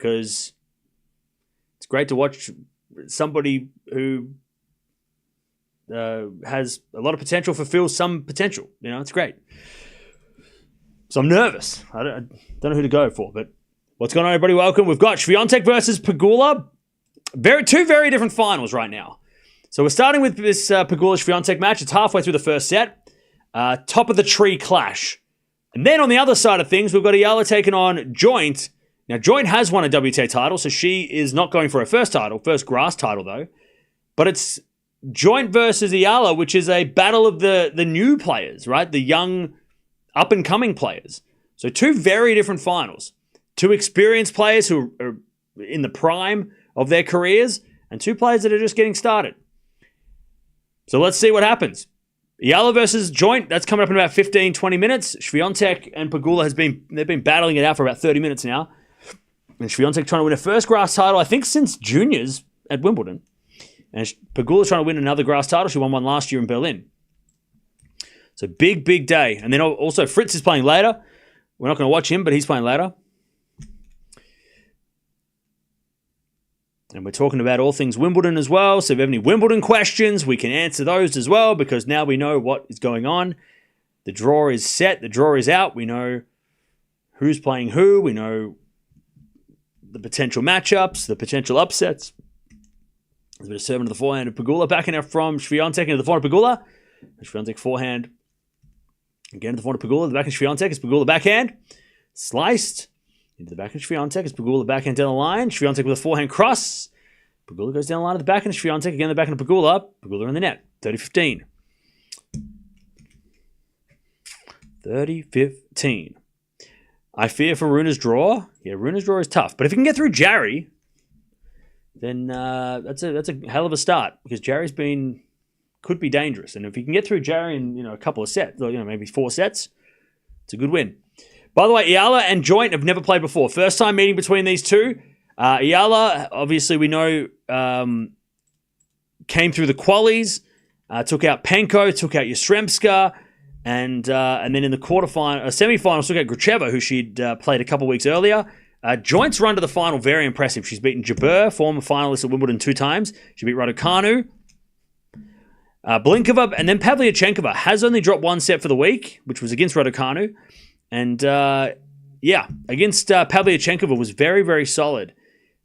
because it's great to watch somebody who has a lot of potential fulfill some potential. You know, it's great. So I'm nervous. I don't know who to go for, but what's going on, everybody? Welcome. We've got Swiatek versus Pegula. Two very different finals right now. So we're starting with this Pegula-Swiatek match. It's halfway through the first set. Top of the tree clash. And then on the other side of things, we've got Eala taking on Joint. Now, Joint has won a WTA title, so she is not going for her first grass title, though. But it's Joint versus Eala, which is a battle of the new players, right? The young, up-and-coming players. So two very different finals. Two experienced players who are in the prime of their careers, and two players that are just getting started. So let's see what happens. Eala versus Joint, that's coming up in about 15, 20 minutes. Swiatek and Pegula they've been battling it out for about 30 minutes now. And Swiatek trying to win her first grass title, I think since juniors at Wimbledon. And Pegula's trying to win another grass title. She won one last year in Berlin. So big, big day. And then also Fritz is playing later. We're not going to watch him, but he's playing later. And we're talking about all things Wimbledon as well. So if you have any Wimbledon questions, we can answer those as well, because now we know what is going on. The draw is set. The draw is out. We know who's playing who. We know the potential matchups, the potential upsets. There's a bit of serving to the forehand of Pegula. Backing out from Swiatek into the forehand of Pegula. Swiatek forehand. Again to the forehand of Pegula. The back of Swiatek is Pegula backhand. Sliced. Into the back of Swiatek is Pegula backhand down the line. Swiatek with a forehand cross. Pegula goes down the line at the back, and Swiatek again the backhand of Pegula. Pegula in the net. 30-15. 30-15. I fear for Runa's draw. Yeah, Runa's draw is tough. But if he can get through Jarry, then that's a hell of a start, because Jarry's could be dangerous. And if he can get through Jarry in a couple of sets, maybe 4 sets, it's a good win. By the way, Eala and Joint have never played before. First time meeting between these two. Eala, obviously we know, came through the qualies, took out Penko, took out Yastremska, and then in the semifinals took out Gracheva, who she'd played a couple weeks earlier. Joint's run to the final, very impressive. She's beaten Jabeur, former finalist at Wimbledon 2 times. She beat Raducanu. Blinkova, and then Pavlyuchenkova has only dropped 1 set for the week, which was against Raducanu. And, against Pavlyuchenkova was very, very solid.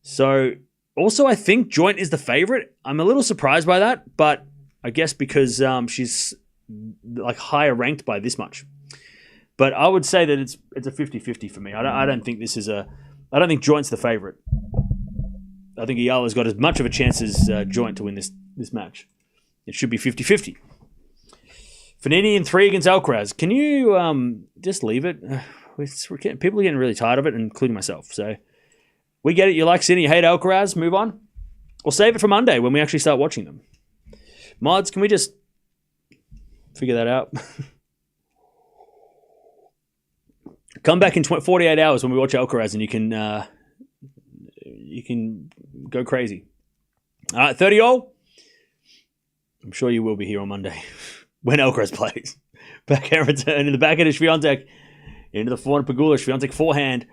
So, also, I think Joint is the favorite. I'm a little surprised by that, but I guess because she's higher ranked by this much. But I would say that it's a 50-50 for me. I don't think I don't think Joint's the favorite. I think Eala's got as much of a chance as Joint to win this match. It should be 50-50. Fanini in 3 against Alcaraz. Can you just leave it? People are getting really tired of it, including myself. So we get it. You like Sinner, you hate Alcaraz. Move on. Or save it for Monday when we actually start watching them. Mods, can we just figure that out? Come back in 48 hours when we watch Alcaraz, and you can go crazy. All right, 30-all. I'm sure you will be here on Monday. When Alcaraz plays. Backhand return in the backhand of Swiatek. Into the forehand of Pegula. Swiatek forehand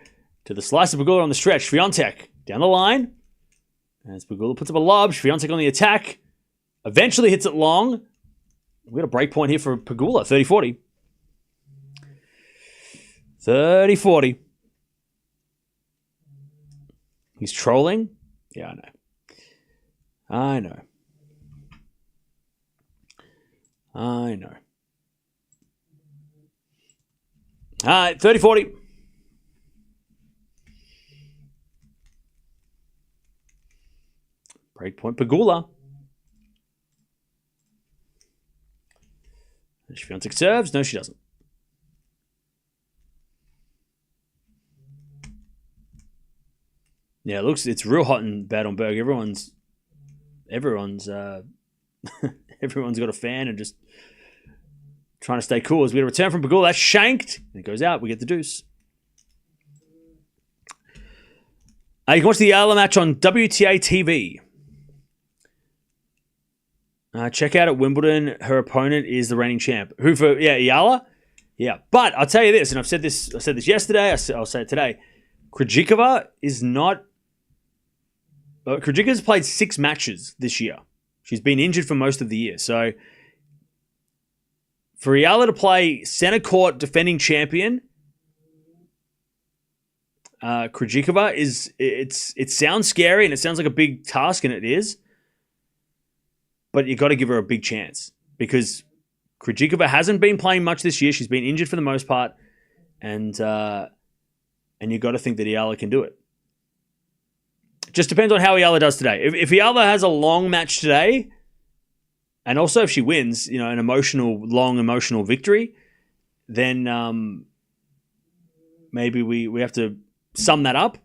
to the slice of Pegula on the stretch. Swiatek down the line. As Pegula puts up a lob. Swiatek on the attack. Eventually hits it long. We got a break point here for Pegula. 30-40. 30-40. He's trolling. Yeah, I know. All right, 30-40. Breakpoint Pegula. Swiatek serves. No, she doesn't. Yeah, it's real hot in Bad on Berg. Everyone's everyone's got a fan and just trying to stay cool. As we get a return from Pegula, that's shanked. And it goes out. We get the deuce. You can watch the Eala match on WTA TV. Check out at Wimbledon. Her opponent is the reigning champ. Who for? Yeah, Eala. Yeah, but I'll tell you this, and I said this yesterday. I'll say it today. Krejcikova is not Krejcika's played 6 matches this year. She's been injured for most of the year. So for Eala to play center court defending champion, Krejcikova it sounds scary and it sounds like a big task, and it is. But you got to give her a big chance because Krejcikova hasn't been playing much this year. She's been injured for the most part, and you got to think that Eala can do it. Just depends on how Eala does today. If Eala has a long match today, and also if she wins, an long emotional victory, then maybe we have to sum that up.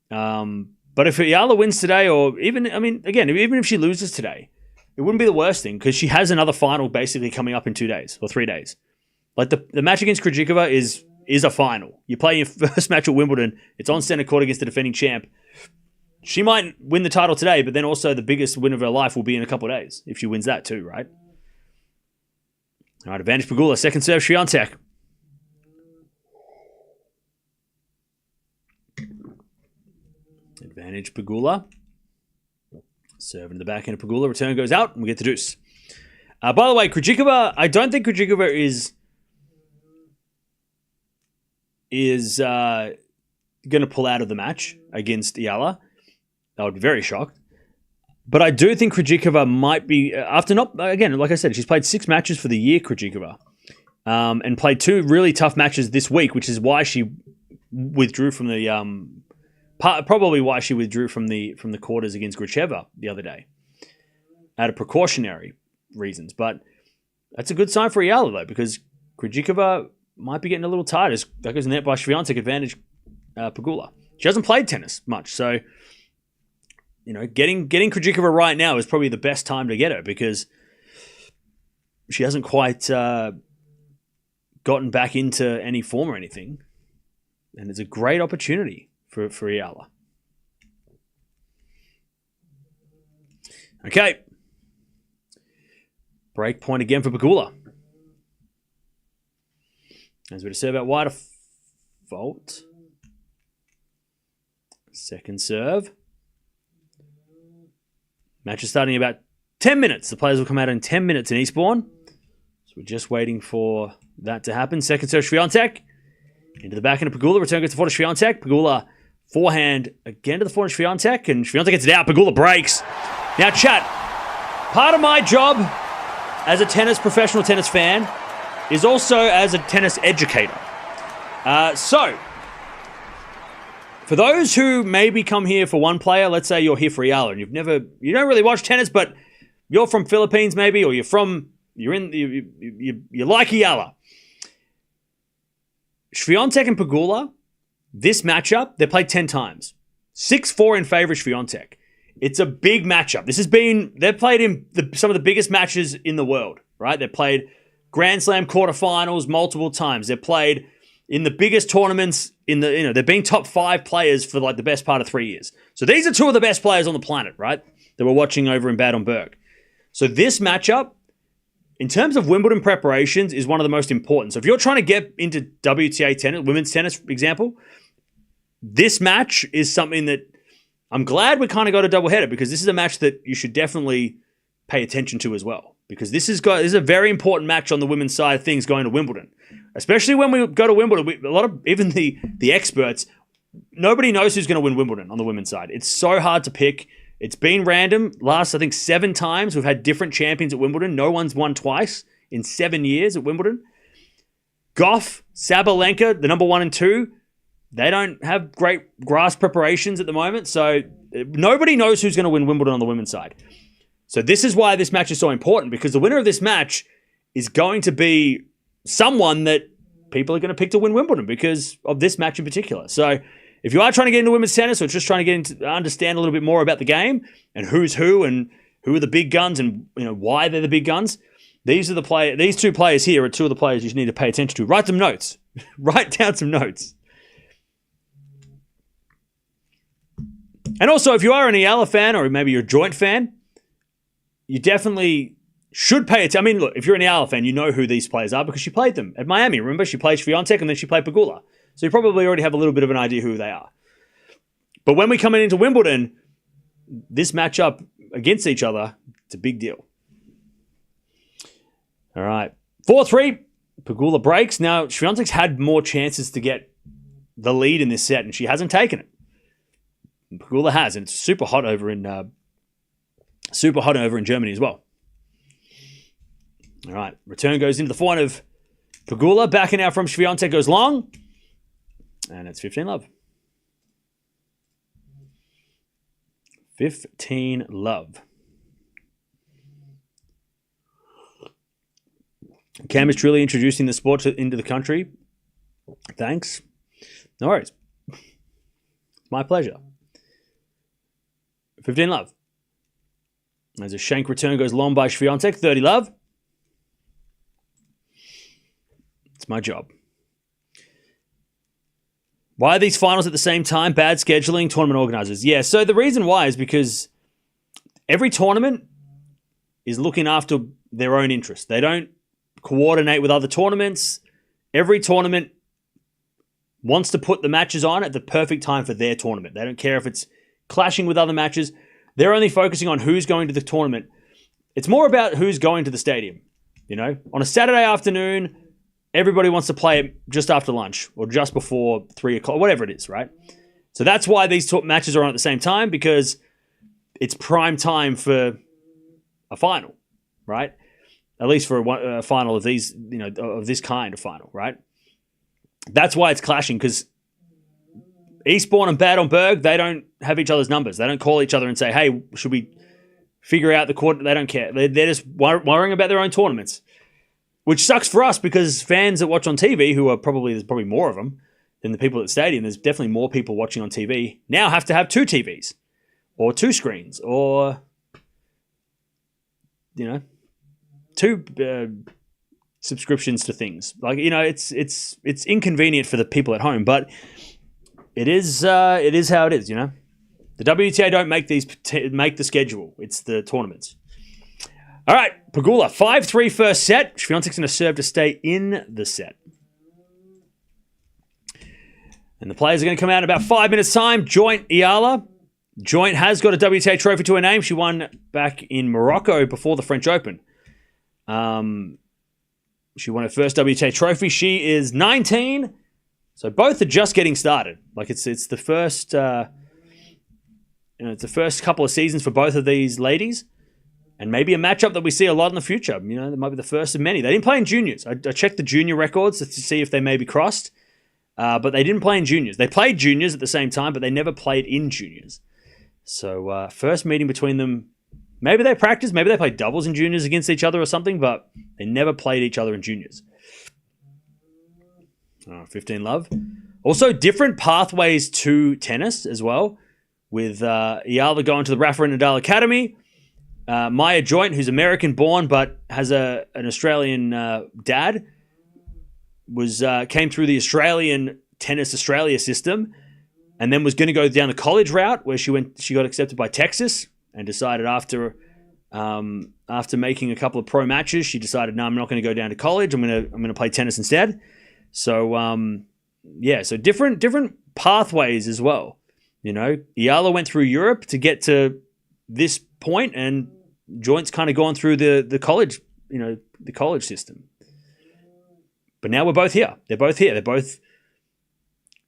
But if Eala wins today, or even if she loses today, it wouldn't be the worst thing because she has another final basically coming up in 2 days or 3 days. Like the match against Krejcikova is a final. You play your first match at Wimbledon. It's on center court against the defending champ. She might win the title today, but then also the biggest win of her life will be in a couple of days if she wins that too, right? All right, advantage Pegula. Second serve, Swiatek. Advantage Pegula. Serve in the back end of Pegula. Return goes out, and we get the deuce. By the way, Krejcikova, I don't think Krejcikova is going to pull out of the match against Eala. I would be very shocked. But I do think Krejcikova might be, after not, again, like I said, she's played 6 matches for the year, Krejcikova, and played 2 really tough matches this week, which is why she withdrew from the, probably why she withdrew from the quarters against Gracheva the other day, out of precautionary reasons. But that's a good sign for Eala, though, because Krejcikova might be getting a little tired. That goes net by Swiatek, advantage Pegula. She hasn't played tennis much, so getting Krejcikova right now is probably the best time to get her because she hasn't quite gotten back into any form or anything, and it's a great opportunity for Eala. Okay, break point again for Pegula. As we serve out wide, a fault. Second serve. Match is starting in about 10 minutes. The players will come out in 10 minutes in Eastbourne. So we're just waiting for that to happen. Second serve, Swiatek. Into the back end of Pegula. Return gets the forehand to Swiatek. Pegula forehand again to the forehand Swiatek. And Swiatek gets it out. Pegula breaks. Now, chat. Part of my job as a professional tennis fan is also as a tennis educator. So, for those who maybe come here for one player, let's say you're here for Eala and you don't really watch tennis, but you're from Philippines maybe, or you like Eala. Swiatek and Pegula, this matchup, they played 10 times. 6-4 in favor of Swiatek. It's a big matchup. They've played in some of the biggest matches in the world, right? They've played Grand Slam quarterfinals multiple times. They've played in the biggest tournaments they've been top 5 players for like the best part of 3 years. So these are 2 of the best players on the planet, right? That we're watching over in Bad on Berg. So this matchup, in terms of Wimbledon preparations, is one of the most important. So if you're trying to get into WTA tennis, women's tennis example, this match is something that I'm glad we kind of got a doubleheader because this is a match that you should definitely pay attention to as well. Because this is a very important match on the women's side of things going to Wimbledon. Especially when we go to Wimbledon, a lot of even the experts, nobody knows who's going to win Wimbledon on the women's side. It's so hard to pick. It's been random. Last, I think, 7 times we've had different champions at Wimbledon. No one's won twice in 7 years at Wimbledon. Gauff, Sabalenka, the number 1 and 2, they don't have great grass preparations at the moment. So nobody knows who's going to win Wimbledon on the women's side. So this is why this match is so important, because the winner of this match is going to be someone that people are going to pick to win Wimbledon because of this match in particular. So if you are trying to get into women's tennis or just trying to get into understand a little bit more about the game and who's who and who are the big guns and why they're the big guns, these 2 players here are 2 of the players you need to pay attention to. Write some notes. Write down some notes. And also, if you are an Eala fan or maybe you're a joint fan, you definitely should pay attention. I mean, look, if you're an Eala fan, you know who these players are because she played them at Miami. Remember, she played Swiatek and then she played Pegula. So you probably already have a little bit of an idea who they are. But when we come into Wimbledon, this matchup against each other, it's a big deal. All right. 4-3. Pegula breaks. Now, Swiatek's had more chances to get the lead in this set, and she hasn't taken it. And Pegula has, and it's super hot over in Germany as well. All right. Return goes into the forehand of Pegula. Backing out from Swiatek goes long. And it's 15-love. 15-love. Cam is truly introducing the sport into the country. Thanks. No worries. My pleasure. 15-love. As a shank return goes long by Swiatek. 30-love. It's my job. Why are these finals at the same time? Bad scheduling, tournament organizers. Yeah, so the reason why is because every tournament is looking after their own interests. They don't coordinate with other tournaments. Every tournament wants to put the matches on at the perfect time for their tournament. They don't care if it's clashing with other matches. They're only focusing on who's going to the tournament. It's more about who's going to the stadium. You know, on a Saturday afternoon, everybody wants to play it just after lunch or just before 3 o'clock, whatever it is, right? So that's why these matches are on at the same time, because it's prime time for a final, right? At least for a final of these, you know, of this kind of final, right? That's why it's clashing, because Eastbourne and Bad on Berg, they don't have each other's numbers. They don't call each other and say, hey, should we figure out the court? They don't care. They're just worrying about their own tournaments, which sucks for us because fans that watch on TV, who are there's probably more of them than the people at the stadium. There's definitely more people watching on TV now have to have 2 TVs or 2 screens or, you know, 2 subscriptions to things. Like, you know, it's inconvenient for the people at home, but it is how it is, you know. The WTA don't make the schedule. It's the tournaments. All right, Pegula, 5-3 first set. Swiatek's going to serve to stay in the set. And the players are going to come out in about 5 minutes' time. Joint Eala. Joint has got a WTA trophy to her name. She won back in Morocco before the French Open. She won her first WTA trophy. She is 19. So both are just getting started. Like it's the first it's the first couple of seasons for both of these ladies. And maybe a matchup that we see a lot in the future. You know, that might be the first of many. They didn't play in juniors. I checked the junior records to see if they may be crossed. But they didn't play in juniors. They played juniors at the same time, but they never played in juniors. So first meeting between them, maybe they practiced, maybe they played doubles in juniors against each other or something, but they never played each other in juniors. 15-love. Also, different pathways to tennis as well, with Eala going to the Rafael Nadal Academy. Maya Joint, who's American-born but has an Australian dad, came through the Australian Tennis Australia system, and then was going to go down the college route, where she got accepted by Texas, and decided after making a couple of pro matches, she decided, no, I'm not going to go down to college. I'm going to play tennis instead. So so different pathways as well. You know, Eala went through Europe to get to this point, and Joint's kind of gone through the college, you know, the college system. But now we're both here. They're both here. They're both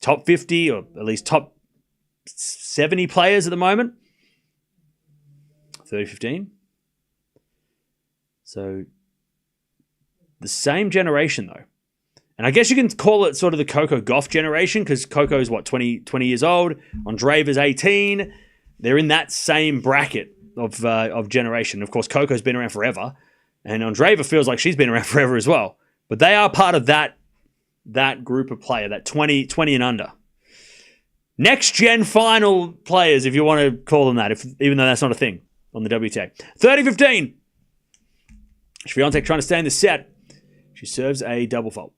top 50 or at least top 70 players at the moment. 30-15. So the same generation, though. And I guess you can call it sort of the Coco Gauff generation, because Coco's, 20 years old. Andreeva's 18. They're in that same bracket of generation. Of course, Coco's been around forever, and Andreeva feels like she's been around forever as well. But they are part of that group of player, that 20 and under. Next gen final players, if you want to call them that, even though that's not a thing on the WTA. 30-15. Swiatek trying to stay in the set. She serves a double fault.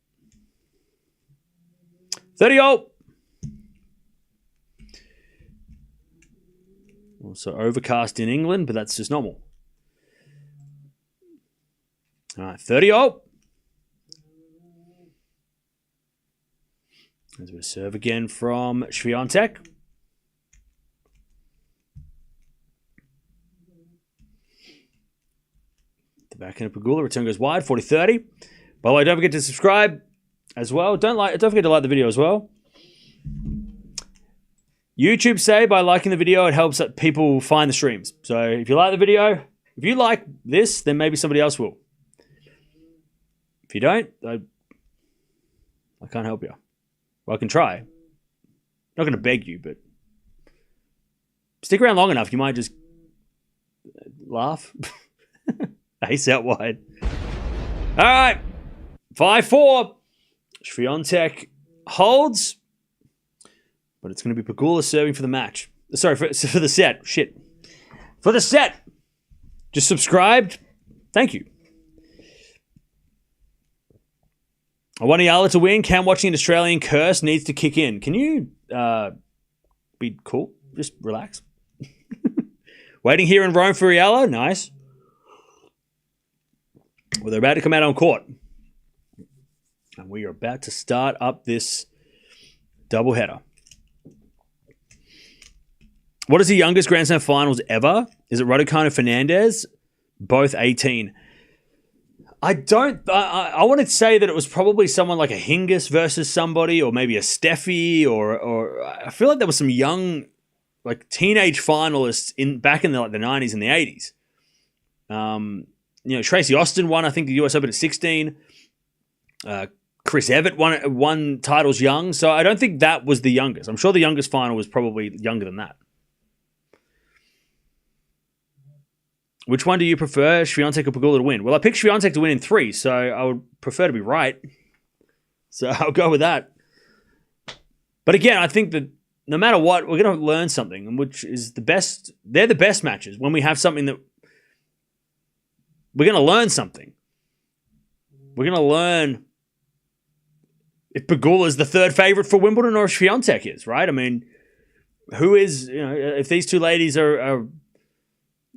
30-0. Also overcast in England, but that's just normal. All right, 30-0. As we serve again from Swiatek. Back into Pegula. Return goes wide. 40-30. By the way, don't forget to subscribe as well. Don't forget to like the video as well. YouTube say by liking the video, it helps that people find the streams. So if you like the video, if you like this, then maybe somebody else will. If you don't, I can't help you. Well, I can try. I'm not going to beg you, but stick around long enough, you might just laugh. Ace out wide. All right. 5-4. Swiatek holds. But it's going to be Pegula serving for the match. Sorry, for the set. Shit. For the set. Just subscribed. Thank you. I want Eala to win. Cam watching an Australian curse needs to kick in. Can you be cool? Just relax. Waiting here in Rome for Eala. Nice. Well, they're about to come out on court. And we are about to start up this doubleheader. What is the youngest Grand Slam finals ever? Is it Raducanu Fernandez? Both 18. I want to say that it was probably someone like a Hingis versus somebody, or maybe a Steffi, or I feel like there was some young, like teenage finalists back in the 90s and the 80s. Tracy Austin won, I think, the US Open at 16. Chris Evert won titles young, so I don't think that was the youngest. I'm sure the youngest final was probably younger than that. Which one do you prefer, Swiatek or Pegula to win? Well, I picked Swiatek to win in 3, so I would prefer to be right. So I'll go with that. But again, I think that no matter what, we're going to learn something, which is the best. They're the best matches when we have something that we're going to learn something. We're going to learn if Pegula is the third favorite for Wimbledon or if Swiatek is, right? I mean, who is, if these two ladies are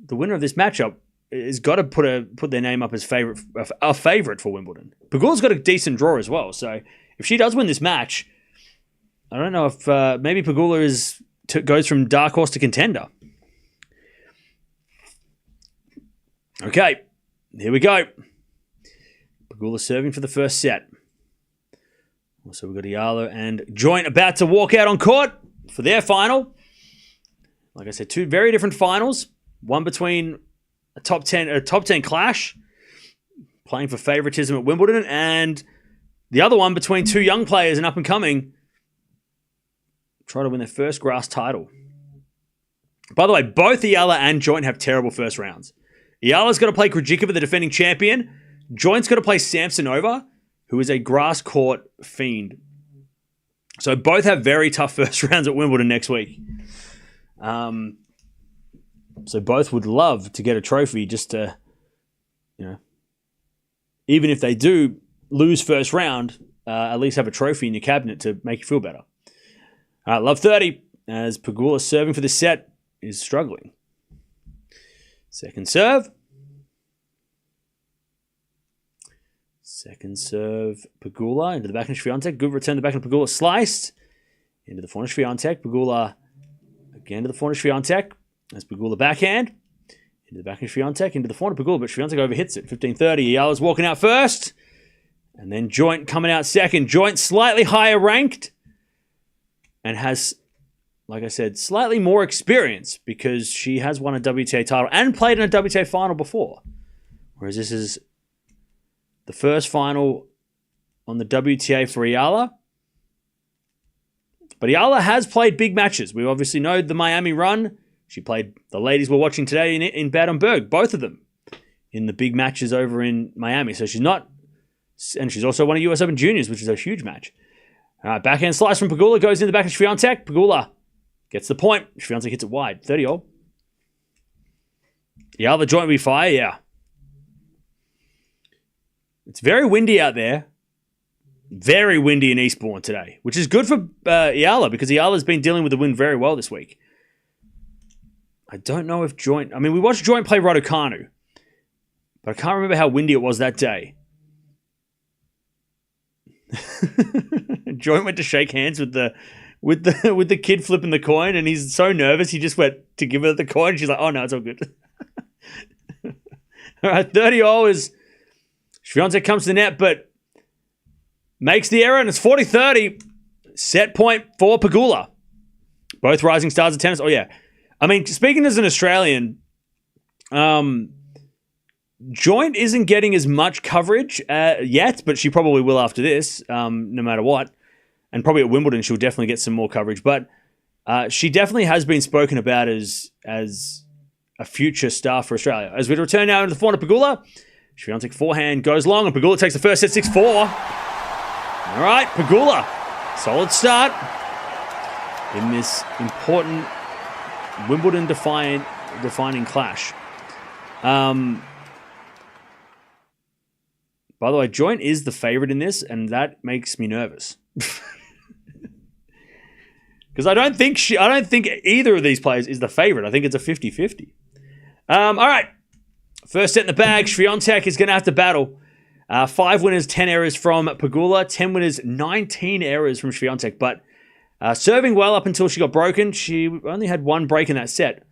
the winner of this matchup has got to put their name up as a favorite for Wimbledon. Pegula's got a decent draw as well, so if she does win this match, I don't know if maybe Pegula goes from dark horse to contender. Okay, here we go. Pegula serving for the first set. So we've got Eala and Joint about to walk out on court for their final. Like I said, two very different finals. One between a top 10 clash, playing for favoritism at Wimbledon, and the other one between two young players and up and coming, try to win their first grass title. By the way, both Eala and Joint have terrible first rounds. Eala's got to play Krejcikova, the defending champion. Joint's got to play Samsonova, who is a grass court fiend. So both have very tough first rounds at Wimbledon next week. So both would love to get a trophy just to, even if they do lose first round, at least have a trophy in your cabinet to make you feel better. All right, love 30, as Pegula serving for this set is struggling. Second serve. Second serve, Pegula into the back of Swiatek. Good return to the back of Pegula, sliced. Into the front of Swiatek. Pegula again to the front of Swiatek. That's Pegula backhand. Into the back of Swiatek, into the front of Pegula, but Swiatek overhits it. 15-30. Eala's walking out first. And then Joint coming out second. Joint slightly higher ranked. And has, like I said, slightly more experience because she has won a WTA title and played in a WTA final before. Whereas this is the first final on the WTA for Eala. But Eala has played big matches. We obviously know the Miami run. She played the ladies we're watching today in Baden-Württemberg, both of them, in the big matches over in Miami. So she's not, and she's also won a US Open Juniors, which is a huge match. All right, backhand slice from Pegula goes in the back of Swiatek. Pegula gets the point. Swiatek hits it wide, 30-all. Eala Joint will be fire, yeah. It's very windy out there. Very windy in Eastbourne today, which is good for Eala because Eala's been dealing with the wind very well this week. I don't know if Joint... I mean, we watched Joint play Raducanu, but I can't remember how windy it was that day. Joint went to shake hands with the kid flipping the coin, and he's so nervous he just went to give her the coin. She's like, "Oh no, it's all good." All right, 30-all is Swiatek comes to the net, but makes the error, and it's 40-30. Set point for Pegula. Both rising stars of tennis. Oh, yeah. I mean, speaking as an Australian, Joint isn't getting as much coverage yet, but she probably will after this, no matter what. And probably at Wimbledon, she'll definitely get some more coverage. But she definitely has been spoken about as a future star for Australia. As we return now into the forehand of Pegula, Swiatek forehand goes long, and Pegula takes the first set 6-4. All right, Pegula, solid start in this important Wimbledon defining clash. By the way, Joint is the favorite in this, and that makes me nervous. Because I don't think either of these players is the favorite. I think it's a 50-50. All right. First set in the bag. Swiatek is going to have to battle. 5 winners, 10 errors from Pegula. 10 winners, 19 errors from Swiatek. But serving well up until she got broken. She only had one break in that set,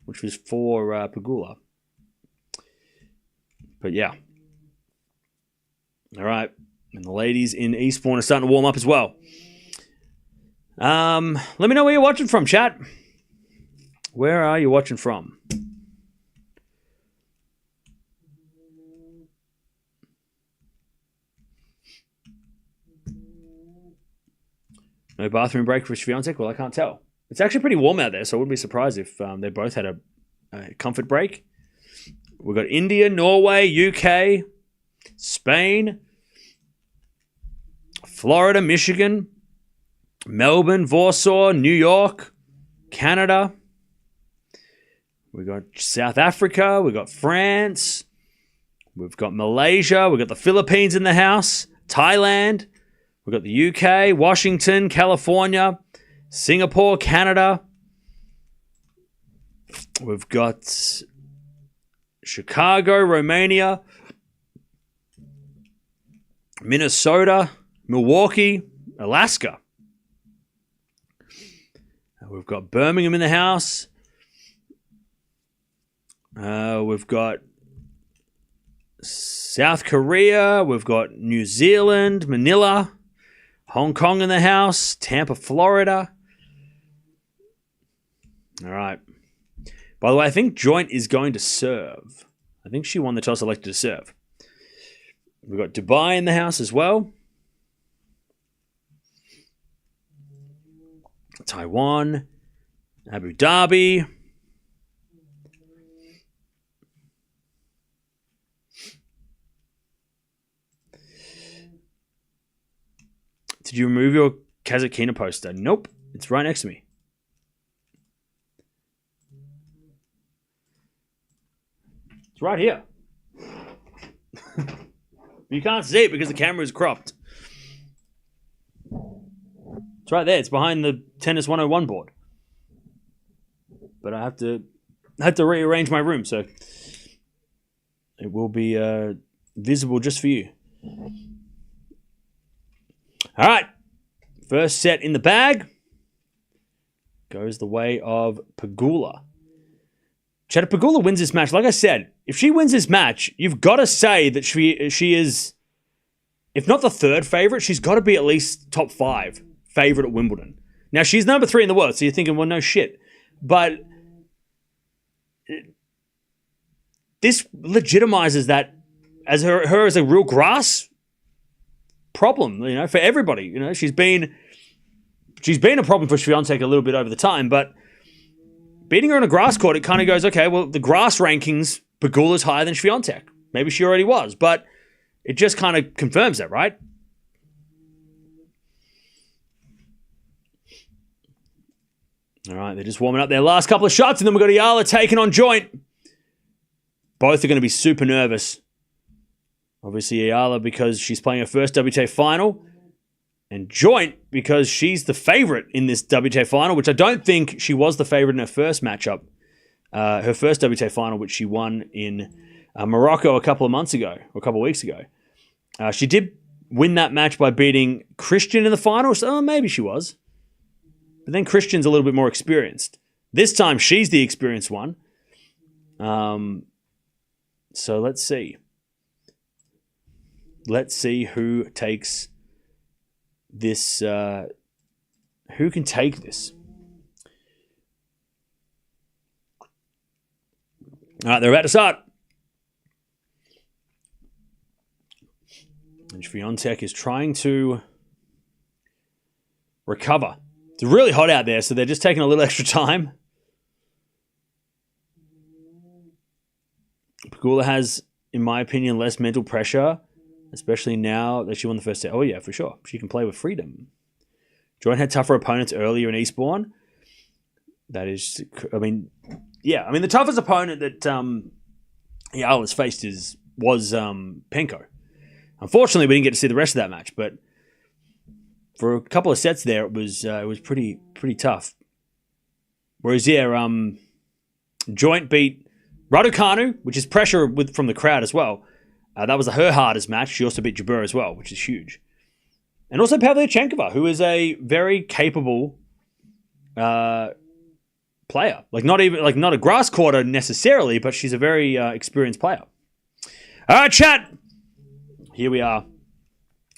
which was for Pegula. But yeah. All right. And the ladies in Eastbourne are starting to warm up as well. Let me know where you're watching from, chat. Where are you watching from? No bathroom break for Swiatek? Well, I can't tell. It's actually pretty warm out there, so I wouldn't be surprised if they both had a comfort break. We've got India, Norway, UK, Spain, Florida, Michigan, Melbourne, Warsaw, New York, Canada. We've got South Africa. We've got France. We've got Malaysia. We've got the Philippines in the house. Thailand. We've got the UK, Washington, California, Singapore, Canada. We've got Chicago, Romania, Minnesota, Milwaukee, Alaska. We've got Birmingham in the house. We've got South Korea. We've got New Zealand, Manila, Hong Kong in the house, Tampa, Florida. All right. By the way, I think Joint is going to serve. I think she won the toss, elected to serve. We've got Dubai in the house as well. Taiwan, Abu Dhabi. Did you remove your Kazakhina poster? Nope. It's right next to me. It's right here. You can't see it because the camera is cropped. It's right there. It's behind the Tennis 101 board. But I have to rearrange my room, so it will be visible just for you. All right. First set in the bag goes the way of Pegula. Chad, Pegula wins this match. Like I said, if she wins this match, you've got to say that she is, if not the third favorite, she's got to be at least top 5 favorite at Wimbledon. Now, she's number 3 in the world, so you're thinking, well, no shit. But this legitimizes that as her as a real grass problem, for everybody. She's been a problem for Swiatek a little bit over the time, but beating her on a grass court, it kind of goes, okay, well, the grass rankings, Pegula's higher than Swiatek. Maybe she already was, but it just kind of confirms that, right? All right, they're just warming up their last couple of shots, and then we've got Eala taking on Joint. Both are going to be super nervous. Obviously, Eala because she's playing her first WTA final, and Joint because she's the favorite in this WTA final, which I don't think she was the favorite in her first matchup. Her first WTA final, which she won in Morocco a couple of months ago, or a couple of weeks ago. She did win that match by beating Christian in the final, so maybe she was. But then Christian's a little bit more experienced. This time, she's the experienced one. So let's see. Let's see who takes this. Who can take this? All right, they're about to start. And Swiatek is trying to recover. It's really hot out there, so they're just taking a little extra time. Pegula has, in my opinion, less mental pressure, especially now that she won the first set. Oh, yeah, for sure. She can play with freedom. Joint had tougher opponents earlier in Eastbourne. That is, I mean, yeah. I mean, the toughest opponent that Eala's faced was Penko. Unfortunately, we didn't get to see the rest of that match, but for a couple of sets there, it was pretty tough. Whereas, yeah, Joint beat Raducanu, which is pressure from the crowd as well. That was her hardest match. She also beat Jabeur as well, which is huge. And also Pavlyuchenkova, who is a very capable player. Not a grass quarter necessarily, but she's a very experienced player. All right, chat. Here we are.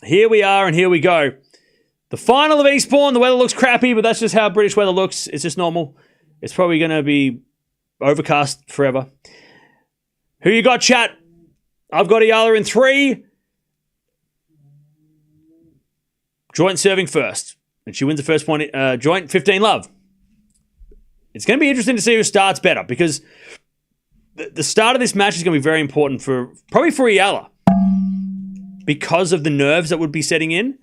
Here we are, and here we go. The final of Eastbourne. The weather looks crappy, but that's just how British weather looks. It's just normal. It's probably going to be overcast forever. Who you got, chat? I've got Eala in 3. Joint serving first. And she wins the first point. Joint, 15-love. It's going to be interesting to see who starts better, because the start of this match is going to be very important probably for Eala, because of the nerves that would be setting in.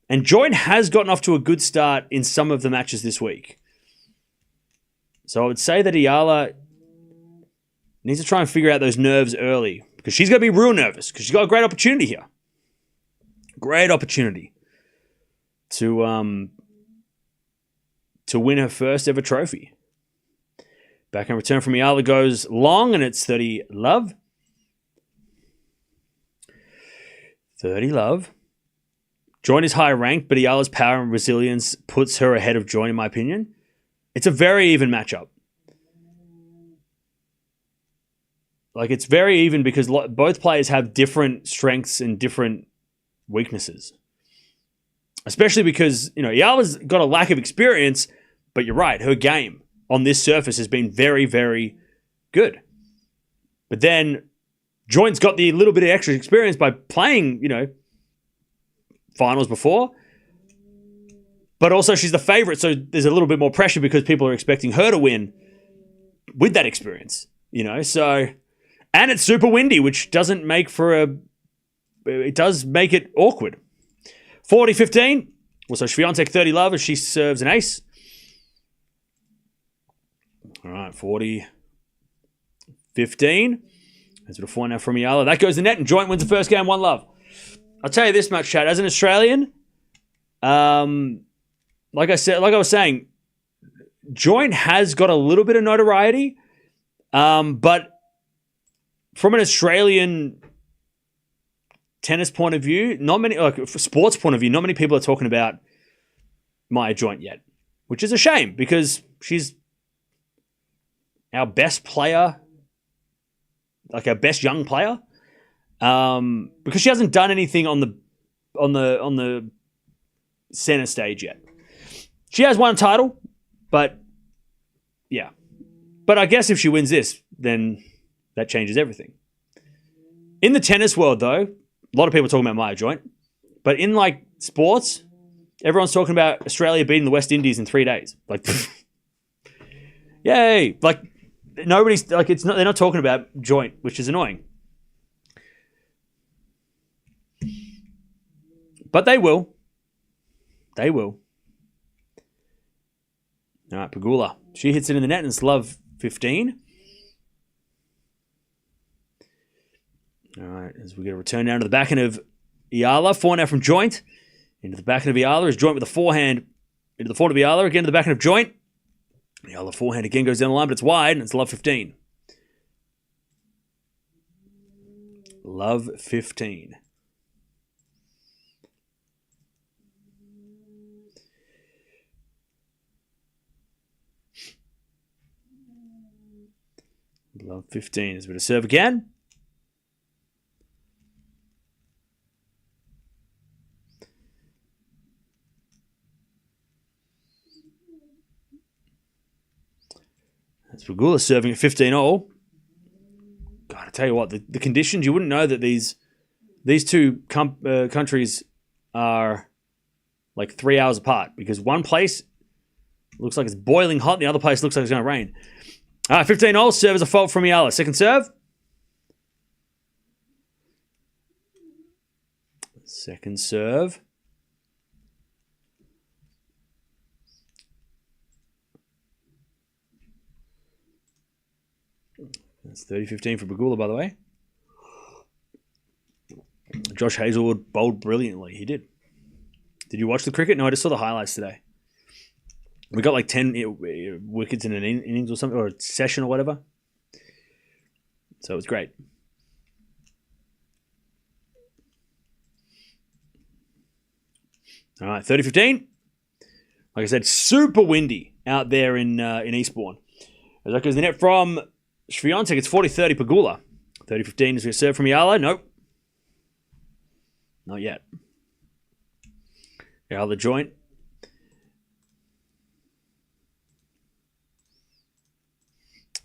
And Joint has gotten off to a good start in some of the matches this week. So I would say that Eala needs to try and figure out those nerves early, because she's going to be real nervous, because she's got a great opportunity here. Great opportunity to win her first ever trophy. Back in return from Eala goes long, and it's 30-love. 30-love. Joint is high ranked, but Eala's power and resilience puts her ahead of Joint, in my opinion. It's a very even matchup. It's very even because both players have different strengths and different weaknesses. Especially because, Eala's got a lack of experience, but you're right, her game on this surface has been very, very good. But then Joint's got the little bit of extra experience by playing, finals before. But also she's the favorite, so there's a little bit more pressure because people are expecting her to win with that experience, so... And it's super windy, which doesn't make it does make it awkward. 40-15. Also, Swiatek 30-love as she serves an ace. All right, 40-15. There's a bit of forehand now from Eala. That goes to net, and Joint wins the first game, 1-love. I'll tell you this much, chat. As an Australian, like I was saying, Joint has got a little bit of notoriety, but from an Australian tennis point of view, sports point of view, not many people are talking about Maya Joint yet, which is a shame because she's our best player, our best young player, because she hasn't done anything on the center stage yet. She has one title, but yeah. But I guess if she wins this, then that changes everything. In the tennis world, though, a lot of people are talking about Maya Joint. But in, sports, everyone's talking about Australia beating the West Indies in 3 days. Yay! Nobody's, they're not talking about Joint, which is annoying. But they will. They will. All right, Pegula. She hits it in the net, and it's love 15. All right, as we get a return down to the backhand of Eala. Forehand now from Joint. Into the backhand of Eala. Is Joint with a forehand. Into the forehand of Eala. Again to the backhand of Joint. Eala forehand again goes down the line, but it's wide, and it's love 15. Love 15. Love 15 is going to serve again. That's Pegula serving at 15-all. God, I tell you what, the conditions, you wouldn't know that these two countries are like 3 hours apart, because one place looks like it's boiling hot and the other place looks like it's going to rain. All right, 15-all, serve as a fault from Eala. Second serve. Second serve. That's 30-15 for Pegula, by the way. Josh Hazelwood bowled brilliantly. He did. Did you watch the cricket? No, I just saw the highlights today. We got like 10 wickets in an innings or something, or a session or whatever. So it was great. All right, 30-15. Like I said, super windy out there in Eastbourne. As that goes the net from Swiatek, it's 40-30 Pegula. 30-15 is going to serve from Eala. Nope. Not yet. Eala joint.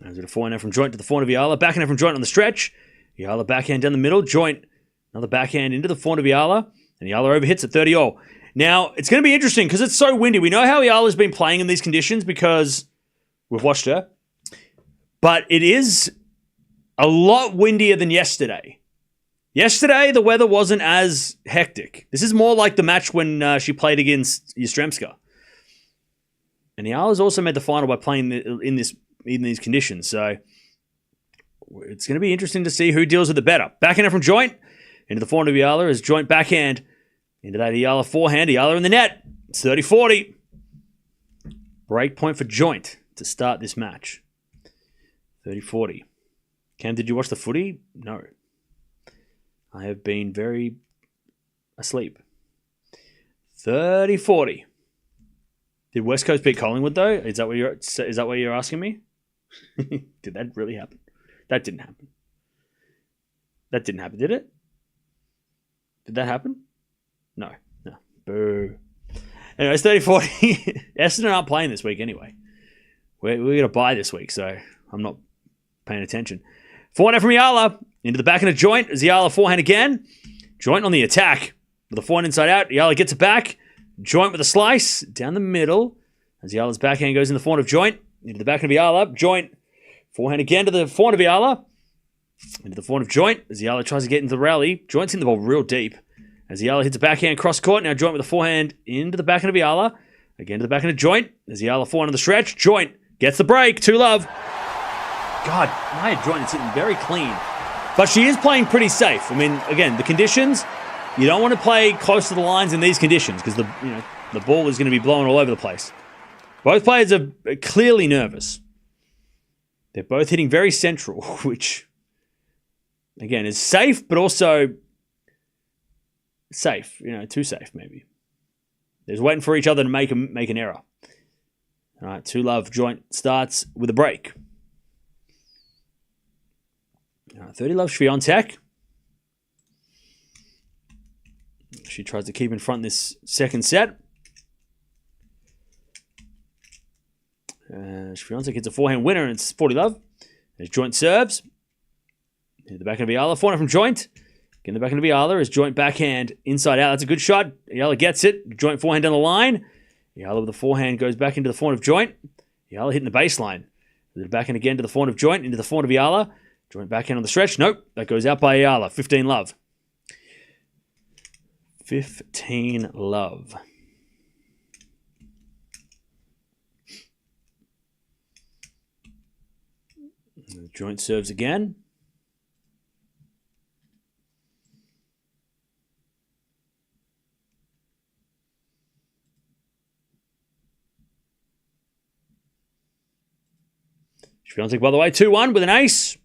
There's a forehand from joint to the forehand of Eala. Backhand from joint on the stretch. Eala backhand down the middle. Joint. Another backhand into the forehand of Eala. And Eala overhits at 30-all. Now, it's going to be interesting because it's so windy. We know how Eala's been playing in these conditions because we've watched her. But it is a lot windier than yesterday. Yesterday, the weather wasn't as hectic. This is more like the match when she played against Yastremska. And Eala's also made the final by playing in these conditions. So it's going to be interesting to see who deals with it better. Backhand from joint into the forehand of Eala as joint backhand into that Eala forehand. Eala in the net. It's 30-40. Break point for joint to start this match. 30-40. Cam, did you watch the footy? No. I have been very asleep. 30-40. Did West Coast beat Collingwood though? Is that what you're asking me? Did that really happen? That didn't happen. That didn't happen, did it? Did that happen? No. Boo. Anyway, it's 30-40. Essendon aren't playing this week anyway. We're going to bye this week, so I'm not paying attention. Forehand from Eala. Into the back of the joint. As Eala forehand again. Joint on the attack. With the forehand inside out. Eala gets it back. Joint with a slice. Down the middle. As Eala's backhand goes in the forehand of joint. Into the back of Eala. Joint. Forehand again to the forehand of Eala. Into the forehand of joint. As Eala tries to get into the rally. Joint's in the ball real deep. As Eala hits a backhand cross court. Now joint with the forehand into the backhand of Eala. Again to the backhand of joint. As Eala forehand on the stretch. Joint gets the break. 2-love. God, Nia Joint is hitting very clean. But she is playing pretty safe. I mean, again, the conditions, you don't want to play close to the lines in these conditions because the ball is going to be blowing all over the place. Both players are clearly nervous. They're both hitting very central, which, again, is safe, but also safe. Too safe, maybe. They're just waiting for each other to make an error. All right, 2-love joint starts with a break. 30-love Swiatek. She tries to keep in front this second set. Swiatek hits a forehand winner, and it's 40-love. As joint serves. In the back of Eala. Forehand from joint. Again, the back of Eala as joint backhand inside out. That's a good shot. Eala gets it. Joint forehand down the line. Eala with the forehand goes back into the forehand of joint. Eala hitting the baseline. The backhand again to the forehand of joint. Into the forehand of Eala. Joint backhand on the stretch. Nope. That goes out by Eala. 15-love. 15-love. Joint serves again. Swiatek, by the way, 2-1 with an ace.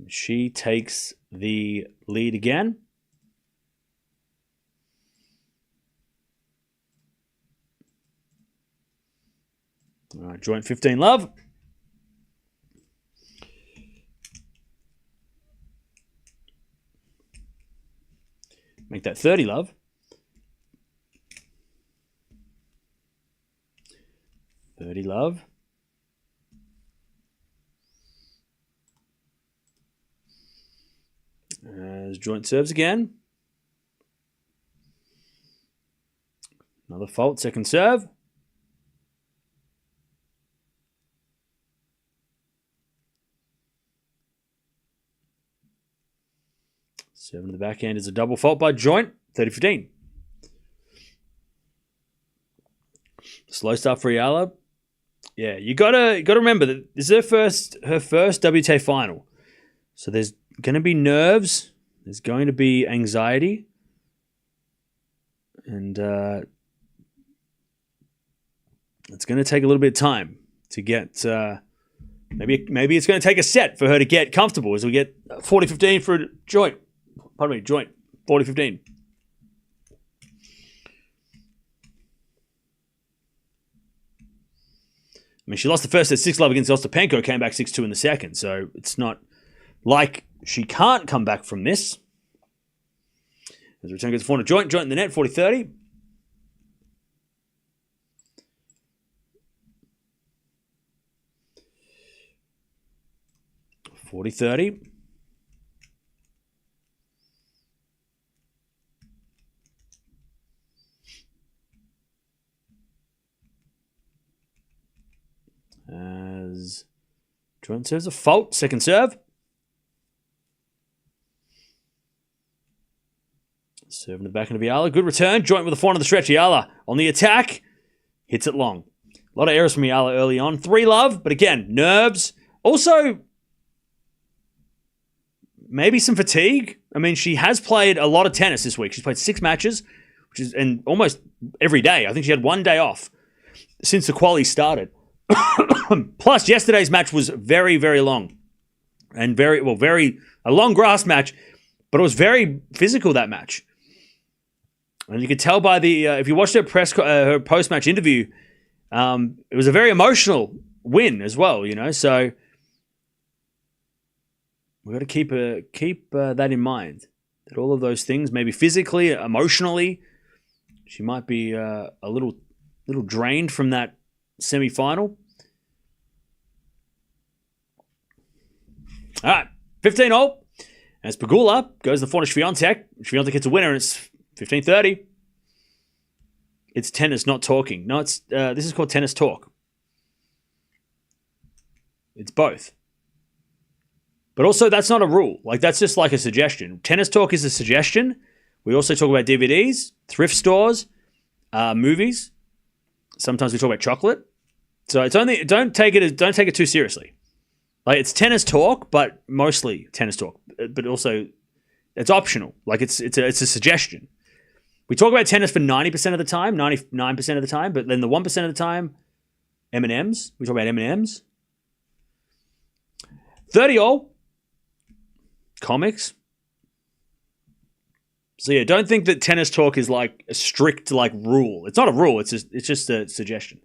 She takes the lead again. All right, joint 15-love. Make that 30-love. 30-love. As joint serves again. Another fault, second serve. Serving to the backhand is a double fault by joint, 30-15. Slow start for Eala. Yeah, you gotta remember that this is her first WTA final. So there's gonna be nerves, there's going to be anxiety, and it's gonna take a little bit of time to get maybe it's gonna take a set for her to get comfortable as we get 40-15 for a joint. Pardon me, joint, 40-15. I mean, she lost the first set 6-love against Ostapenko, came back 6-2 in the second. So it's not like she can't come back from this. As return gets a forehand joint in the net, 40-30. As joint serves a fault, second serve. Serving to the back end of Eala. Good return. Joint with a forehand on the stretch. Eala on the attack. Hits it long. A lot of errors from Eala early on. 3-love, but again, nerves. Also, maybe some fatigue. I mean, she has played a lot of tennis this week. She's played 6 matches, and almost every day. I think she had 1 day off since the quali started. Plus, yesterday's match was very, very long. And a long grass match, but it was very physical, that match. And you could tell by if you watched her her post-match interview, it was a very emotional win as well, so we've got to keep that in mind. That all of those things, maybe physically, emotionally, she might be a little drained from that semi-final. All right, 15-all. As Pegula goes the forehand to Swiatek. Swiatek hits a winner, and it's 15-30. It's tennis, not talking. No, it's this is called tennis talk. It's both. But also, that's not a rule. That's just like a suggestion. Tennis talk is a suggestion. We also talk about DVDs, thrift stores, movies. Sometimes we talk about chocolate. So it's only don't take it too seriously. It's tennis talk, but mostly tennis talk. But also, it's optional. It's a suggestion. We talk about tennis for 90% of the time, 99% of the time, but then the 1% of the time, M&Ms. We talk about M&Ms. 30-all. Comics. So yeah, don't think that tennis talk is a strict rule. It's not a rule. It's just a suggestion.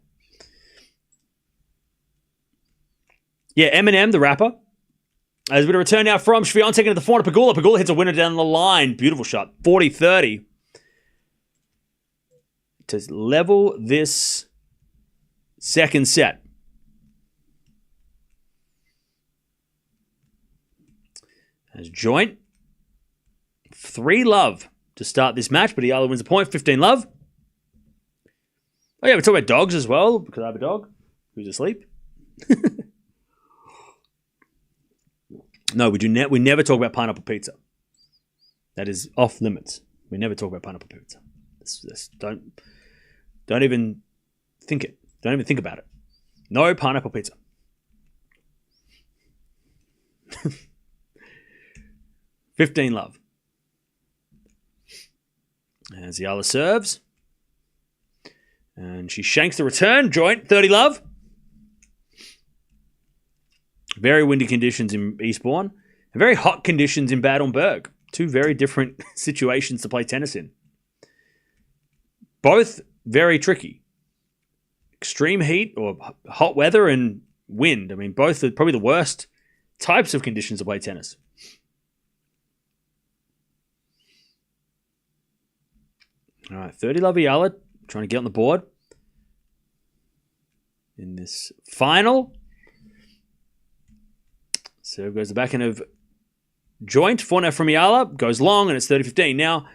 Yeah, Eminem, the rapper. As we return now from Swiatek into the forehand to Pegula. Pegula hits a winner down the line. Beautiful shot. 40-30. To level this second set. As joint. 3-love to start this match, but Eala wins the point. 15-love. Oh yeah, we talk about dogs as well, because I have a dog who's asleep. No, we never talk about pineapple pizza. That is off limits. We never talk about pineapple pizza. Don't even think it. Don't even think about it. No pineapple pizza. 15-love. As Eala serves. And she shanks the return. Joint, 30-love. Very windy conditions in Eastbourne. And very hot conditions in Bad Ornberg. 2 very different situations to play tennis in. Both very tricky. Extreme heat or hot weather and wind. I mean, both are probably the worst types of conditions to play tennis. All right, 30-love Eala trying to get on the board in this final. Serve goes the back end of joint, forehand from Eala, goes long, and it's 30-15. Now,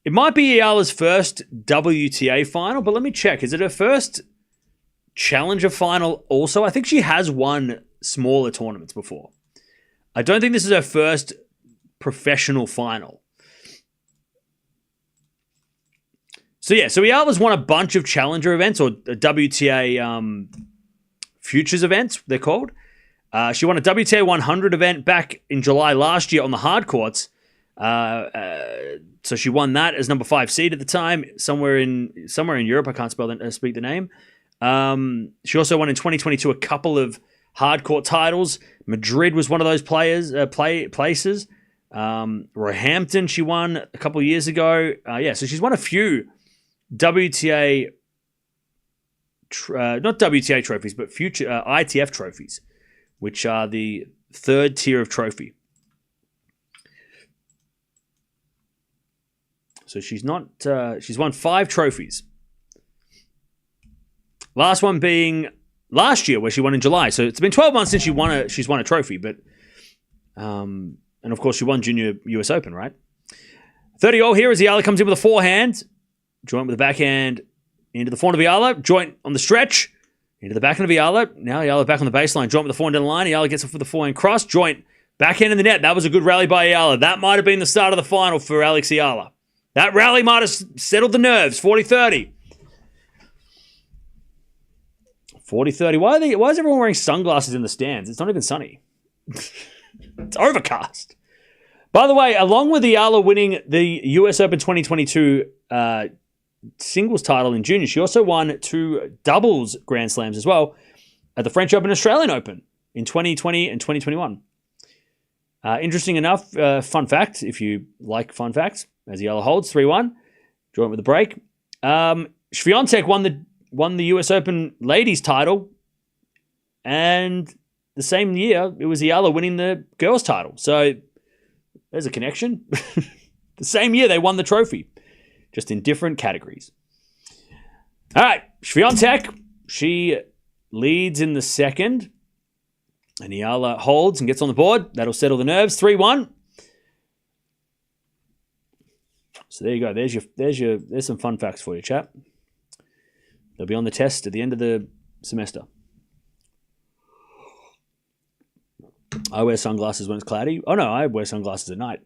it might be Eala's first WTA final, but let me check. Is it her first Challenger final also? I think she has won smaller tournaments before. I don't think this is her first professional final. So Eala's won a bunch of Challenger events, or WTA Futures events, they're called. She won a WTA 100 event back in July last year on the hard courts. So she won that as number 5 seed at the time, somewhere in Europe. I can't speak the name. She also won in 2022 a couple of hard court titles. Madrid was one of those places. Roehampton she won a couple of years ago. So she's won a few WTA, not WTA trophies, but future ITF trophies, which are the third tier of trophy. So she's won 5 trophies. Last one being last year, where she won in July. So it's been 12 months since she's won a trophy, but and of course she won Junior US Open, right? 30-all here as Eala comes in with a forehand, joint with the backhand into the forehand of Eala, joint on the stretch into the backhand of Eala. Now Eala back on the baseline, joint with the forehand down the line. Eala gets it for the forehand cross, joint backhand in the net. That was a good rally by Eala. That might have been the start of the final for Alex Eala. That rally might have settled the nerves. 40-30. 40-30. Why is everyone wearing sunglasses in the stands? It's not even sunny. It's overcast. By the way, along with Eala winning the US Open 2022 singles title in junior, she also won 2 doubles Grand Slams as well at the French Open and Australian Open in 2020 and 2021. Interesting enough, fun fact, if you like fun facts, as Eala holds 3-1, joint with the break. Swiatek won the US Open ladies title, and the same year it was Eala winning the girls title. So there's a connection. The same year they won the trophy, just in different categories. All right, Swiatek, she leads in the second, and Eala holds and gets on the board. That'll settle the nerves. 3-1. So there you go. There's some fun facts for you, chat. They'll be on the test at the end of the semester. I wear sunglasses when it's cloudy. Oh no, I wear sunglasses at night.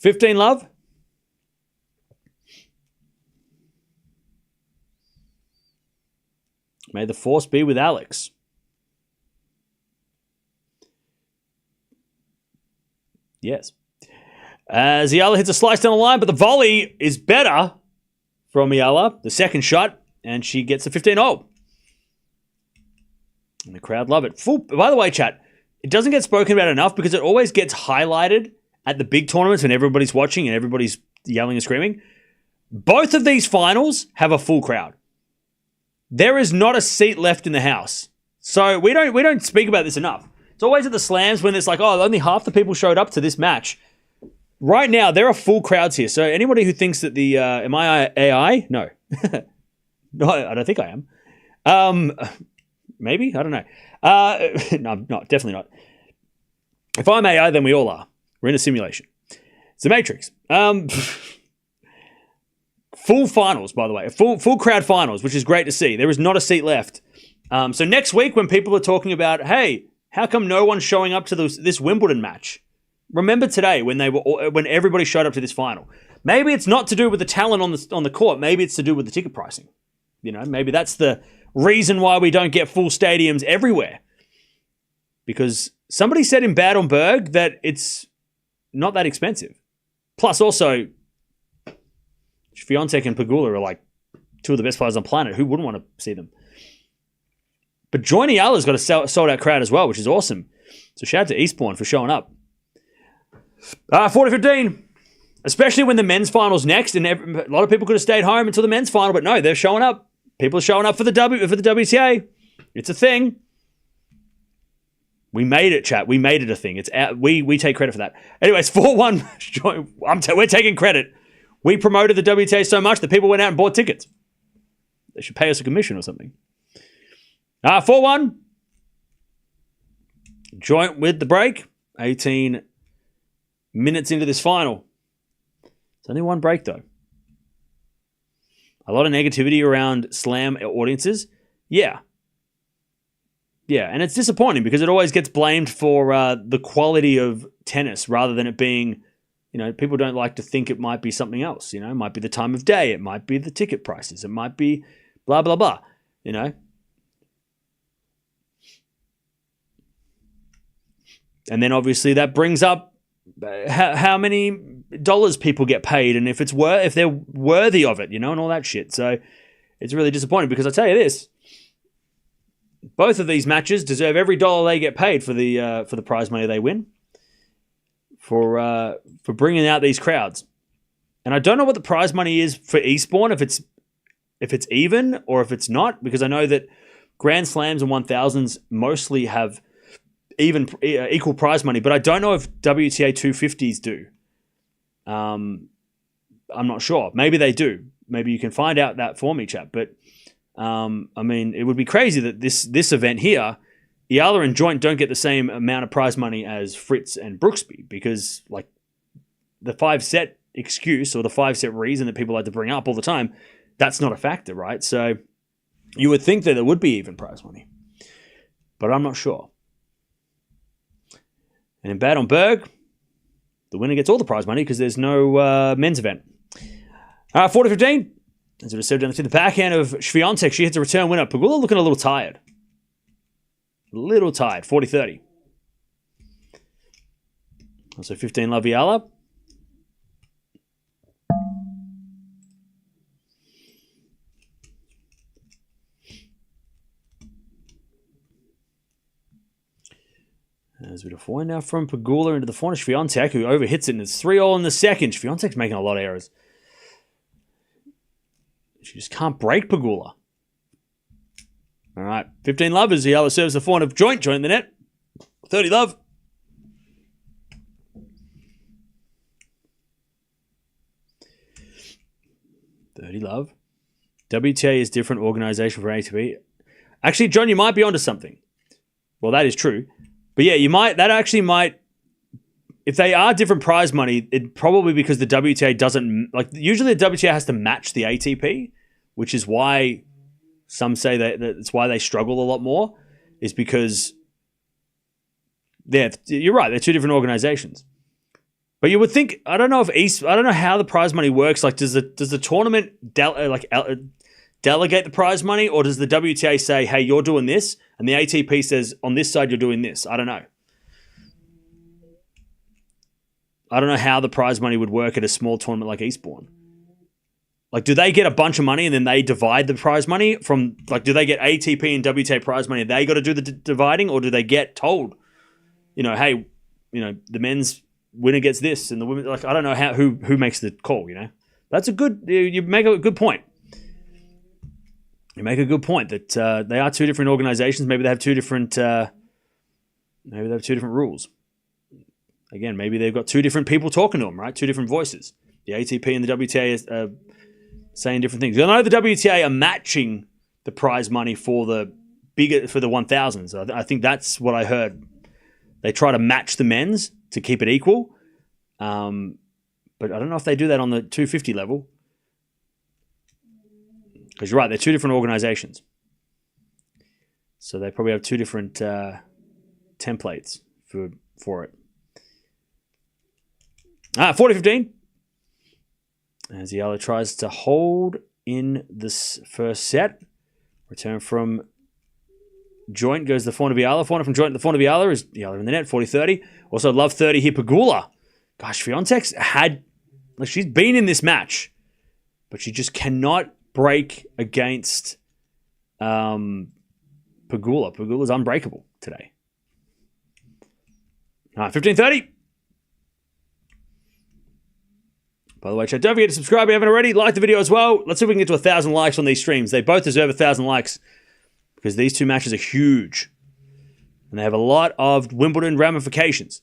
15 love. May the force be with Alex. Yes. As Eala hits a slice down the line, but the volley is better from Eala, the second shot, and she gets a 15-0. And the crowd love it. By the way, chat, it doesn't get spoken about enough because it always gets highlighted at the big tournaments when everybody's watching and everybody's yelling and screaming. Both of these finals have a full crowd. There is not a seat left in the house. So we don't speak about this enough. It's always at the slams when it's like, oh, only half the people showed up to this match. Right now, there are full crowds here. So anybody who thinks that am I AI? No. No, I don't think I am. Maybe? I don't know. No, I'm not. Definitely not. If I'm AI, then we all are. We're in a simulation. It's the Matrix. Full finals, by the way. Full crowd finals, which is great to see. There is not a seat left. So next week, when people are talking about, hey, how come no one's showing up to this Wimbledon match? Remember today when everybody showed up to this final. Maybe it's not to do with the talent on the court. Maybe it's to do with the ticket pricing. You know, maybe that's the reason why we don't get full stadiums everywhere. Because somebody said in Bad on Berg that it's not that expensive. Plus, also, Swiatek and Pegula are like 2 of the best players on the planet. Who wouldn't want to see them? But Johnny Eala's got a sold-out crowd as well, which is awesome. So shout out to Eastbourne for showing up. 40-15. Especially when the men's final's next, and a lot of people could have stayed home until the men's final, but no, they're showing up. People are showing up for the WTA. It's a thing. We made it, chat. We made it a thing. It's we take credit for that. Anyways, 4-1. We're taking credit. We promoted the WTA so much that people went out and bought tickets. They should pay us a commission or something. 4-1. Joint with the break. 18 minutes into this final. It's only one break, though. A lot of negativity around slam audiences. Yeah. Yeah, and it's disappointing because it always gets blamed for the quality of tennis rather than it being, people don't like to think it might be something else. It might be the time of day. It might be the ticket prices. It might be blah, blah, blah, And then obviously that brings up how many dollars people get paid and if they're worthy of it, and all that shit. So it's really disappointing because I tell you this, both of these matches deserve every dollar they get paid for the prize money they win for bringing out these crowds. And I don't know what the prize money is for Eastbourne, if it's even or if it's not, because I know that Grand Slams and 1000s mostly have equal prize money, but I don't know if WTA 250s do. I'm not sure. Maybe they do. Maybe you can find out that for me, chap. But it would be crazy that this event here, Eala and Joint don't get the same amount of prize money as Fritz and Brooksby because, the 5-set excuse or the 5-set reason that people like to bring up all the time, that's not a factor, right? So you would think that there would be even prize money, but I'm not sure. And in Bad on Berg, the winner gets all the prize money because there's no men's event. 40-15. As it was served down to the backhand of Swiatek, she hits a return winner. Pegula looking a little tired. 40-30. Also 15 love Eala. There's a bit of forehand now from Pegula into the forehand. Swiatek, who overhits it, and it's 3-all in the second. Swiatek's making a lot of errors. She just can't break Pegula. All right, 15 love as Eala serves the forehand of Joint in the net. 30 love. WTA is different organization from ATP. Actually, John, you might be onto something. Well, that is true. But yeah, if they are different prize money, it probably because the WTA doesn't, usually the WTA has to match the ATP, which is why some say that it's why they struggle a lot more, is because, you're right, they're two different organizations. But you would think, I don't know how the prize money works. Does the tournament delegate the prize money, or does the WTA say, hey, you're doing this, and the ATP says, on this side, you're doing this? I don't know. I don't know how the prize money would work at a small tournament like Eastbourne. Do they get a bunch of money and then they divide the prize money from, do they get ATP and WTA prize money and they got to do the dividing, or do they get told, hey, the men's winner gets this and the women, I don't know who makes the call, That's you make a good point. You make a good point that they are two different organizations. Maybe they have two different rules. Again, maybe they've got two different people talking to them, right? Two different voices. The ATP and the WTA are saying different things. I know the WTA are matching the prize money for the 1000s. I think that's what I heard. They try to match the men's to keep it equal. But I don't know if they do that on the 250 level. Because you're right, they're two different organizations. So they probably have two different templates for it. 40-15. As Eala tries to hold in this first set. Return from Joint goes to the forehand of Eala. Forehand from Joint to the forehand of Eala is Eala in the net, 40-30. Also love 30 here, Pegula. Gosh, Swiatek's she's been in this match, but she just cannot break against Pegula. Pegula's unbreakable today. All right, 15-30. By the way, chat, don't forget to subscribe if you haven't already. Like the video as well. Let's see if we can get to 1,000 likes on these streams. They both deserve 1,000 likes because these two matches are huge. And they have a lot of Wimbledon ramifications.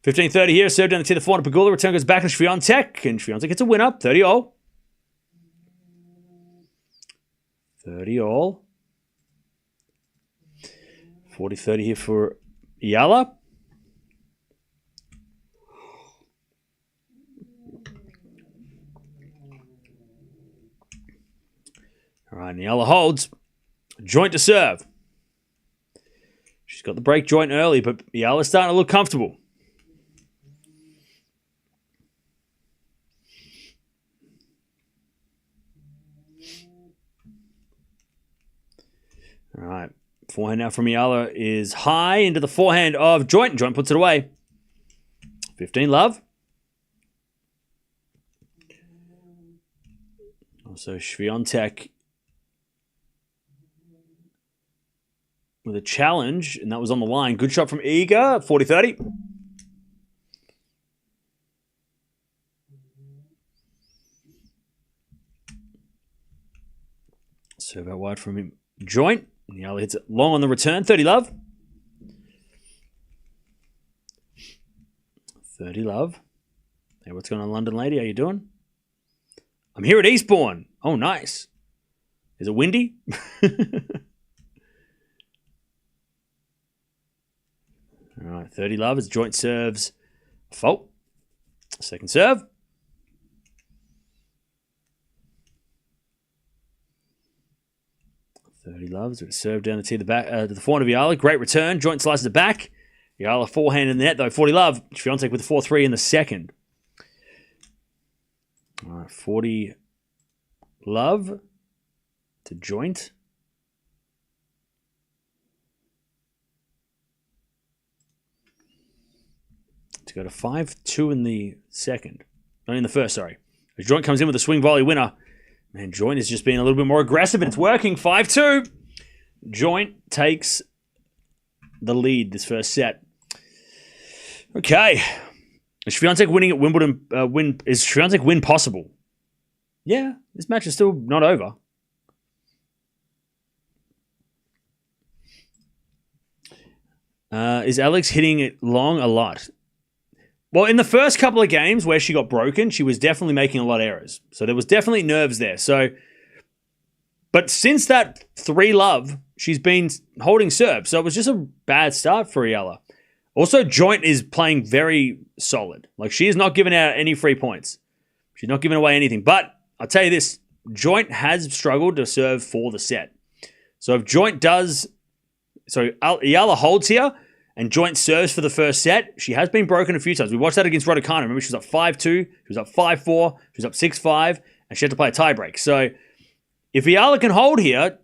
15-30 here. Serve down the tee, the forehand of Pegula. Return goes back to Swiatek. And Swiatek gets a win up. 30-all. 30-all. 40-30 here for Eala. All right, Eala holds. Joint to serve. She's got the break joint early, but Eala's starting to look comfortable. All right. Forehand now from Eala is high into the forehand of Joint. Joint puts it away. 15 love. Also, Swiatek with a challenge, and that was on the line. Good shot from Iga, 40-30. Serve out wide from him. Joint. Eala hits it long on the return. 30 love. 30 love. Hey, what's going on, London lady? How you doing? I'm here at Eastbourne. Oh, nice. Is it windy? All right, 30 love as Joint serves. Fault. Second serve. Loves it. Serve down the tee, the back to the forehand of Eala. Great return. Joint slices it back. Eala forehand in the net though. 40 love. Swiatek with the 4-3 in the second. All right, 40 love to Joint. To go to 5-2 in the second. Not in the first, sorry. As Joint comes in with a swing volley winner. Man, Joint is just being a little bit more aggressive, and it's working. 5-2. Joint takes the lead this first set. Okay. Is Swiatek winning at Wimbledon? Is Swiatek win possible? Yeah, this match is still not over. Is Alex hitting it long a lot? Well, in the first couple of games where she got broken, she was definitely making a lot of errors. So there was definitely nerves there. But since that 3 love, she's been holding serve. So it was just a bad start for Eala. Also, Joint is playing very solid. Like, she is not giving out any free points. She's not giving away anything. But I'll tell you this, Joint has struggled to serve for the set. So if Joint does... So Eala holds here, and Joint serves for the first set. She has been broken a few times. We watched that against Raducanu. Remember, she was up 5-2. She was up 5-4. She was up 6-5. And she had to play a tiebreak. So if Eala can hold here,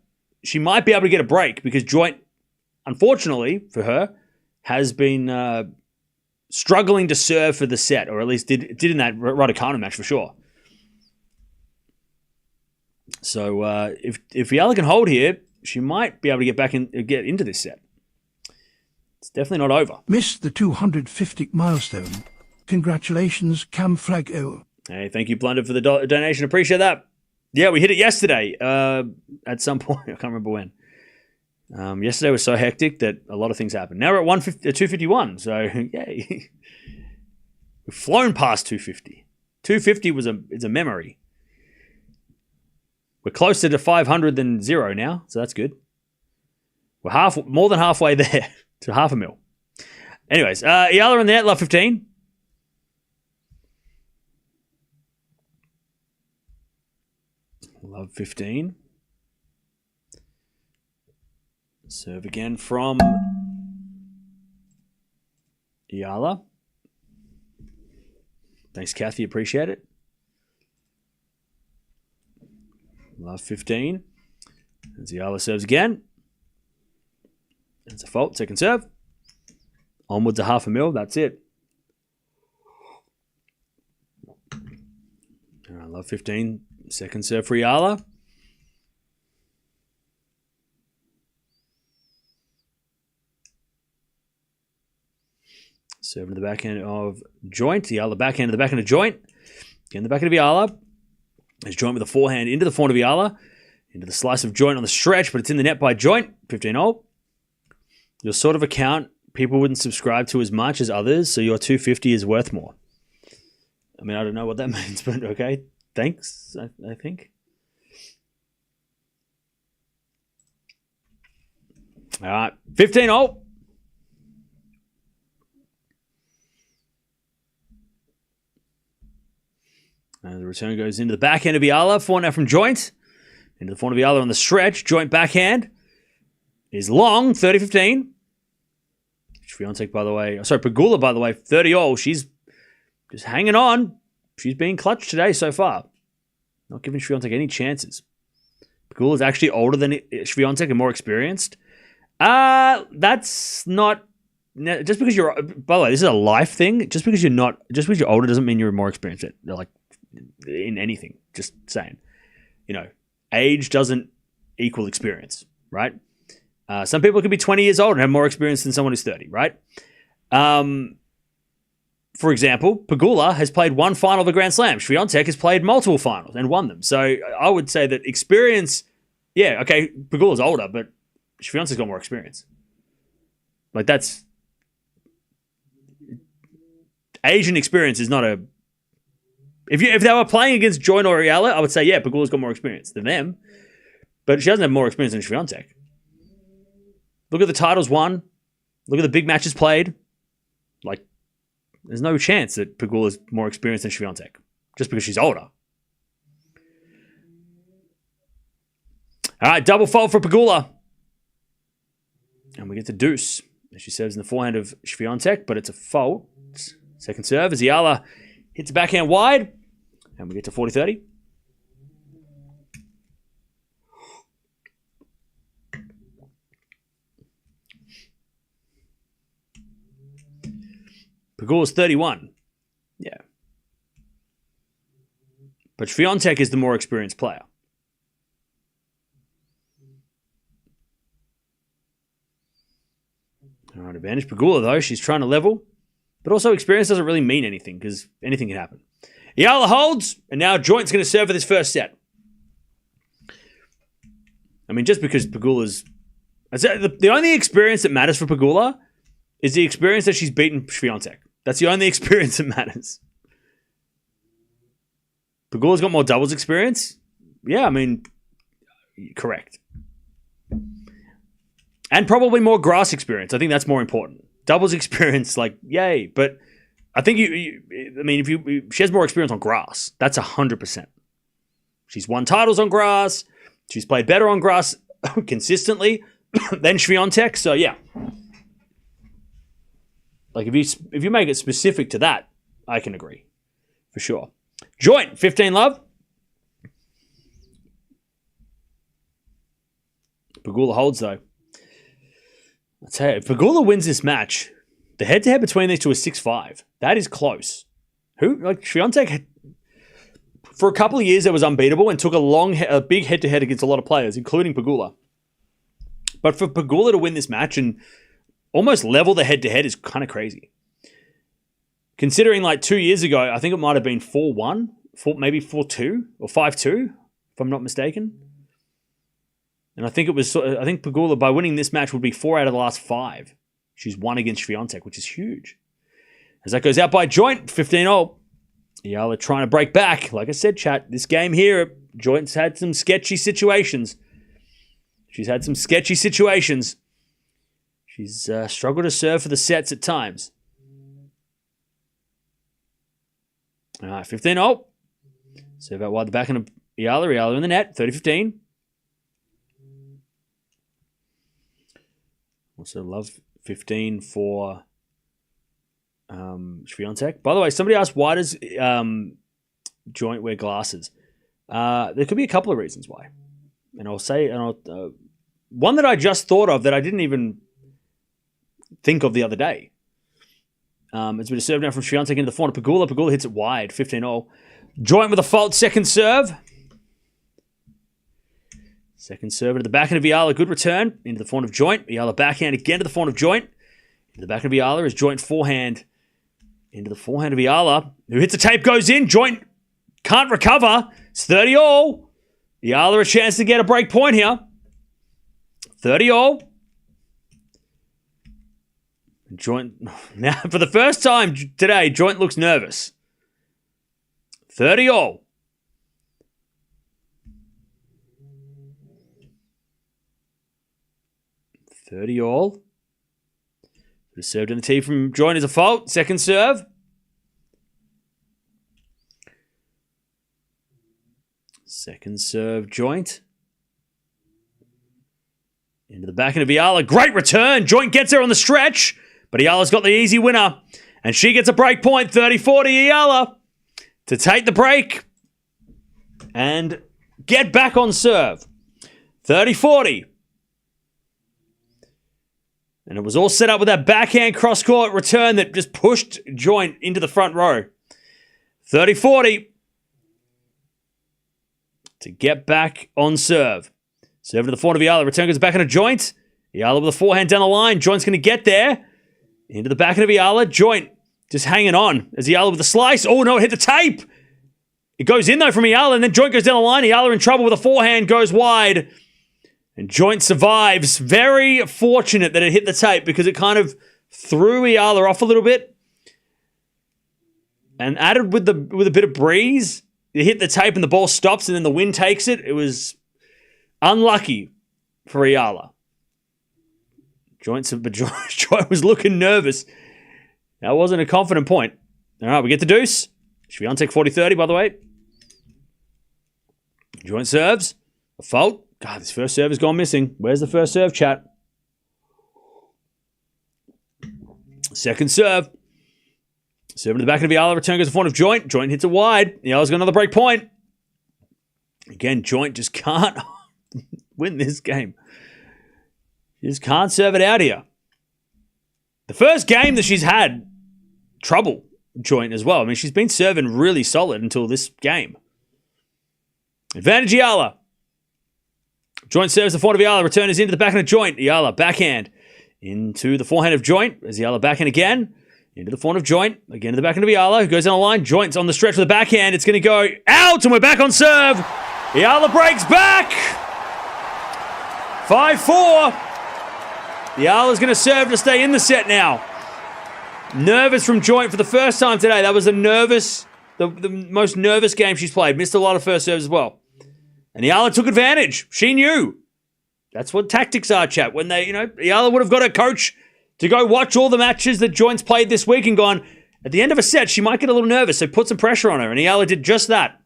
she might be able to get a break because Joint, unfortunately for her, has been struggling to serve for the set, or at least did in that Raducanu match for sure. So if Eala can hold here, she might be able to get back and get into this set. It's definitely not over. Missed the 250 milestone. Congratulations, Cam Flag-O. Hey, thank you, Blunder, for the donation. Appreciate that. Yeah, we hit it yesterday at some point. I can't remember when. Yesterday was so hectic that a lot of things happened. Now we're at 251, so yay. We've flown past 250. 250 is a memory. We're closer to 500 than 0 now, so that's good. We're more than halfway there to 500,000. Anyways, Eala in the net, love 15. Love 15. Serve again from Eala. Thanks, Kathy. Appreciate it. Love 15. As Eala serves again. It's a fault. Second serve. Onwards to 500,000. That's it. All right, love 15. Second serve for Eala. Serve to the backhand of Joint. Eala backhand to the backhand of Joint. Again, the backhand of Eala. As Joint with a forehand into the forehand of Eala. Into the slice of Joint on the stretch, but it's in the net by Joint. 15-0. Your sort of account people wouldn't subscribe to as much as others, so your 250 is worth more. I mean, I don't know what that means, but okay. Thanks, I think. All right, 15-0. And the return goes into the backhand of Eala. Forehand now from Joint. into the front of Eala on the stretch. Joint backhand is long, 30-15. Swiatek, by the way. Sorry, Pegula, by the way, 30-all. She's just hanging on. She's been clutch today so far. Not giving Swiatek any chances. Pegula is actually older than Swiatek and more experienced. That's not... Just because you're... By the way, this is a life thing. Just because you're older doesn't mean you're more experienced. Like, in anything. Just saying. You know, age doesn't equal experience, right? Some people could be 20 years old and have more experience than someone who's 30, right? For example, Pegula has played one final of a Grand Slam. Swiatek has played multiple finals and won them. So I would say that experience, yeah, okay, Pegula's older, but Swiatek's got more experience. Like that's... Age and experience is not a... If they were playing against Joint or Eala, I would say, yeah, Pegula's got more experience than them. But she doesn't have more experience than Swiatek. Look at the titles won. Look at the big matches played. Like, there's no chance that Pegula's more experienced than Swiatek. Just because she's older. All right, double fault for Pegula. And we get to deuce. She serves in the forehand of Swiatek, but it's a fault. Second serve as Eala hits the backhand wide. And we get to 40-30. Pegula's 31. Yeah. But Swiatek is the more experienced player. All right, advantage Pegula, though. She's trying to level. But also, experience doesn't really mean anything, because anything can happen. Eala holds, and now Joint's going to serve for this first set. I mean, just because Pegula's... The only experience that matters for Pegula is the experience that she's beaten Swiatek. That's the only experience that matters. Pegula's got more doubles experience? Yeah, I mean, correct. And probably more grass experience. I think that's more important. Doubles experience, like, yay. But I think she has more experience on grass. That's 100%. She's won titles on grass. She's played better on grass consistently than Swiatek. So, yeah. Like, if you make it specific to that, I can agree. For sure. Joint, 15 love. Pegula holds, though. I'll tell you, if Pegula wins this match, the head-to-head between these two is 6-5. That is close. Swiatek, for a couple of years, it was unbeatable and took a big head-to-head against a lot of players, including Pegula. But for Pegula to win this match and almost level the head-to-head is kind of crazy. Considering, like, 2 years ago, I think it might have been 4-1, maybe 4-2, or 5-2, if I'm not mistaken. And I think Pegula, by winning this match, would be 4 out of the last 5. She's won against Swiatek, which is huge. As that goes out by Joint, 15-0. Eala trying to break back. Like I said, chat, this game here, Joint's had some sketchy situations. She's had some sketchy situations. She's struggled to serve for the sets at times. All right, 15-0. Serve out wide the backhand of Eala. Eala in the net, 30-15. Also love 15 for Swiatek. By the way, somebody asked, why does Joint wear glasses? There could be a couple of reasons why. And I'll say, one that I just thought of that I didn't even think of the other day. It's been a serve now from Swiatek into the forehand of Pegula. Pegula hits it wide, 15-0. Joint with a fault, second serve. Second serve into the backhand of Eala. Good return into the forehand of Joint. Eala backhand again to the forehand of Joint. Into the backhand of Eala is Joint forehand into the forehand of Eala, who hits the tape, goes in. Joint can't recover. It's 30-all. Eala a chance to get a break point here. 30-all. Joint, now for the first time today, Joint looks nervous. 30-all. All. Served in the tee from Joint is a fault. Second serve. Second serve, Joint. Into the backhand of Eala. Great return. Joint gets there on the stretch. But Eala's got the easy winner. And she gets a break point. 30-40 Eala to take the break. And get back on serve. 30-40. And it was all set up with that backhand cross-court return that just pushed Joint into the front row. 30-40. To get back on serve. Serve to the forehand of Eala. Return goes back on a Joint. Eala with a forehand down the line. Joint's going to get there. Into the backhand of Eala. Joint just hanging on as Eala with a slice. Oh no, it hit the tape. It goes in though from Eala, and then Joint goes down the line. Eala in trouble with a forehand, goes wide. And Joint survives. Very fortunate that it hit the tape because it kind of threw Eala off a little bit. And added with a bit of breeze, it hit the tape and the ball stops and then the wind takes it. It was unlucky for Eala. Joint was looking nervous. That wasn't a confident point. All right, we get the deuce. Swiatek 40-30, by the way. Joint serves. A fault. God, this first serve has gone missing. Where's the first serve, chat? Second serve. Serve to the back of Eala. Return goes in front of Joint. Joint hits it wide. Eala's got another break point. Again, Joint just can't win this game. She just can't serve it out here. The first game that she's had trouble, Joint as well. I mean, she's been serving really solid until this game. Advantage Eala. Joint serves the forehand of Eala. Return is into the backhand of Joint. Eala backhand into the forehand of Joint. As Eala backhand again. Into the forehand of Joint. Again to the backhand of Eala, who goes down the line. Joint's on the stretch with the backhand. It's going to go out, and we're back on serve. Eala breaks back. 5-4. Eala's going to serve to stay in the set now. Nervous from Joint for the first time today. That was the most nervous game she's played. Missed a lot of first serves as well. And Eala took advantage. She knew. That's what tactics are, chat. When they, Eala would have got a coach to go watch all the matches that Joint's played this week and gone, at the end of a set, she might get a little nervous, so put some pressure on her. And Eala did just that.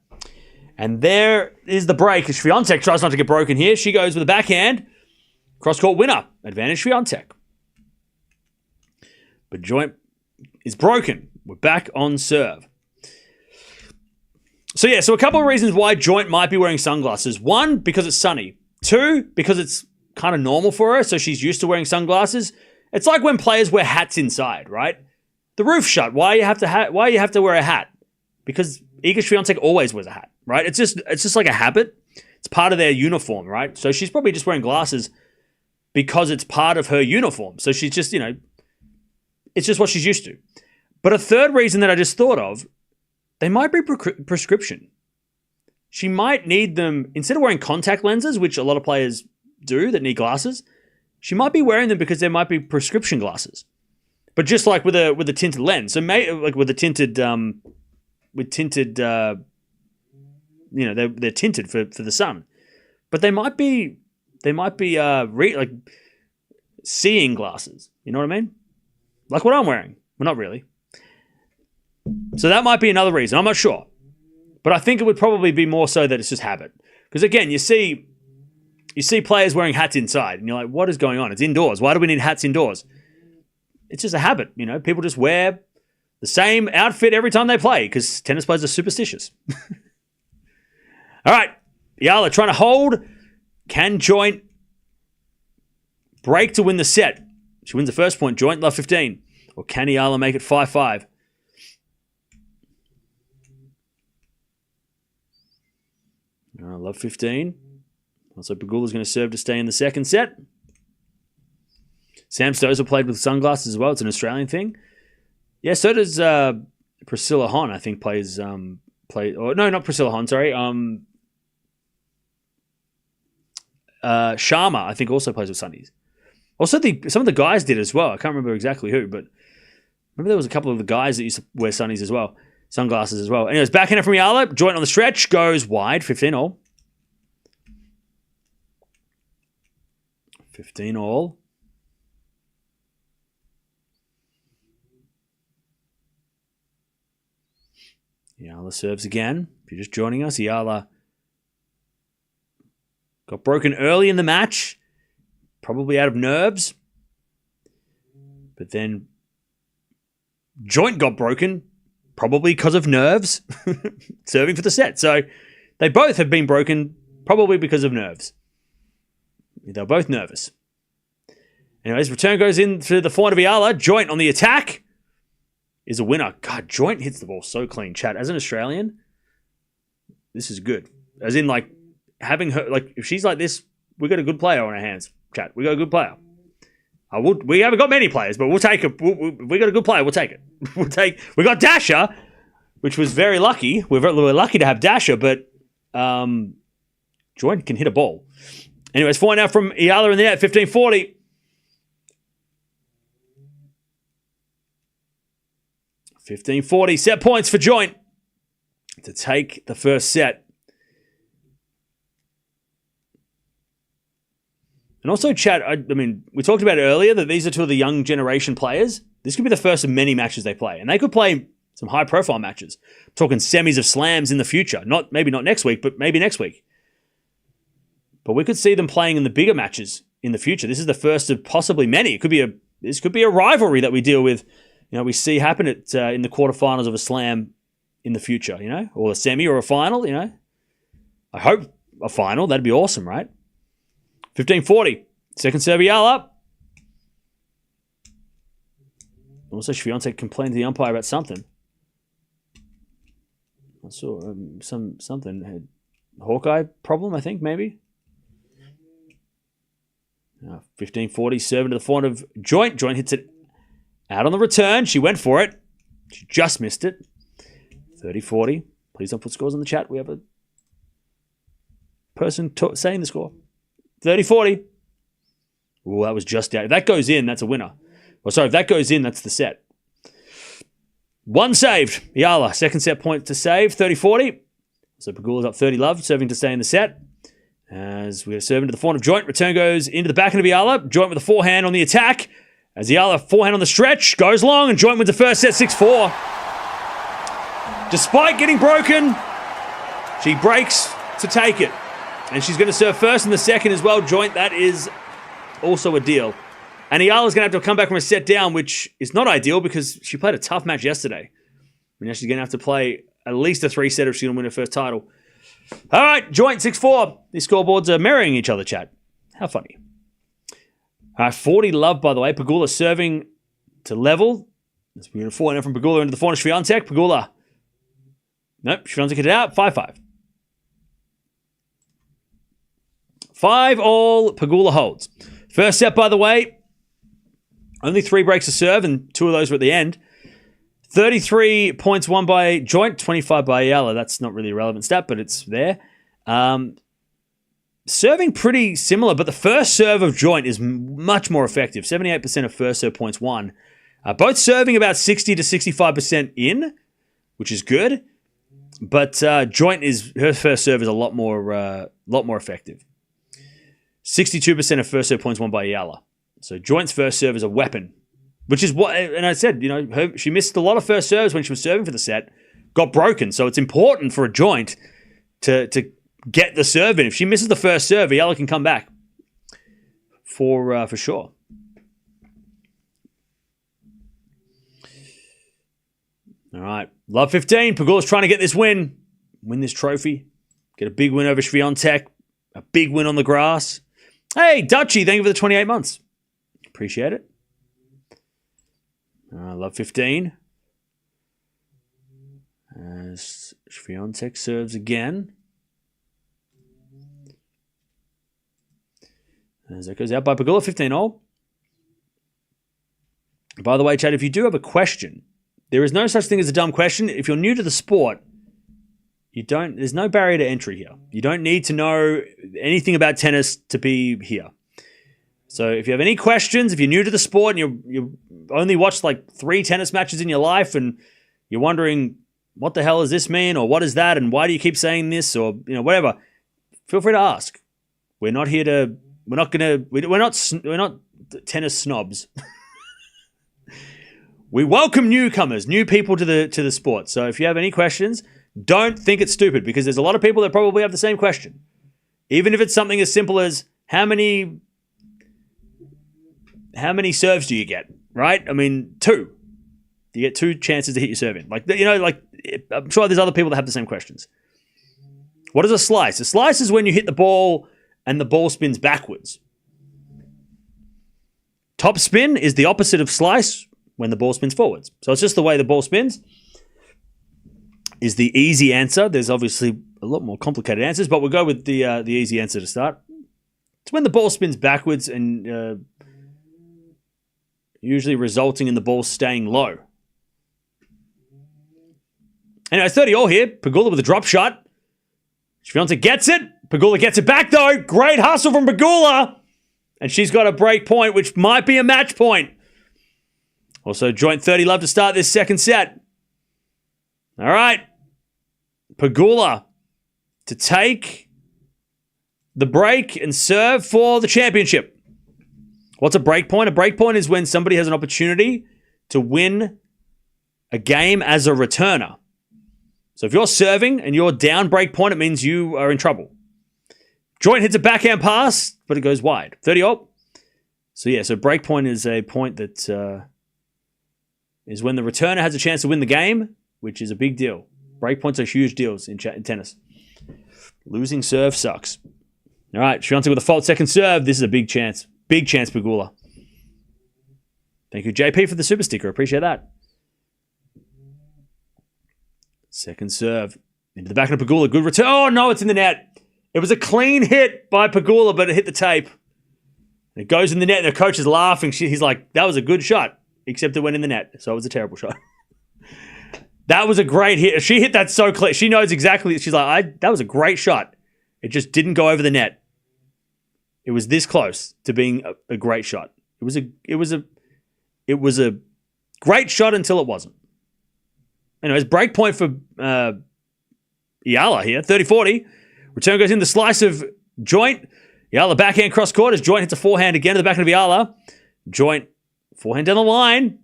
And there is the break. Swiatek tries not to get broken here. She goes with a backhand. Cross-court winner. Advantage Swiatek. But Joint is broken. We're back on serve. So a couple of reasons why Joint might be wearing sunglasses. One, because it's sunny. Two, because it's kind of normal for her, so she's used to wearing sunglasses. It's like when players wear hats inside, right? The roof's shut. Why you have to wear a hat? Because Iga Swiatek always wears a hat, right? It's just like a habit. It's part of their uniform, right? So she's probably just wearing glasses because it's part of her uniform. So she's just, it's just what she's used to. But a third reason that I just thought of, they might be prescription. She might need them, instead of wearing contact lenses, which a lot of players do that need glasses, she might be wearing them because there might be prescription glasses. But just like with a tinted lens. So like with a tinted, they're tinted for the sun. But they might be like seeing glasses. You know what I mean? Like what I'm wearing. Well, not really. So that might be another reason. I'm not sure. But I think it would probably be more so that it's just habit. Because again, you see players wearing hats inside, and you're like, what is going on? It's indoors. Why do we need hats indoors? It's just a habit. People just wear the same outfit every time they play because tennis players are superstitious. All right. Eala trying to hold. Can Joint break to win the set? She wins the first point. Joint, love 15. Or can Eala make it 5-5? Love 15. Also, Pegula's going to serve to stay in the second set. Sam Stosur played with sunglasses as well. It's an Australian thing. Yeah, so does Priscilla Hon, I think, plays... no, not Priscilla Hon, sorry. Sharma, I think, also plays with sunnies. Also, some of the guys did as well. I can't remember exactly who, but remember there was a couple of the guys that used to wear sunnies as well. Sunglasses as well. Anyways, backhand from Eala. Joint on the stretch. Goes wide. 15-all. 15-all. Eala serves again. If you're just joining us, Eala got broken early in the match. probably out of nerves. But then joint got broken, probably because of nerves, serving for the set. So they both have been broken, probably because of nerves. They're both nervous. Anyways, return goes into the forehand of Eala. Joint on the attack is a winner. God, Joint hits the ball so clean, chat. As an Australian, this is good. As in, like, having her, like, if she's like this, we got a good player on our hands, chat. We got a good player. We haven't got many players, but we'll take it. We got a good player. We'll take it. We got Dasha, which was very lucky. We're lucky to have Dasha, but Joint can hit a ball. Anyways, forehand now from Eala in the net, 15-40. 15-40, set points for Joint to take the first set. And also, chat, I mean, we talked about it earlier that these are two of the young generation players. This could be the first of many matches they play. And they could play some high-profile matches. I'm talking semis of slams in the future. Maybe not next week, but maybe next week. But we could see them playing in the bigger matches in the future. This is the first of possibly many. This could be a rivalry that we deal with. You know, we see happen in the quarterfinals of a slam in the future, you know, or a semi or a final, you know. I hope a final. That'd be awesome, right? 15-40. Second serve, Eala. Also, Swiatek complained to the umpire about something. I saw something. Hawkeye problem, I think, maybe. 15-40, serving to the forehand of Joint. Joint hits it out on the return. She went for it. She just missed it. 30-40. Please don't put scores in the chat. We have a person saying the score. 30-40. Oh, that was just out. If that goes in, that's a winner. Or sorry, if that goes in, that's the set. One saved. Eala, second set point to save. 30-40. So Pegula's up 30-love, serving to stay in the set. As we're going to serve into the forehand of Joint. Return goes into the backhand of Eala. Joint with a forehand on the attack. As Eala, forehand on the stretch, goes long, and Joint wins the first set 6-4. Despite getting broken, she breaks to take it. And she's going to serve first in the second as well. Joint, that is also a deal. And Eala's going to have to come back from a set down, which is not ideal because she played a tough match yesterday. Now she's going to have to play at least a 3-setter if she's going to win her first title. All right, Joint 6-4. These scoreboards are mirroring each other, chat. How funny. All right, 40-love, by the way. Pegula serving to level. We're going to forehand from Pegula into the forehand of Swiatek. Pegula. Nope, Swiatek hit it out. 5-5. 5-all. Pegula holds. First set, by the way. Only 3 breaks to serve, and 2 of those were at the end. 33 points won by Joint, 25 by Eala. That's not really a relevant stat, but it's there. Serving pretty similar, but the first serve of Joint is much more effective. 78% of first serve points won. Both serving about 60 to 65% in, which is good. But Joint her first serve is a lot more effective. 62% of first serve points won by Eala. So Joint's first serve is a weapon. Which is what, and I said, you know, she missed a lot of first serves when she was serving for the set, got broken. So it's important for a Joint to get the serve in. If she misses the first serve, Eala can come back for sure. All right, love 15. Pegula's trying to get this win this trophy, get a big win over Swiatek, a big win on the grass. Hey, Dutchy, thank you for the 28 months. Appreciate it. Love 15. As Swiatek serves again. As that goes out by Pegula, 15-all. By the way, Chad, if you do have a question, there is no such thing as a dumb question. If you're new to the sport, there's no barrier to entry here. You don't need to know anything about tennis to be here. So if you have any questions, if you're new to the sport and you only watched like 3 tennis matches in your life and you're wondering what the hell does this mean or what is that and why do you keep saying this or whatever, feel free to ask. We're not tennis snobs. We welcome newcomers, new people to the sport. So if you have any questions, don't think it's stupid because there's a lot of people that probably have the same question. Even if it's something as simple as how many how many serves do you get, right? I mean, 2. You get 2 chances to hit your serve in. Like, you know, like, I'm sure there's other people that have the same questions. What is a slice? A slice is when you hit the ball and the ball spins backwards. Top spin is the opposite of slice when the ball spins forwards. So it's just the way the ball spins is the easy answer. There's obviously a lot more complicated answers, but we'll go with the easy answer to start. It's when the ball spins backwards and usually resulting in the ball staying low. Anyway, 30-all here. Pegula with a drop shot. Swiatek gets it. Pegula gets it back, though. Great hustle from Pegula. And she's got a break point, which might be a match point. Also, joint 30 love to start this second set. All right. Pegula to take the break and serve for the championship. What's a break point? A break point is when somebody has an opportunity to win a game as a returner. So if you're serving and you're down break point, it means you are in trouble. Joint hits a backhand pass, but it goes wide. 30-all. So yeah, so break point is a point that is when the returner has a chance to win the game, which is a big deal. Break points are huge deals in tennis. Losing serve sucks. All right, Swiatek with a fault second serve. This is a big chance. Big chance, Pegula. Thank you, JP, for the super sticker. Appreciate that. Second serve. Into the back of Pegula. Good return. Oh, no, it's in the net. It was a clean hit by Pegula, but it hit the tape. It goes in the net, and the coach is laughing. He's like, that was a good shot, except it went in the net, so it was a terrible shot. That was a great hit. She hit that so clear. She knows exactly. She's like, that was a great shot. It just didn't go over the net. It was this close to being a great shot. It was a great shot until it wasn't. Anyways, break point for Eala here. 30-40. Return goes in the slice of joint. Eala backhand cross court as joint hits a forehand again to the back of Eala. Joint forehand down the line.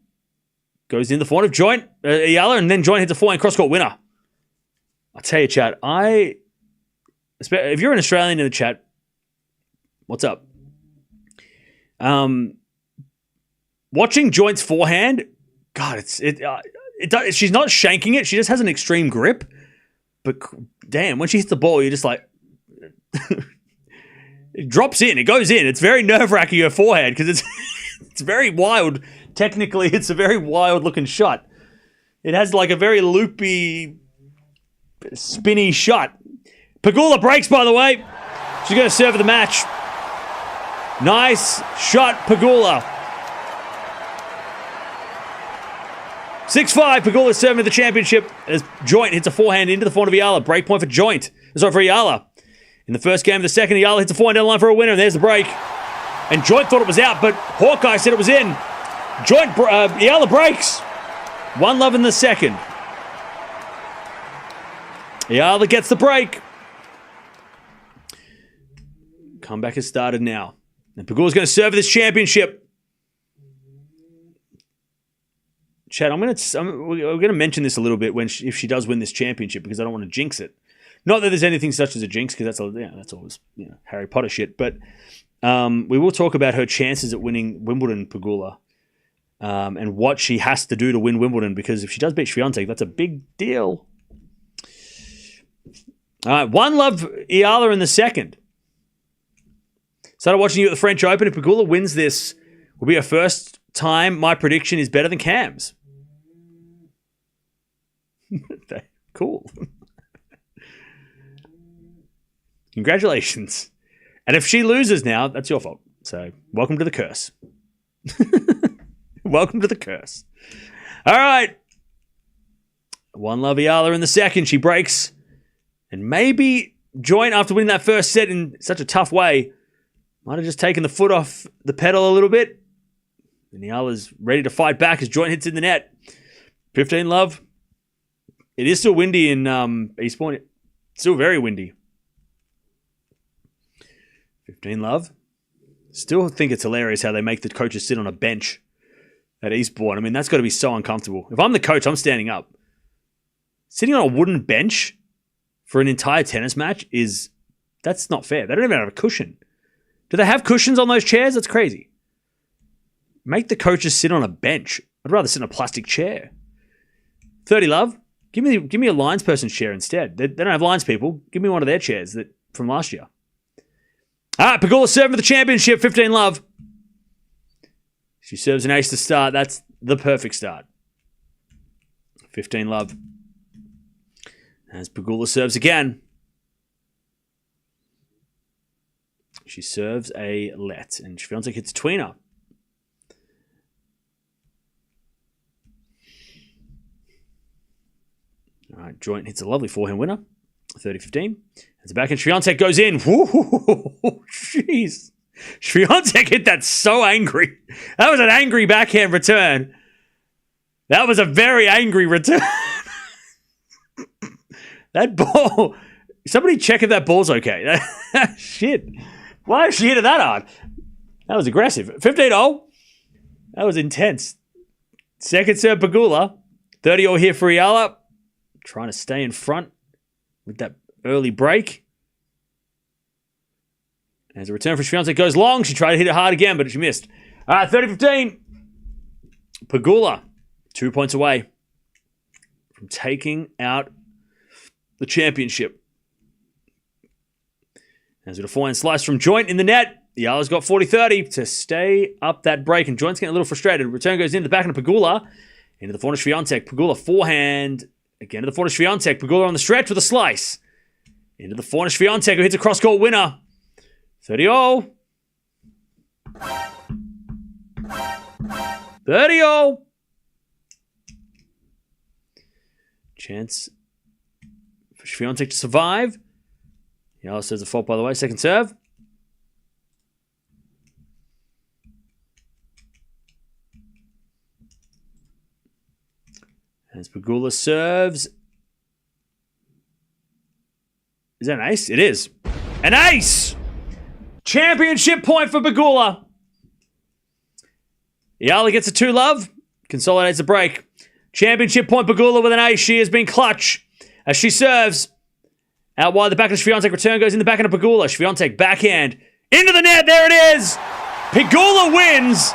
Goes in the forehand of joint, Eala, and then joint hits a forehand cross court winner. I tell you, chat, if you're an Australian in the chat, what's up? Watching joint's forehand, God, she's not shanking it. She just has an extreme grip. But damn, when she hits the ball, you're just like, it drops in. It goes in. It's very nerve-wracking, her forehand, because it's very wild. Technically, it's a very wild-looking shot. It has like a very loopy, spinny shot. Pegula breaks, by the way. She's going to serve the match. Nice shot, Pegula. 6-5, Pegula serving the championship as joint hits a forehand into the forehand of Eala. Break point for joint. Sorry, for Eala. In the first game of the second, Eala hits a forehand down the line for a winner, and there's the break. And joint thought it was out, but Hawkeye said it was in. Joint, Eala breaks. 1-love in the second. Eala gets the break. Comeback has started now. And Pegula's going to serve this championship. Chad, we're going to mention this a little bit if she does win this championship, because I don't want to jinx it. Not that there's anything such as a jinx, because that's always Harry Potter shit. But we will talk about her chances at winning Wimbledon, Pegula, and what she has to do to win Wimbledon, because if she does beat Swiatek, that's a big deal. All right, 1-love Eala in the second. Started watching you at the French Open. If Pegula wins this, will be her first time. My prediction is better than Cam's. Cool. Congratulations. And if she loses now, that's your fault. So, welcome to the curse. Welcome to the curse. All right. 1-love Eala in the second. She breaks. And maybe joint, after winning that first set in such a tough way, might have just taken the foot off the pedal a little bit. And Eala's ready to fight back as joint hits in the net. 15-love. It is still windy in Eastbourne. It's still very windy. 15-love. Still think it's hilarious how they make the coaches sit on a bench at Eastbourne. I mean, that's got to be so uncomfortable. If I'm the coach, I'm standing up. Sitting on a wooden bench for an entire tennis match that's not fair. They don't even have a cushion. Do they have cushions on those chairs? That's crazy. Make the coaches sit on a bench. I'd rather sit in a plastic chair. 30 love. Give me a linesperson chair instead. They don't have lines people. Give me one of their chairs from last year. All right, Pegula serving for the championship. 15 love. She serves an ace to start. That's the perfect start. 15 love. As Pegula serves again. She serves a let. And Swiatek hits a tweener. All right, Joint hits a lovely forehand winner. 30-15. It's back and Swiatek goes in. Woo, jeez. Swiatek hit that so angry. That was an angry backhand return. That was a very angry return. That ball. Somebody check if that ball's okay. Shit. Why did she hit it that hard? That was aggressive. 15-0. That was intense. Second serve, Pegula. 30-0 here for Eala. Trying to stay in front with that early break. As a return for Swiatek goes long. She tried to hit it hard again, but she missed. All right, 30-15. Pegula, 2 points away from taking out the championship. As with a forehand slice from Joint in the net. Eala's got 40-30 to stay up that break, and Joint's getting a little frustrated. Return goes in the back of Pegula. Into the forehand of Swiatek. Pegula forehand. Again to the forehand of Swiatek. Pegula on the stretch with a slice. Into the forehand of Swiatek, who hits a cross-court winner. 30-0. 30-0. Chance for Swiatek to survive. Eala says a fault, by the way. Second serve. As Pegula serves. Is that an ace? It is. An ace! Championship point for Pegula. Eala gets a 2 love. Consolidates the break. Championship point Pegula with an ace. She has been clutch as she serves. Out wide the back of Swiatek. Return goes in the backhand of Pegula. Swiatek backhand. Into the net. There it is. Pegula wins.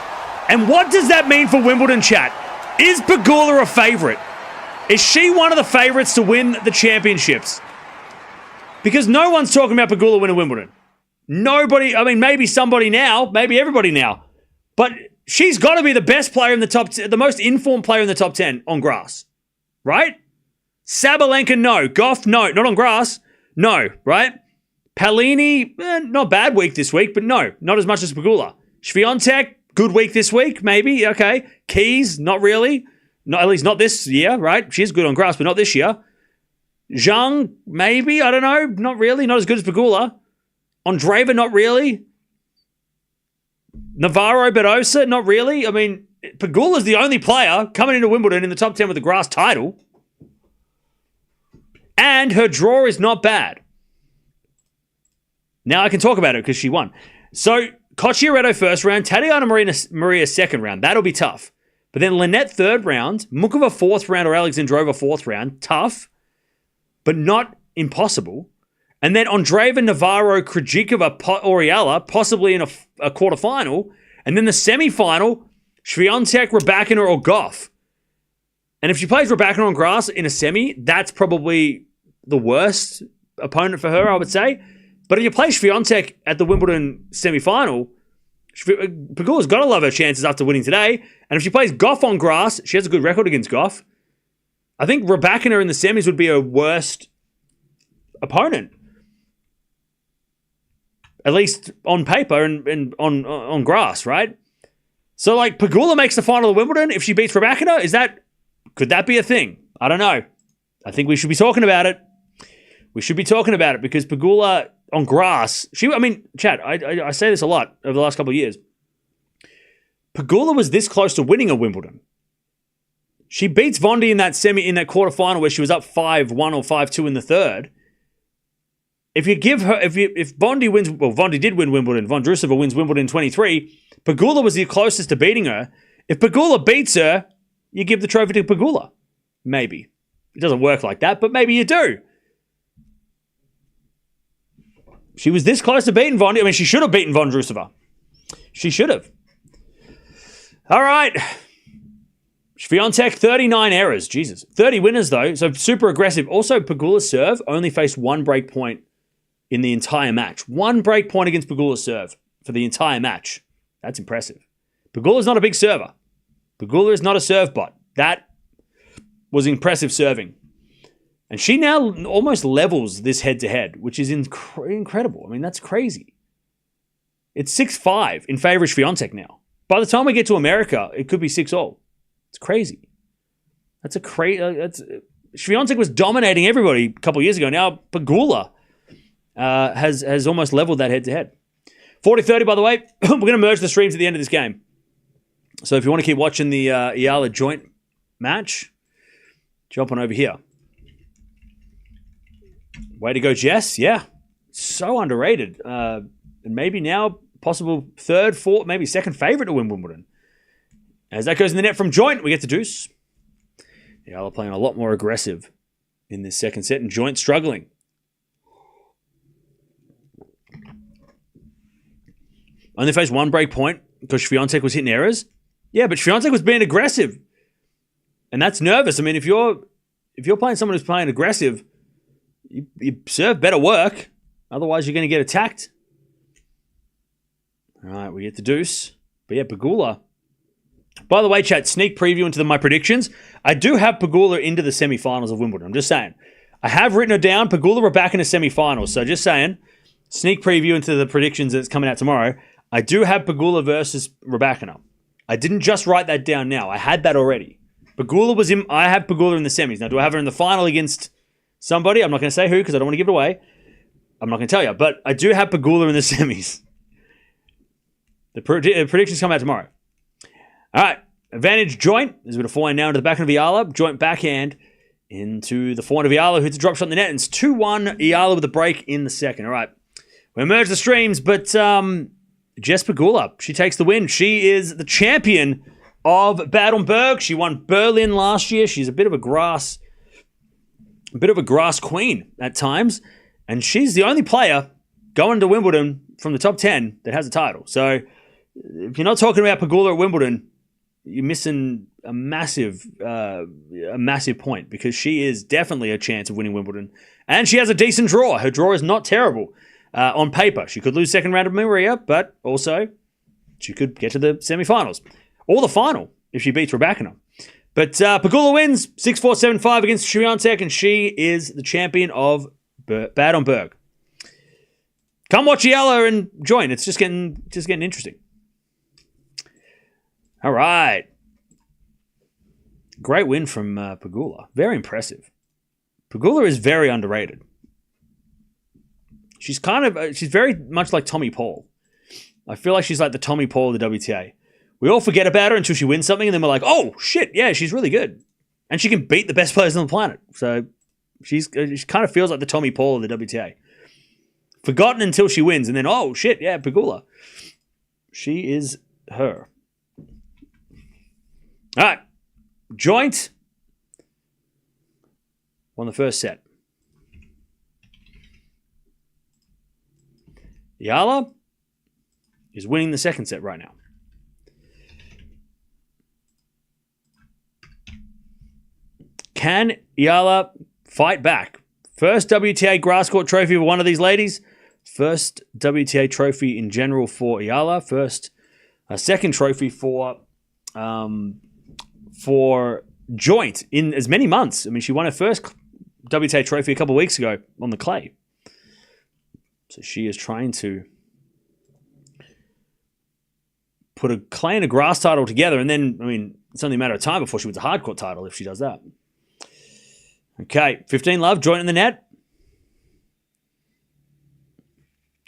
And what does that mean for Wimbledon, chat? Is Pegula a favourite? Is she one of the favourites to win the championships? Because no one's talking about Pegula winning Wimbledon. Nobody, I mean, maybe somebody now, maybe everybody now. But she's got to be the best player in the top, the most informed player in the top 10 on grass. Right? Sabalenka, no. Gauff, no. Not on grass. No, right? Palini, not bad week this week, but no. Not as much as Pegula. Swiatek, good week this week, maybe. Okay. Keys, not really. Not, at least not this year, right? She is good on grass, but not this year. Zhang, maybe. I don't know. Not really. Not as good as Pegula. Andreeva, not really. Navarro, Badosa, not really. I mean, Pegula's the only player coming into Wimbledon in the top 10 with the grass title. And her draw is not bad. Now I can talk about it because she won. So, Cocciaretto first round, Tatiana Maria second round. That'll be tough. But then Lynette third round, Mukova fourth round or Alexandrova fourth round. Tough, but not impossible. And then Andreeva, Navarro, Krejcikova, Eala, possibly in a quarterfinal. And then the semi-final, Swiatek, Raducanu, or Gauff. And if she plays Raducanu on grass in a semi, that's probably the worst opponent for her, I would say. But if you play Swiatek at the Wimbledon semi-final, Pegula's got to love her chances after winning today. And if she plays Gauff on grass, she has a good record against Gauff. I think Raducanu in the semis would be her worst opponent. At least on paper and on grass, right? So, like, Pegula makes the final of Wimbledon. If she beats Raducanu, could that be a thing? I don't know. I think we should be talking about it. We should be talking about it because Pegula on grass, Chad, I say this a lot over the last couple of years. Pegula was this close to winning a Wimbledon. She beats Vondi in that quarterfinal where she was up 5-1 or 5-2 in the third. If you give her, if Vondi wins, well, Vondi did win Wimbledon. Vondrousova wins Wimbledon in 23. Pegula was the closest to beating her. If Pegula beats her, you give the trophy to Pegula. Maybe. It doesn't work like that, but maybe you do. She was this close to beating Vondi. I mean, she should have beaten Vondrousova. She should have. All right. Swiatek, 39 errors. Jesus. 30 winners, though, so super aggressive. Also, Pegula's serve only faced one break point in the entire match. One break point against Pegula's serve for the entire match. That's impressive. Pegula's not a big server. Pegula is not a serve bot. That was impressive serving. And she now almost levels this head-to-head, which is incredible. I mean, that's crazy. It's 6-5 in favor of Swiatek now. By the time we get to America, it could be 6-all. It's crazy. That's a crazy... Swiatek was dominating everybody a couple of years ago. Now Pegula has almost leveled that head-to-head. 40-30, by the way. We're going to merge the streams at the end of this game. So if you want to keep watching the Eala joint match, jump on over here. Way to go, Jess. Yeah. So underrated. And maybe now possible third, fourth, maybe second favorite to win Wimbledon. As that goes in the net from joint, we get to deuce. Eala playing a lot more aggressive in this second set, and joint struggling. Only faced one break point because Swiatek was hitting errors. Yeah, but Swiatek was being aggressive. And that's nervous. I mean, if you're playing someone who's playing aggressive, you serve better work. Otherwise, you're going to get attacked. All right, we get the deuce. But yeah, Pegula. By the way, chat, sneak preview into my predictions. I do have Pegula into the semifinals of Wimbledon. I'm just saying. I have written her down. Pegula are back in the semifinals. So just saying, sneak preview into the predictions that's coming out tomorrow. I do have Pegula versus Raducanu. I didn't just write that down now. I had that already. Pegula was in... I have Pegula in the semis. Now, do I have her in the final against somebody? I'm not going to say who because I don't want to give it away. I'm not going to tell you. But I do have Pegula in the semis. The predictions come out tomorrow. All right. Advantage joint. There's a bit of forehand now into the backhand of Eala. Joint backhand into the forehand of Eala, who hits a drop shot in the net. And it's 2-1 Eala with a break in the second. All right. We merge the streams, but Jess Pegula, she takes the win. She is the champion of Baden-Württemberg. She won Berlin last year. She's a bit of a grass queen at times. And she's the only player going to Wimbledon from the top 10 that has a title. So if you're not talking about Pegula at Wimbledon, you're missing a massive point because she is definitely a chance of winning Wimbledon. And she has a decent draw. Her draw is not terrible on paper. She could lose second round of Mirra, but also she could get to the semifinals or the final if she beats Raducanu. But Pegula wins 6-4, 7-5 against Swiatek, and she is the champion of Baden-Württemberg. Come watch Eala and join. It's just getting interesting. All right. Great win from Pegula. Very impressive. Pegula is very underrated. She's very much like Tommy Paul. I feel like she's like the Tommy Paul of the WTA. We all forget about her until she wins something, and then we're like, oh, shit, yeah, she's really good. And she can beat the best players on the planet. So she kind of feels like the Tommy Paul of the WTA. Forgotten until she wins, and then, oh, shit, yeah, Pegula. She is her. All right. Joint won the first set. Eala is winning the second set right now. Can Eala fight back? First WTA grass court trophy for one of these ladies. First WTA trophy in general for Eala. First, second trophy for joint in as many months. I mean, she won her first WTA trophy a couple of weeks ago on the clay. So she is trying to put a clay and a grass title together. And then, I mean, it's only a matter of time before she wins a hardcourt title if she does that. Okay, 15 love, joint in the net.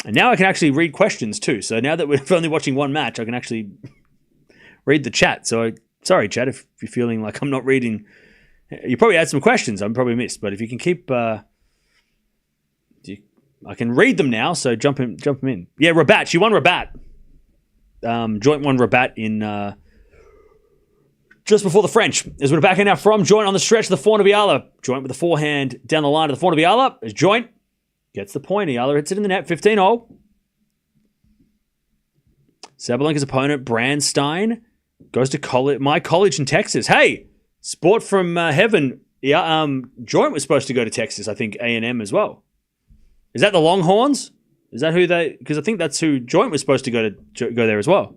And now I can actually read questions too. So now that we're only watching one match, I can actually read the chat. So sorry, chat, if you're feeling like I'm not reading. You probably had some questions I'm probably missed. But if you can keep... I can read them now, so jump them in. Yeah, Rabat. She won Rabat. Joint won Rabat in just before the French. As we're back in now from joint on the stretch of the forehand of Eala. Joint with the forehand down the line of the forehand of Eala. As joint gets the point. Eala hits it in the net. 15-0. Sabalenka's opponent, Brandstein. Goes to college, my college in Texas. Hey, sport from heaven. Yeah, Joint was supposed to go to Texas. I think A&M as well. Is that the Longhorns? Is that who they? Because I think that's who Joint was supposed to go there as well.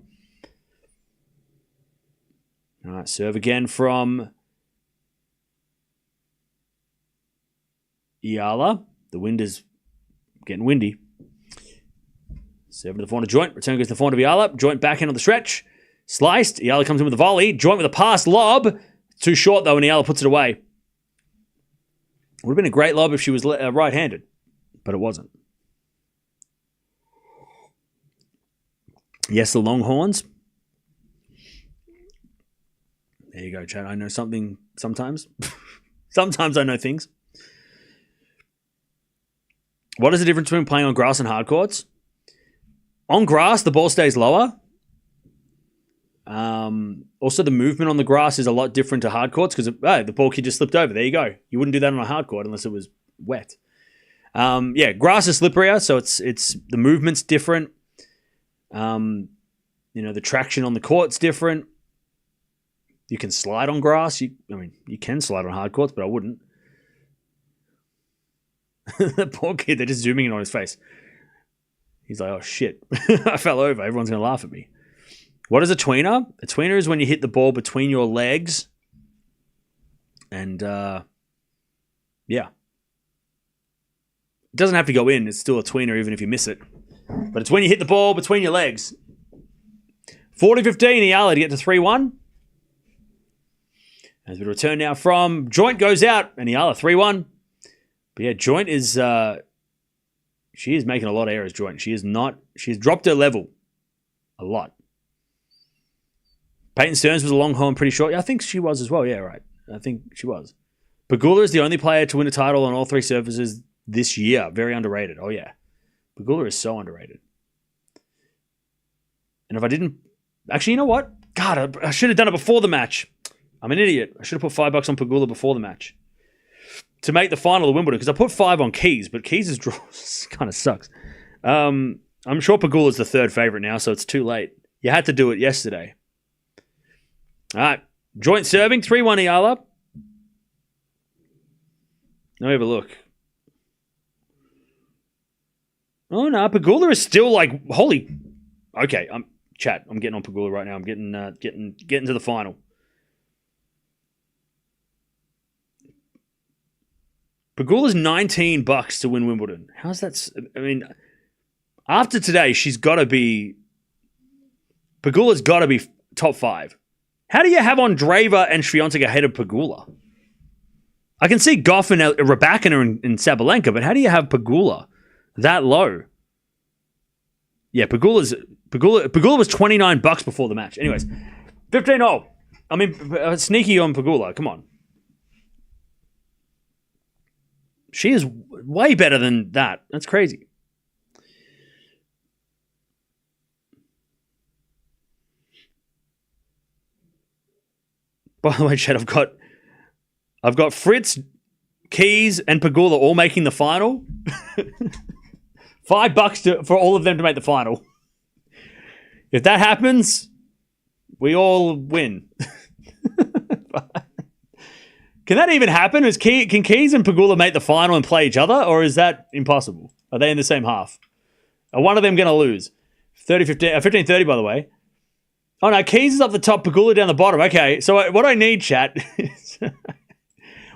All right, serve again from Eala. The wind is getting windy. Serve to the forehand of Joint. Return goes to the forehand of Eala. Joint back in on the stretch. Sliced. Eala comes in with a volley. Joint with a pass lob. Too short though, and Eala puts it away. Would have been a great lob if she was right-handed, but it wasn't. Yes, the Longhorns. There you go, Chad. I know something sometimes. Sometimes I know things. What is the difference between playing on grass and hard courts? On grass, the ball stays lower. Also, the movement on the grass is a lot different to hard courts because the ball kid just slipped over. There you go. You wouldn't do that on a hard court unless it was wet. Grass is slipperier, so it's the movement's different. The traction on the court's different. You can slide on grass. You can slide on hard courts, but I wouldn't. The poor kid, they're just zooming in on his face. He's like, oh shit, I fell over. Everyone's going to laugh at me. What is a tweener? A tweener is when you hit the ball between your legs. And, It doesn't have to go in. It's still a tweener even if you miss it. But it's when you hit the ball between your legs. 40-15, Eala to get to 3-1. As we return now from Joint goes out, and Eala 3-1. But yeah, Joint is... she is making a lot of errors, Joint. She's dropped her level a lot. Peyton Stearns was a Longhorn pretty short. Yeah, I think she was as well. Yeah, right. I think she was. Pegula is the only player to win a title on all three surfaces this year. Very underrated. Oh, yeah. Pegula is so underrated. And if I didn't... Actually, you know what? God, I should have done it before the match. I'm an idiot. I should have put $5 on Pegula before the match. To make the final of Wimbledon, because I put 5 on Keys, but Keys' draw kind of sucks. I'm sure Pegula's the third favorite now, so it's too late. You had to do it yesterday. All right. Joint serving, 3-1 Eala. Let me have a look. Oh, no. Pegula is still like, holy... Okay, I'm getting on Pegula right now. I'm getting to the final. Pegula's $19 to win Wimbledon. How's that? After today, she's got to be... Pegula's got to be top 5. How do you have Andreeva and Swiatek ahead of Pegula? I can see Gauff and Raducanu and Sabalenka, but how do you have Pegula that low? Yeah, Pegula was $29 before the match. Anyways, 15-0. Sneaky on Pegula. Come on. She is way better than that. That's crazy. By the way, Chad, I've got Fritz, Keys, and Pegula all making the final. $5 for all of them to make the final. If that happens, we all win. Can that even happen? Can Keys and Pegula make the final and play each other, or is that impossible? Are they in the same half? Are one of them going to lose? 15-30, by the way. Oh, no, Keys is up the top, Pegula down the bottom. Okay, so what I need, chat,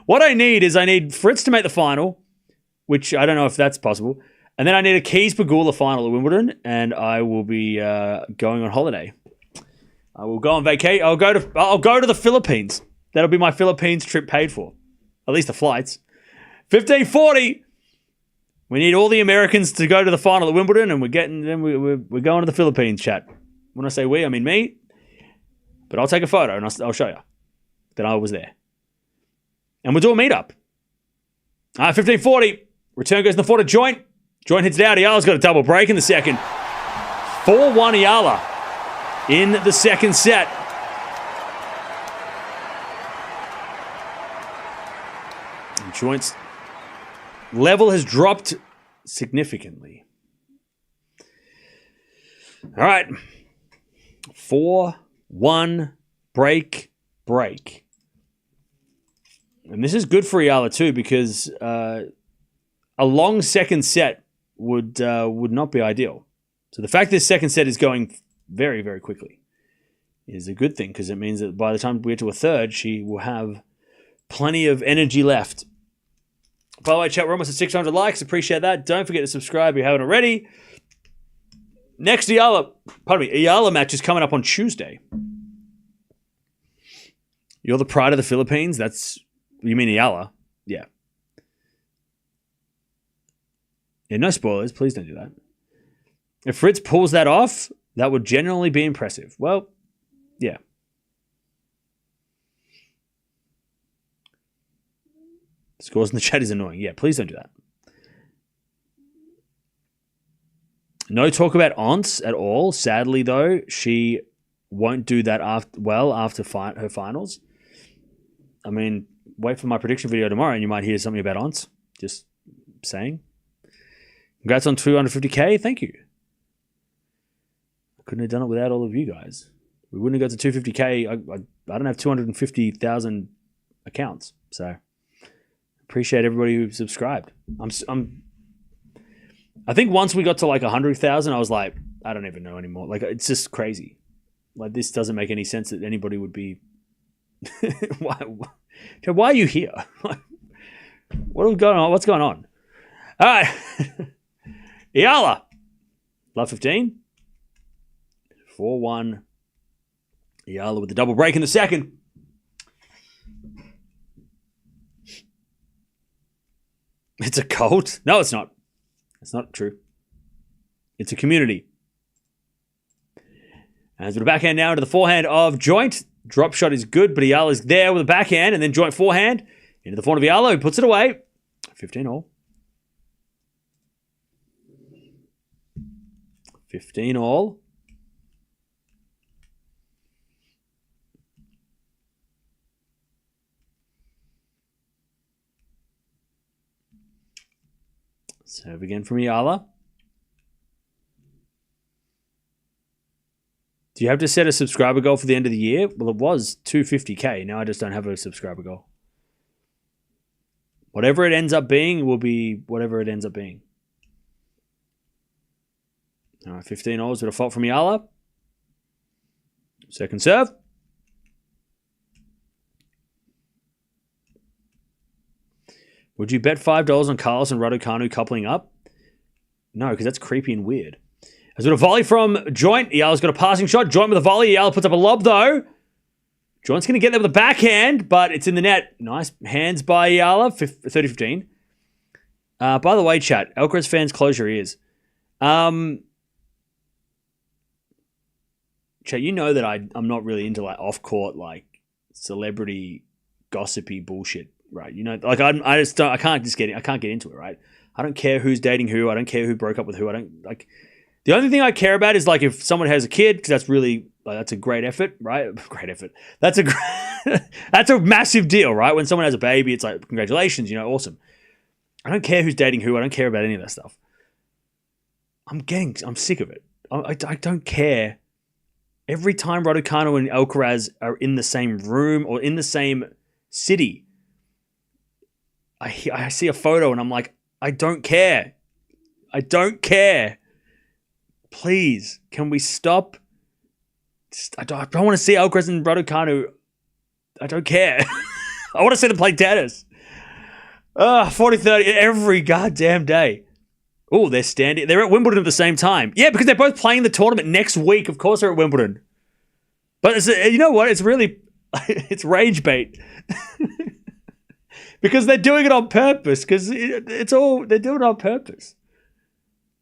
I need Fritz to make the final, which I don't know if that's possible, and then I need a Keys-Pegula final at Wimbledon, and I will be going on holiday. I will go on vacation. I'll go to the Philippines. That'll be my Philippines trip paid for, at least the flights. 15-40. We need all the Americans to go to the final at Wimbledon, and we're going to the Philippines, chat. When I say we, I mean me. But I'll take a photo and I'll show you that I was there. And we'll do a meetup. 15-40. Return goes in the forward to Joint. Joint hits it out. Eala's got a double break in the second. 4-1 Eala in the second set. And Joint's level has dropped significantly. All right. 4 1 break. And this is good for Eala too, because a long second set would not be ideal. So the fact this second set is going very, very quickly is a good thing, because it means that by the time we get to a third, she will have plenty of energy left. By the way, chat, we're almost at 600 likes. Appreciate that. Don't forget to subscribe if you haven't already. Next Eala match is coming up on Tuesday. You're the pride of the Philippines? You mean Eala? Yeah. Yeah, no spoilers. Please don't do that. If Fritz pulls that off, that would genuinely be impressive. Well, yeah. Scores in the chat is annoying. Yeah, please don't do that. No talk about aunts at all. Sadly, though, she won't do that after her finals. I mean, wait for my prediction video tomorrow and you might hear something about aunts. Just saying. Congrats on 250k. Thank you. I couldn't have done it without all of you guys. We wouldn't have got to 250k. I don't have 250,000 accounts. So appreciate everybody who subscribed. I think once we got to like 100,000, I was like, I don't even know anymore. Like, it's just crazy. Like, this doesn't make any sense that anybody would be. Why are you here? What's going on? What's going on? All right. Eala. Love 15. 4-1. Eala with the double break in the second. It's a cult? No, it's not. It's not true. It's a community. As with a backhand now into the forehand of Joint. Drop shot is good, but Eala's there with a backhand, and then Joint forehand into the forehand of Eala, who puts it away. 15-all. 15-all. Serve again from Eala. Do you have to set a subscriber goal for the end of the year? Well, it was 250k. Now I just don't have a subscriber goal. Whatever it ends up being will be whatever it ends up being. All right, 15 alls with a fault from Eala. Second serve. Would you bet $5 on Carlos and Raducanu coupling up? No, because that's creepy and weird. As with a volley from Joint, Eala's got a passing shot. Joint with a volley. Eala puts up a lob, though. Joint's going to get there with a backhand, but it's in the net. Nice hands by Eala, 30-15. By the way, chat, Alcaraz fans, close your ears. Chat, you know that I'm not really into like off-court, like celebrity gossipy bullshit, right? You know, like I can't get into it, right? I don't care who's dating who. I don't care who broke up with who. I don't like. The only thing I care about is like if someone has a kid, because that's really that's a great effort, right? Great effort. That's a massive deal, right? When someone has a baby, it's like congratulations, you know, awesome. I don't care who's dating who. I don't care about any of that stuff. I'm sick of it. I don't care. Every time Raducanu and Alcaraz are in the same room or in the same city, I see a photo and I'm like, I don't care. I don't care. Please, can we stop? I don't want to see Alcaraz and Raducanu. I don't care. I want to see them play tennis. 40-30 every goddamn day. Oh, they're at Wimbledon at the same time. Yeah, because they're both playing the tournament next week. Of course they're at Wimbledon. But you know what? It's really, it's rage bait. Because they're doing it on purpose. Because they're doing it on purpose.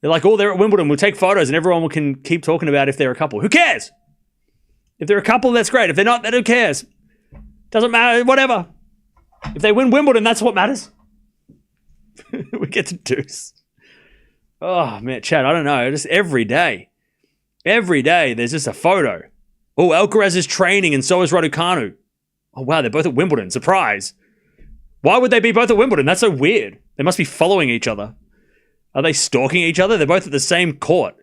They're like, oh, they're at Wimbledon. We'll take photos and everyone can keep talking about if they're a couple. Who cares? If they're a couple, that's great. If they're not, then who cares? Doesn't matter. Whatever. If they win Wimbledon, that's what matters. We get to deuce. Oh, man, Chad, I don't know. Just every day there's just a photo. Oh, Alcaraz is training and so is Raducanu. Oh, wow, they're both at Wimbledon. Surprise. Why would they be both at Wimbledon? That's so weird. They must be following each other. Are they stalking each other? They're both at the same court.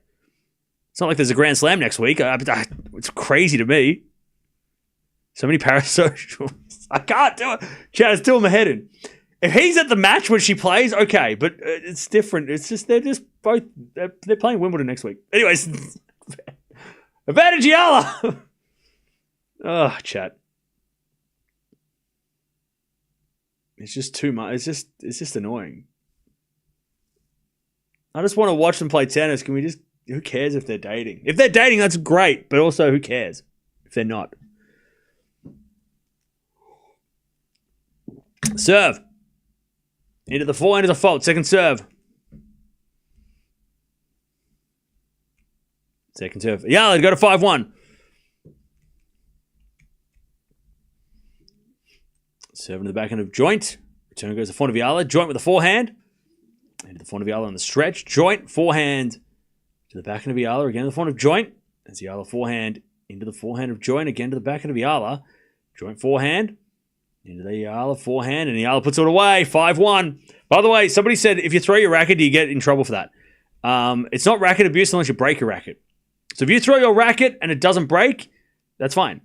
It's not like there's a Grand Slam next week. It's crazy to me. So many parasocials. I can't do it. Chad, it's still my head in. If he's at the match when she plays, okay, but it's different. It's just they're just both they're playing Wimbledon next week. Anyways, advantage Eala. Oh, chat. It's just too much. It's just annoying. I just want to watch them play tennis. Can we just? Who cares if they're dating? If they're dating, that's great. But also, who cares if they're not? Serve. Into the forehand is a fault. Second serve. Second serve. Eala go to 5-1. Serve into the backhand of Joint. Return goes to the front of Eala. Joint with the forehand. Into the front of Eala on the stretch. Joint. Forehand to the backhand of Eala. Again to the front of Joint. As Eala forehand into the forehand of Joint. Again to the backhand of Eala. Joint forehand. Into the Eala forehand, and Eala puts it away. 5-1. By the way, somebody said if you throw your racket, do you get in trouble for that? It's not racket abuse unless you break your racket. So if you throw your racket and it doesn't break, that's fine.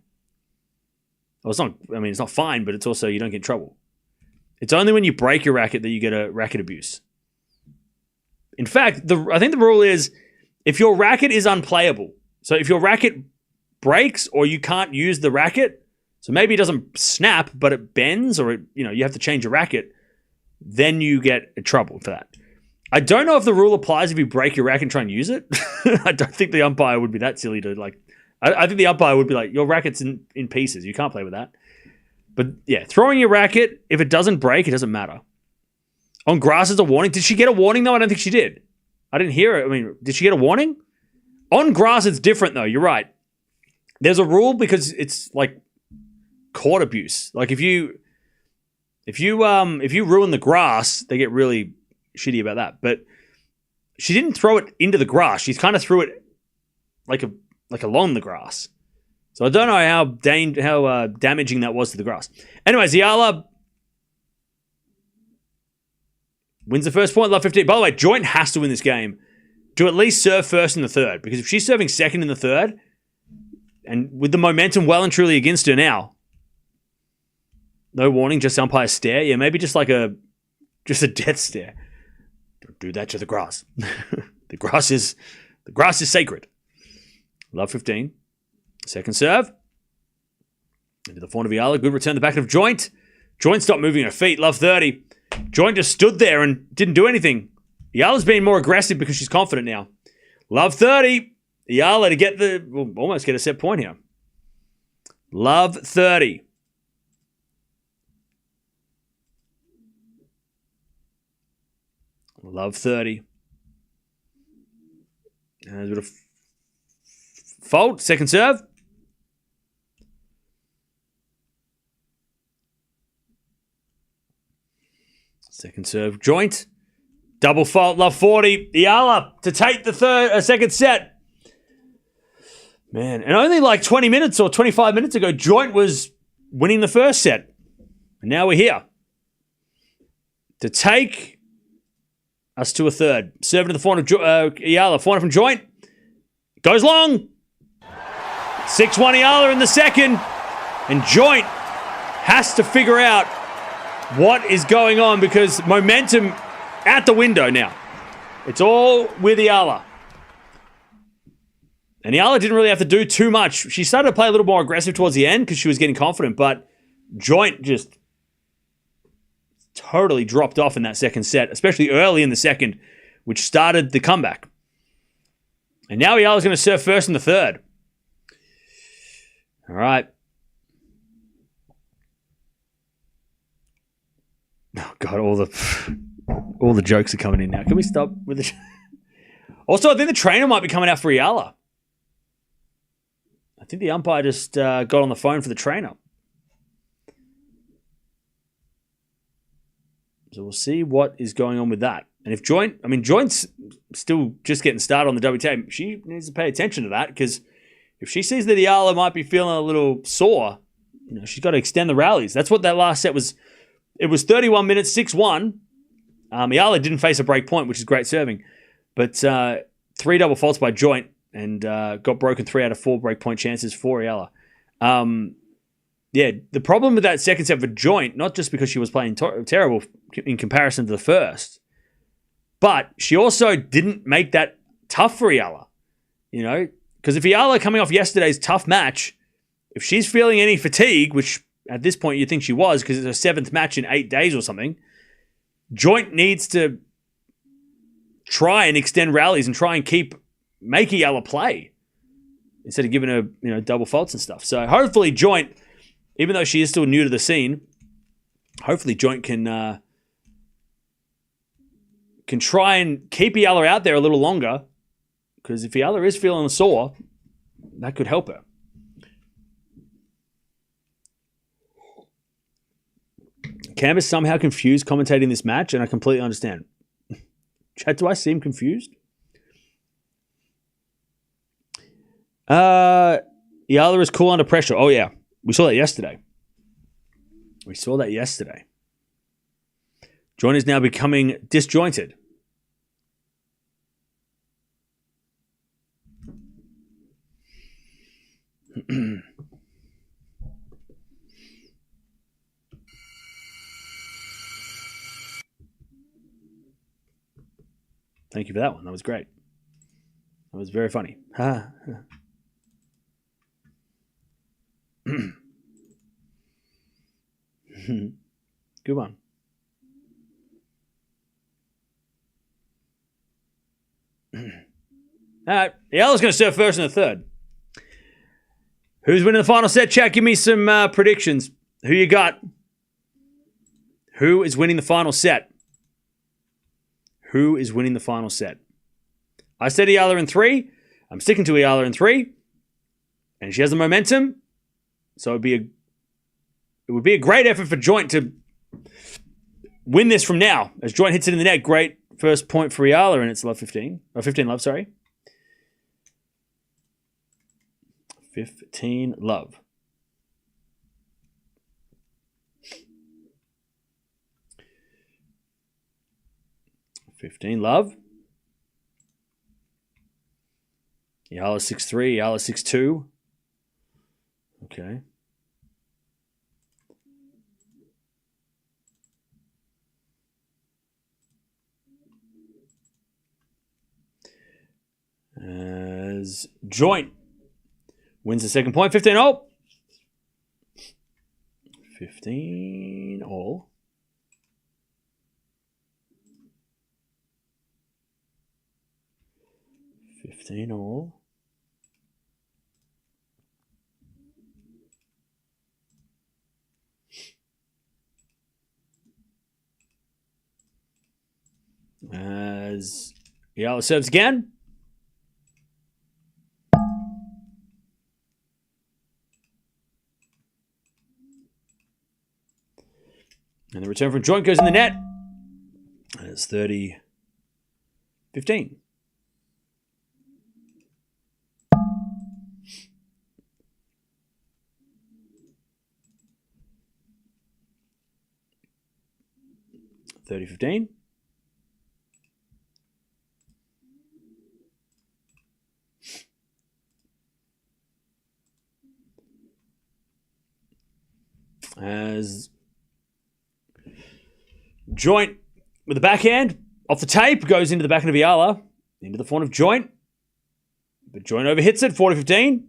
Well, it's not. I mean, it's not fine, but it's also you don't get in trouble. It's only when you break your racket that you get a racket abuse. In fact, I think the rule is if your racket is unplayable. So if your racket breaks or you can't use the racket. So maybe it doesn't snap, but it bends, or you have to change your racket. Then you get in trouble for that. I don't know if the rule applies if you break your racket and try and use it. I don't think the umpire would be that silly to like. I think the umpire would be like, your racket's in pieces. You can't play with that. But yeah, throwing your racket, if it doesn't break, it doesn't matter. On grass is a warning. Did she get a warning though? I don't think she did. I didn't hear it. I mean, did she get a warning? On grass, it's different though. You're right. There's a rule because it's like court abuse. Like if you ruin the grass, they get really shitty about that. But she didn't throw it into the grass. She kind of threw it like along the grass. So I don't know how damaging that was to the grass. Anyways, Eala wins the first point. Love 15. By the way, Joint has to win this game to at least serve first in the third, because if she's serving second in the third, and with the momentum well and truly against her now. No warning, just umpire stare. Yeah, maybe just a death stare. Don't do that to the grass. The grass is sacred. Love 15. Second serve. Into the front of Eala. Good return to the back of Joint. Joint stopped moving her feet. Love 30. Joint just stood there and didn't do anything. Eala's being more aggressive because she's confident now. Love 30. Eala to almost get a set point here. Love 30. Love 30. And a bit of fault. Second serve. Second serve. Joint. Double fault. Love 40. Eala to take the second set. Man, and only like 20 minutes or 25 minutes ago, Joint was winning the first set. And now we're here. To take us to a third. Serving to the forehand of Eala. Forehand from Joint. Goes long. 6-1 Eala in the second. And Joint has to figure out what is going on because momentum out the window now. It's all with Eala. And Eala didn't really have to do too much. She started to play a little more aggressive towards the end because she was getting confident, but Joint just totally dropped off in that second set, especially early in the second, which started the comeback. And now Eala's going to serve first in the third. All right. Oh, God, all the jokes are coming in now. Can we stop with the... Also, I think the trainer might be coming out for Eala. I think the umpire just got on the phone for the trainer. So we'll see what is going on with that. And if Joint's still just getting started on the WTA, she needs to pay attention to that because if she sees that Eala might be feeling a little sore, she's got to extend the rallies. That's what that last set was. It was 31 minutes, 6-1. Eala didn't face a break point, which is great serving. But 3 double faults by Joint and got broken 3 out of 4 break point chances for Eala. yeah, the problem with that second set for Joint, not just because she was playing terrible in comparison to the first, but she also didn't make that tough for Eala. You know, because if Eala coming off yesterday's tough match, if she's feeling any fatigue, which at this point you think she was because it's her 7th match in 8 days or something, Joint needs to try and extend rallies and try and make Eala play instead of giving her, double faults and stuff. So hopefully Joint, even though she is still new to the scene, hopefully Joint can try and keep Eala out there a little longer, because if Eala is feeling sore, that could help her. Cam is somehow confused commentating this match, and I completely understand. Chat, do I seem confused? Eala is cool under pressure. Oh, yeah. We saw that yesterday. Joint is now becoming disjointed. Thank you for that one. That was great. That was very funny. Good one. All right. Eala's going to serve first in the third. Who's winning the final set? Chat, give me some predictions. Who you got? Who is winning the final set? Who is winning the final set? I said Eala in 3. I'm sticking to Eala in 3. And she has the momentum. So it would be a great effort for Joint to win this from now. As Joint hits it in the net, great first point for Eala, and it's love 15. Or 15 love, sorry. 15 love. Love. Eala 6-3, Eala 6-2. Okay. As Joint wins the second point, 15 all. 15 all. As Eala serves again. And the return from Joint goes in the net. And it's 30-15. As Joint with the backhand off the tape goes into the backhand of Eala, into the front of Joint, but Joint overhits it, 40-15.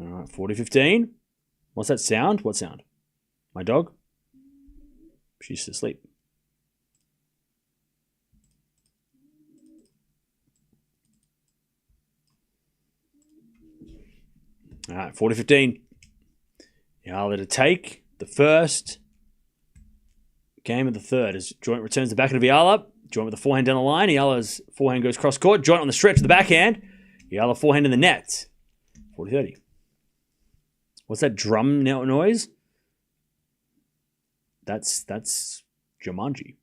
All right, 40-15. What's that sound? What sound? My dog? She's asleep. All right, 40-15. Eala to take the first game of the third as Joint returns the backhand of Eala. Joint with the forehand down the line. Eala's forehand goes cross court. Joint on the stretch of the backhand. Eala forehand in the net. 40-30. What's that drum noise? That's Jumanji.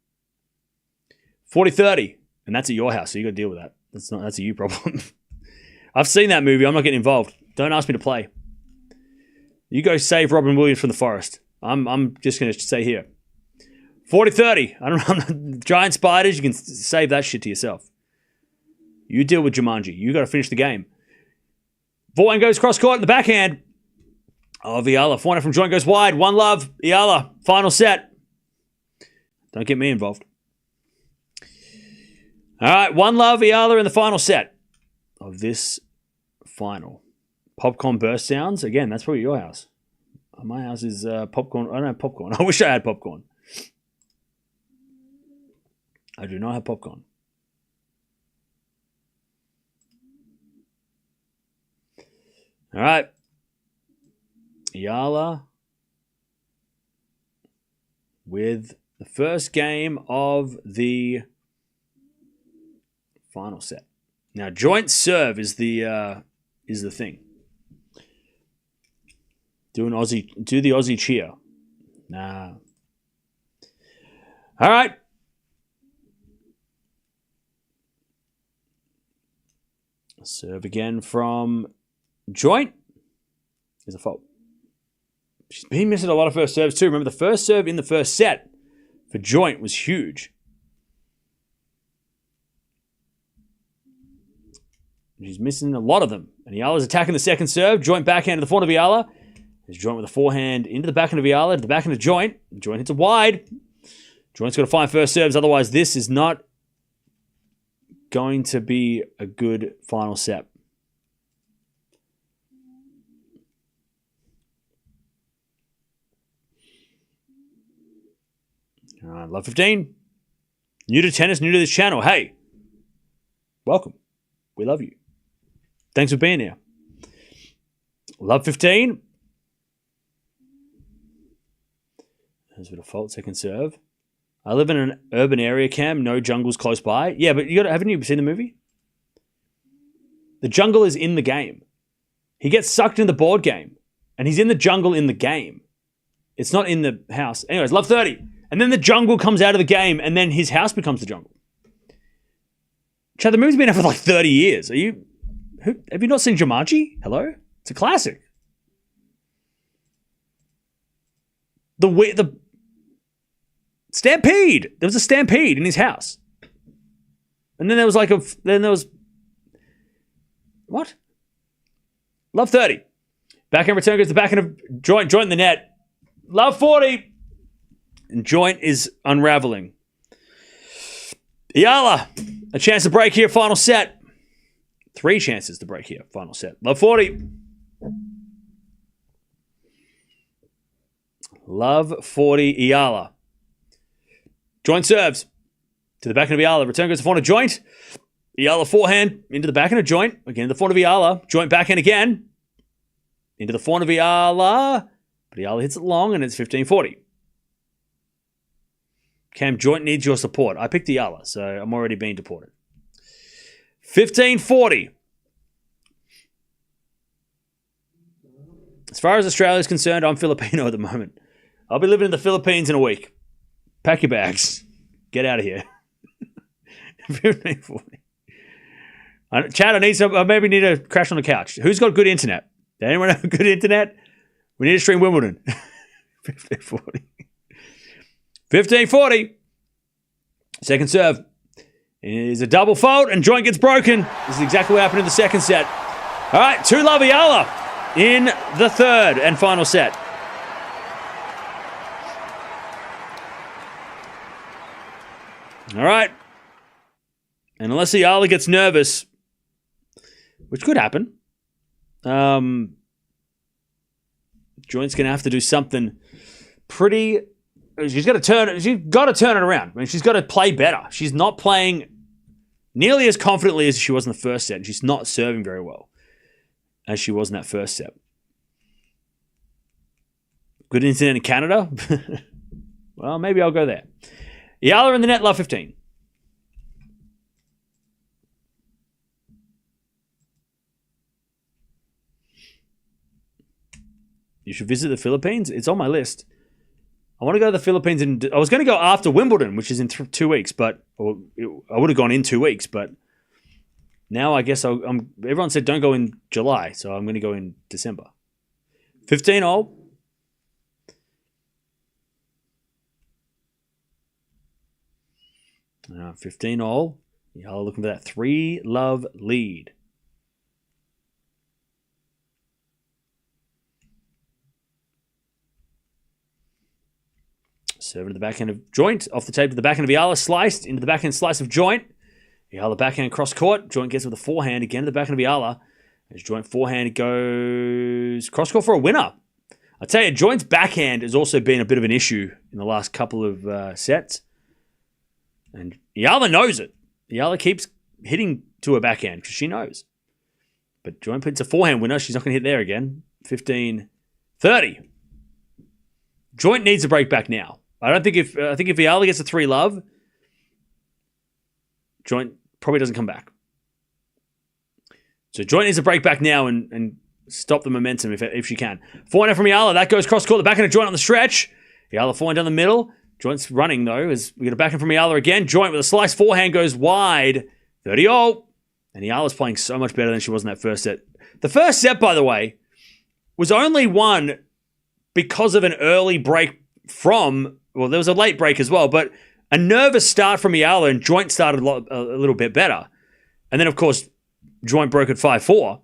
40-30. And that's at your house, so you got to deal with that. That's a you problem. I've seen that movie. I'm not getting involved. Don't ask me to play. You go save Robin Williams from the forest. I'm just going to stay here. 40-30. I don't know. Giant spiders, you can save that shit to yourself. You deal with Jumanji. You got to finish the game. Forehand goes cross court in the backhand of Eala. Forehand from joint goes wide. 1-love. Eala. Final set. Don't get me involved. All right. 1-love. Eala in the final set of this final. Popcorn burst sounds. Again, that's probably your house. My house is popcorn. I don't have popcorn. I wish I had popcorn. I do not have popcorn. All right. Eala with the first game of the final set. Now, joint serve is the thing. Do the Aussie cheer. Nah. All right. Serve again from joint. Is a fault. She's been missing a lot of first serves too. Remember, the first serve in the first set for joint was huge. She's missing a lot of them. And Eala's attacking the second serve. Joint backhand to the forehand of Eala. There's joint with the forehand into the backhand of Eala, to the backhand of joint. Joint hits it wide. Joint's got to find first serves. Otherwise, this is not going to be a good final set. All right, love 15. New to tennis, new to this channel. Hey, welcome. We love you. Thanks for being here. Love 15. There's a bit of fault, second serve. I live in an urban area, Cam. No jungles close by. Yeah, but haven't you seen the movie? The jungle is in the game. He gets sucked in the board game, and he's in the jungle in the game. It's not in the house. Anyways, love 30. And then the jungle comes out of the game, and then his house becomes the jungle. Chad, the movie's been out for like 30 years. Have you not seen Jumanji? Hello? It's a classic. The stampede. There was a stampede in his house. And then there was what? Love 30. Backhand return goes to the backhand of joint in the net. Love 40. And joint is unraveling. Eala, a chance to break here, final set. 3 chances to break here, final set. Love 40. Love 40, Eala. Joint serves to the backhand of Eala. Return goes to forehand of joint. Eala forehand into the backhand of joint. Again, to the forehand of Eala. Joint backhand again. Into the forehand of Eala. But Eala hits it long and it's 15-40. Cam, joint needs your support. I picked Eala, so I'm already being deported. 15-40. As far as Australia is concerned, I'm Filipino at the moment. I'll be living in the Philippines in a week. Pack your bags. Get out of here. 15-40. Chad, I maybe need to crash on the couch. Who's got good internet? Does anyone have good internet? We need to stream Wimbledon. 15-40. 15-40. Second serve. It is a double fault and joint gets broken. This is exactly what happened in the second set. All right, 2-love Eala in the third and final set. All right. And unless Eala gets nervous, which could happen, joint's going to have to do something pretty. She's got to turn it around. I mean, she's got to play better. She's not playing nearly as confidently as she was in the first set. And she's not serving very well as she was in that first set. Good incident in Canada? Well, maybe I'll go there. Eala in the net, love 15. You should visit the Philippines. It's on my list. I want to go to the Philippines. I was going to go after Wimbledon, which is in 2 weeks, I would have gone in 2 weeks, but now I guess everyone said don't go in July, so I'm going to go in December. 15-all. Uh, 15-all. Eala looking for that 3-love lead. Serve to the backhand of Joint. Off the tape to the backhand of Eala. Sliced into the backhand slice of Joint. Eala backhand cross court. Joint gets with the forehand again to the backhand of Eala. As Joint forehand goes cross court for a winner. I tell you, Joint's backhand has also been a bit of an issue in the last couple of sets. And Eala knows it. Eala keeps hitting to her backhand because she knows. But Joint puts a forehand winner. She's not going to hit there again. 15-30. Joint needs a break back now. I think if Eala gets a 3-love, Joint probably doesn't come back. So Joint needs to break back now and stop the momentum if she can. Forehand from Eala. That goes cross court. The backhand of Joint on the stretch. Eala forehand down the middle. Joint's running though. As we get a backhand from Eala again. Joint with a slice forehand goes wide. 30-all. And Eala's playing so much better than she was in that first set. The first set, by the way, was only won because of an early break from... Well, there was a late break as well, but a nervous start from Eala and Joint started a little bit better. And then, of course, Joint broke at 5-4.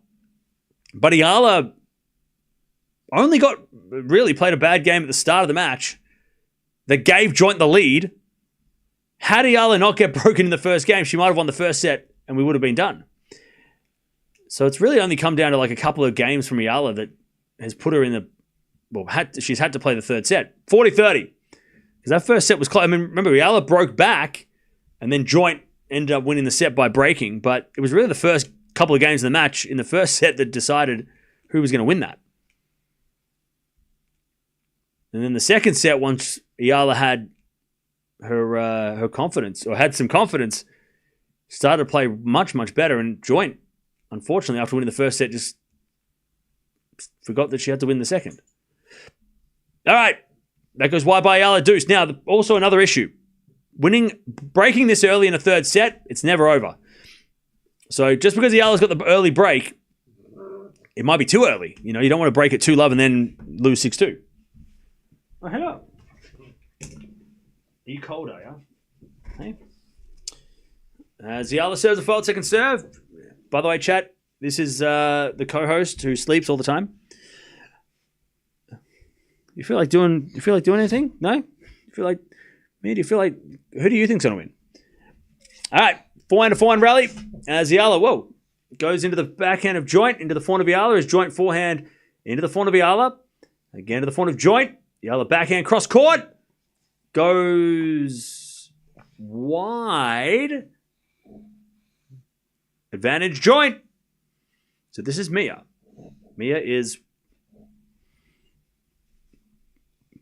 But Eala only played a bad game at the start of the match that gave Joint the lead. Had Eala not get broken in the first game, she might have won the first set and we would have been done. So it's really only come down to like a couple of games from Eala that has put her in the... Well, she's had to play the third set. 40-30. Because that first set was close. I mean, remember, Eala broke back and then Joint ended up winning the set by breaking. But it was really the first couple of games of the match in the first set that decided who was going to win that. And then the second set, once Eala had her confidence, or had some confidence, started to play much, much better. And Joint, unfortunately, after winning the first set, just forgot that she had to win the second. All right. That goes wide by Eala deuce. Now, also another issue. Breaking this early in a third set, it's never over. So just because Eala's got the early break, it might be too early. You know, you don't want to break at 2-love and then lose 6-2. Oh, hello. Are you cold, are you? Hey. As Eala serves a failed second serve. By the way, chat, this is the co-host who sleeps all the time. You feel like doing anything? No? You feel like me? Do you feel like who do you think's gonna win? All right, forehand rally as Eala goes into the backhand of Joint, into the forehand of Eala as Joint forehand into the forehand of Eala, again to the forehand of Joint. Eala backhand cross court goes wide. Advantage Joint. So this is Mirra.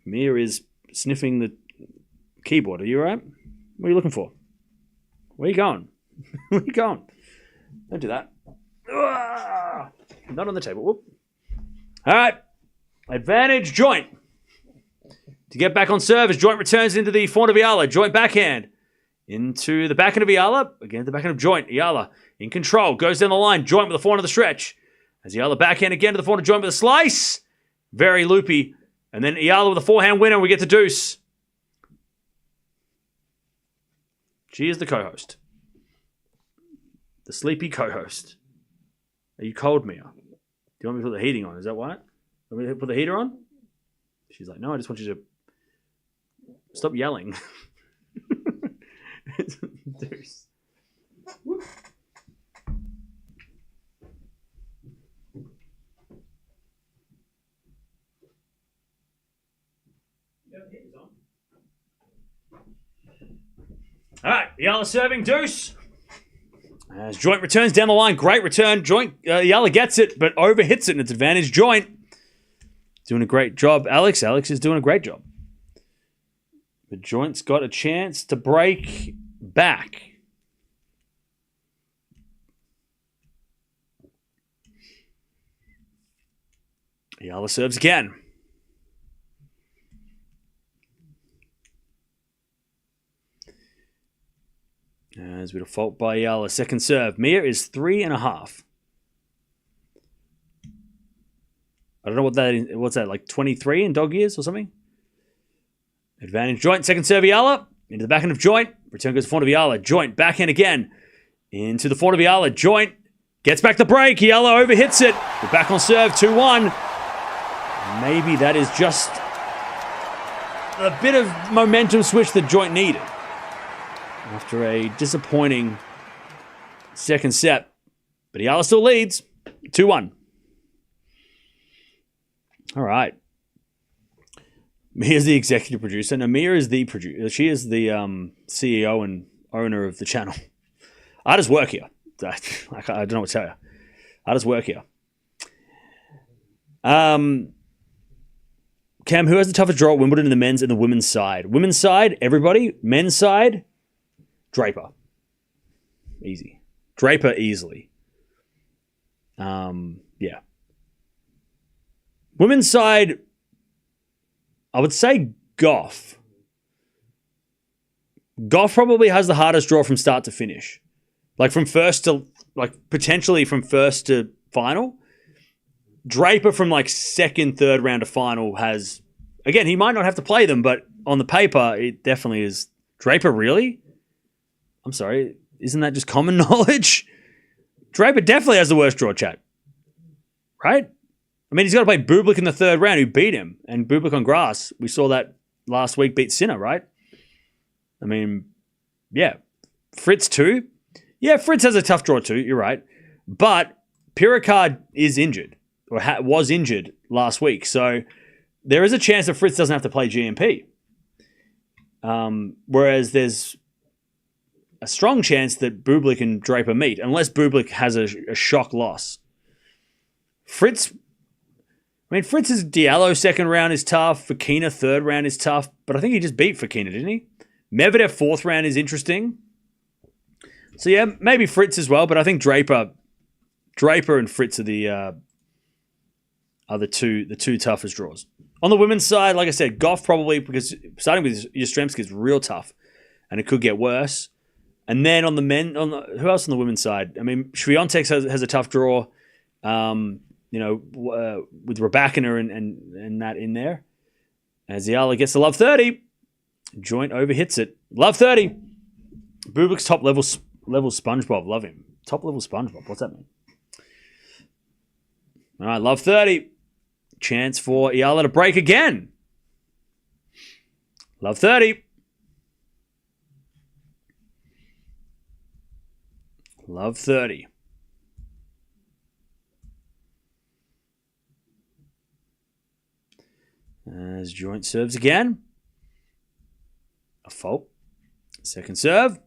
Mirra is sniffing the keyboard. Are you all right? What are you looking for? Where are you going? Where are you going? Don't do that. Not on the table. Whoop. All right. Advantage Joint. To get back on serve as Joint returns into the forehand of Eala. Joint backhand. Into the backhand of Eala. Again, the backhand of Joint. Eala in control. Goes down the line. Joint with the forehand of the stretch. As Eala backhand again to the forehand of Joint with a slice. Very loopy. And then Eala with a forehand winner. We get to deuce. She is the co-host. The sleepy co-host. Are you cold, Mirra? Do you want me to put the heating on? Is that why? Want me to put the heater on? She's like, no, I just want you to stop yelling. Deuce. All right, Eala serving deuce. As Joint returns down the line, great return. Joint, Eala gets it, but overhits it, and it's advantage Joint. Doing a great job. Alex is doing a great job. But Joint's got a chance to break back. Eala serves again. As we default by Eala. Second serve. Mirra is 3.5. I don't know what that is. What's that, like 23 in dog years or something? Advantage Joint. Second serve Eala. Into the backhand of Joint. Return goes to the front of Eala. Joint. Backhand again. Into the forehand of Eala. Joint. Gets back the break. Eala overhits it. We're back on serve. 2-1. Maybe that is just a bit of momentum switch that Joint needed. After a disappointing second set. But Eala still leads. 2-1. All right. Mia's the executive producer. No, Mia is the producer. She is the CEO and owner of the channel. I just work here. I don't know what to tell you. I just work here. Cam, who has the toughest draw at Wimbledon in the men's and the women's side? Women's side, everybody. Men's side, Draper. Easy. Draper easily. Yeah. Women's side, I would say Gauff. Gauff probably has the hardest draw from start to finish. Like from first to, like potentially from first to final. Draper from like second, third round to final has, again, he might not have to play them, but on the paper, it definitely is. Draper, really? I'm sorry, isn't that just common knowledge? Draper definitely has the worst draw, chat. Right? I mean, he's got to play Bublik in the third round, who beat him. And Bublik on grass, we saw that last week beat Sinner, right? I mean, yeah. Fritz too. Yeah, Fritz has a tough draw too, you're right. But Piricard is injured, or was injured last week. So there is a chance that Fritz doesn't have to play GMP. Whereas there's a strong chance that Bublik and Draper meet, unless Bublik has a shock loss. Fritz's Diallo second round is tough. Fokina third round is tough. But I think he just beat Fokina, didn't he? Medvedev fourth round is interesting. So yeah, maybe Fritz as well. But I think Draper and Fritz are the two toughest draws. On the women's side, like I said, Gauff probably, because starting with Yastrzemski is real tough. And it could get worse. And then on the men, who else on the women's side? I mean, Swiatek has a tough draw. With Raducanu and that in there. As Eala gets to love 30. Joint overhits it. Love 30. Bublik's top level SpongeBob. Love him. Top level SpongeBob. What's that mean? All right, love 30. Chance for Eala to break again. Love 30. Love 30. As Joint serves again. A fault. Second serve.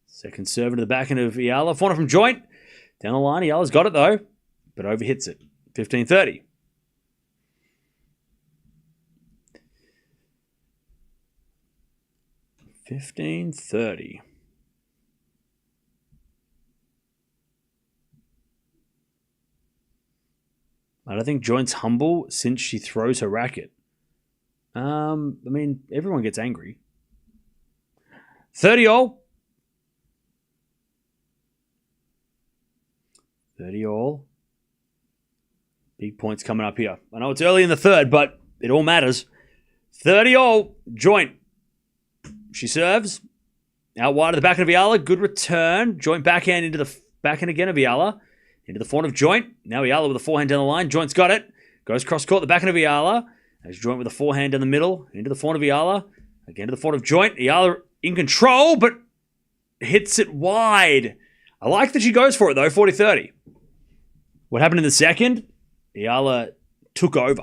Second serve into the backhand of Eala. Forehand from Joint. Down the line. Eala's got it though, but overhits it. 15-30. I don't think Joint's humble since she throws her racket. I mean, everyone gets angry. 30-all. 30-all. Big points coming up here. I know it's early in the third, but it all matters. 30-all. Joint. She serves. Out wide of the backhand of Eala. Good return. Joint backhand into the backhand again of Eala. Into the forehand of Joint. Now Eala with a forehand down the line. Joint's got it. Goes cross court, the backhand of Eala. As Joint with a forehand down the middle. Into the forehand of Eala. Again to the forehand of Joint. Eala in control, but hits it wide. I like that she goes for it, though. 40-30. What happened in the second? Eala took over.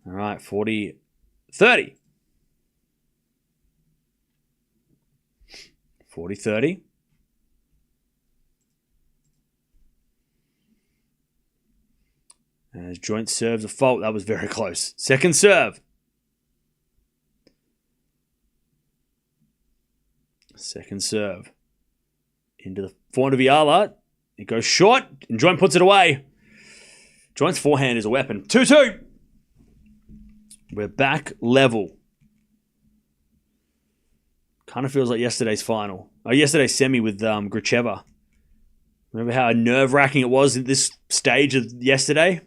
All right, 40-30. 40-30. As Joint serves a fault. That was very close. Second serve. Second serve. Into the forehand of Eala. It goes short, and Joint puts it away. Joint's forehand is a weapon. 2-2. We're back level. Kind of feels like yesterday's final. Yesterday's semi with Gracheva. Remember how nerve-wracking it was at this stage of yesterday?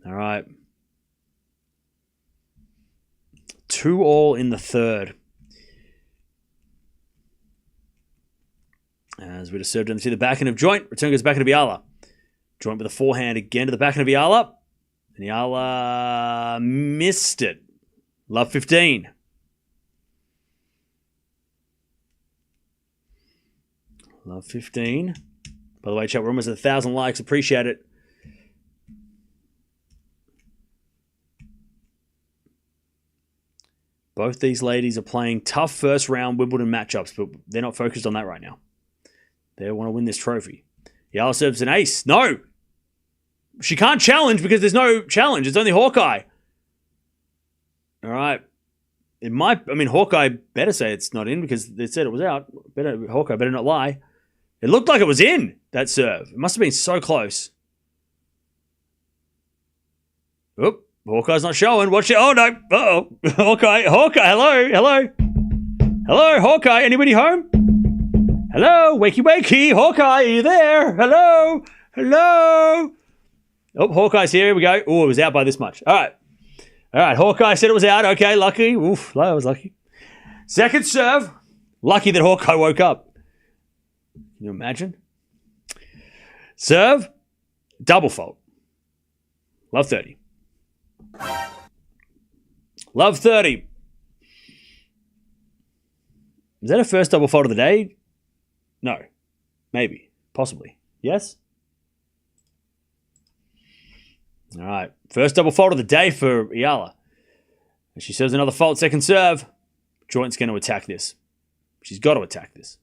All right. 2-2 in the third. As we just served into the backhand of Joint. Return goes backhand of Eala. Joint with a forehand again to the backhand of Eala. And Eala missed it. Love 15. Love 15. By the way, chat, we're almost at 1,000 likes. Appreciate it. Both these ladies are playing tough first round Wimbledon matchups, but they're not focused on that right now. They want to win this trophy. Eala serves an ace. No! She can't challenge because there's no challenge. It's only Hawkeye. All right. It might... I mean, Hawkeye better say it's not in because they said it was out. Hawkeye better not lie. It looked like it was in, that serve. It must have been so close. Oop. Hawkeye's not showing. Watch it. Oh, no. Uh-oh. Hawkeye. Hello. Hello, Hawkeye. Anybody home? Hello. Wakey. Hawkeye, are you there? Hello. Oh, Hawkeye's here. Here we go. Oh, it was out by this much. All right. Hawkeye said it was out. Okay, lucky. Oof, I was lucky. Second serve. Lucky that Hawkeye woke up. Can you imagine? Serve. Double fault. Love 30. Love 30. Is that a first double fault of the day? No. Maybe. Possibly. Yes? All right. First double fault of the day for Eala. And she serves another fault. Second serve. Joint's going to attack this. She's got to attack this.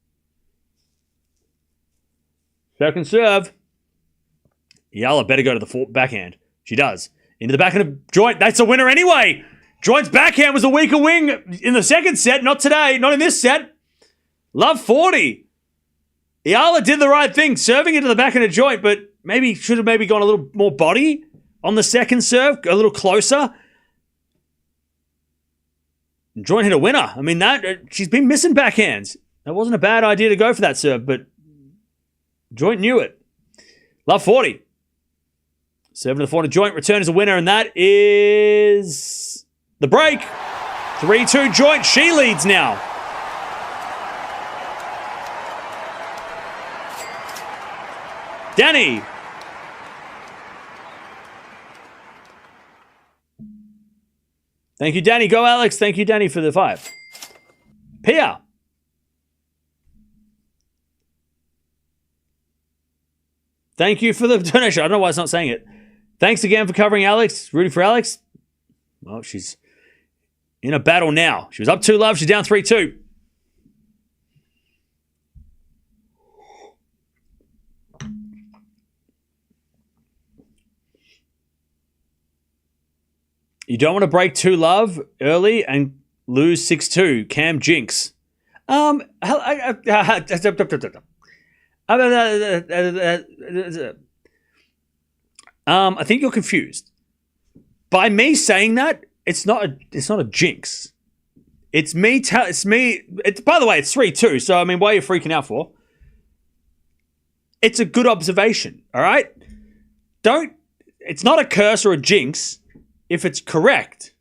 Second serve. Eala better go to the backhand. She does. Into the backhand of Joint. That's a winner anyway. Joint's backhand was a weaker wing in the second set. Not today. Not in this set. Love 40. Eala did the right thing, serving into the backhand of Joint, but should have gone a little more body on the second serve, a little closer. Joint hit a winner. I mean, she's been missing backhands. That wasn't a bad idea to go for that serve, but Joint knew it. Love 40. Serving to the forehand Joint. Return is a winner, and that is the break. 3-2 Joint. She leads now. Danny. Thank you, Danny. Go, Alex. Thank you, Danny, for the 5. Pia. Thank you for the donation. I don't know why it's not saying it. Thanks again for covering Alex. Rooting for Alex. Well, she's in a battle now. She was up 2-love. She's down 3-2. You don't want to break 2-love early and lose 6-2. Cam Jinx. I think you're confused. By me saying that, it's not a jinx. It's me. By the way, it's 3-2. So I mean, what are you freaking out for? It's a good observation. All right. It's not a curse or a jinx if it's correct.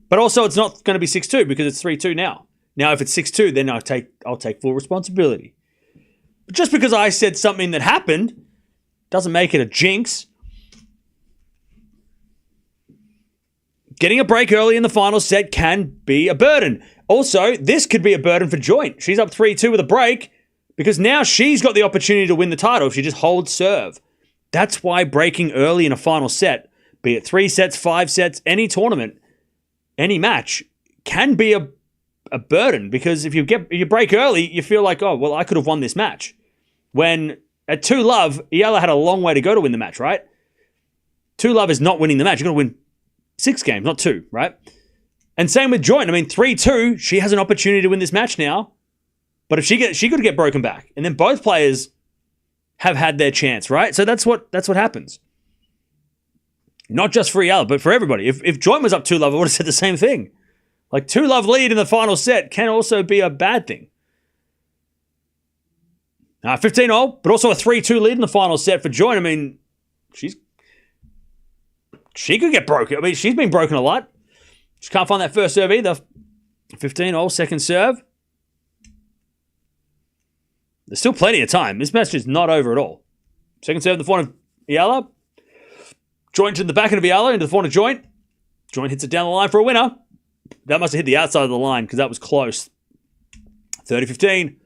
But also, it's not going to be 6-2 because it's 3-2 now. Now, if it's 6-2, then I'll take full responsibility. But just because I said something that happened doesn't make it a jinx. Getting a break early in the final set can be a burden. Also, this could be a burden for Joint. She's up 3-2 with a break because now she's got the opportunity to win the title if she just holds serve. That's why breaking early in a final set, be it 3 sets, 5 sets, any tournament, any match, can be a burden because if you break early, you feel like, oh, well, I could have won this match. When at 2-love, Eala had a long way to go to win the match, right? 2-love is not winning the match. You've got to win 6 games, not 2, right? And same with Joint. I mean, 3-2, she has an opportunity to win this match now. But if she could get broken back. And then both players have had their chance, right? So that's what happens. Not just for Eala, but for everybody. If Joint was up 2-love, I would have said the same thing. Like 2-love lead in the final set can also be a bad thing. 15-all, but also a 3-2 lead in the final set for Joint. I mean, she could get broken. I mean, she's been broken a lot. She can't find that first serve either. 15-all, second serve. There's still plenty of time. This match is not over at all. Second serve in the forehand of Eala. Joint in the back of Eala into the forehand of Joint. Joint hits it down the line for a winner. That must have hit the outside of the line because that was close. 30-15.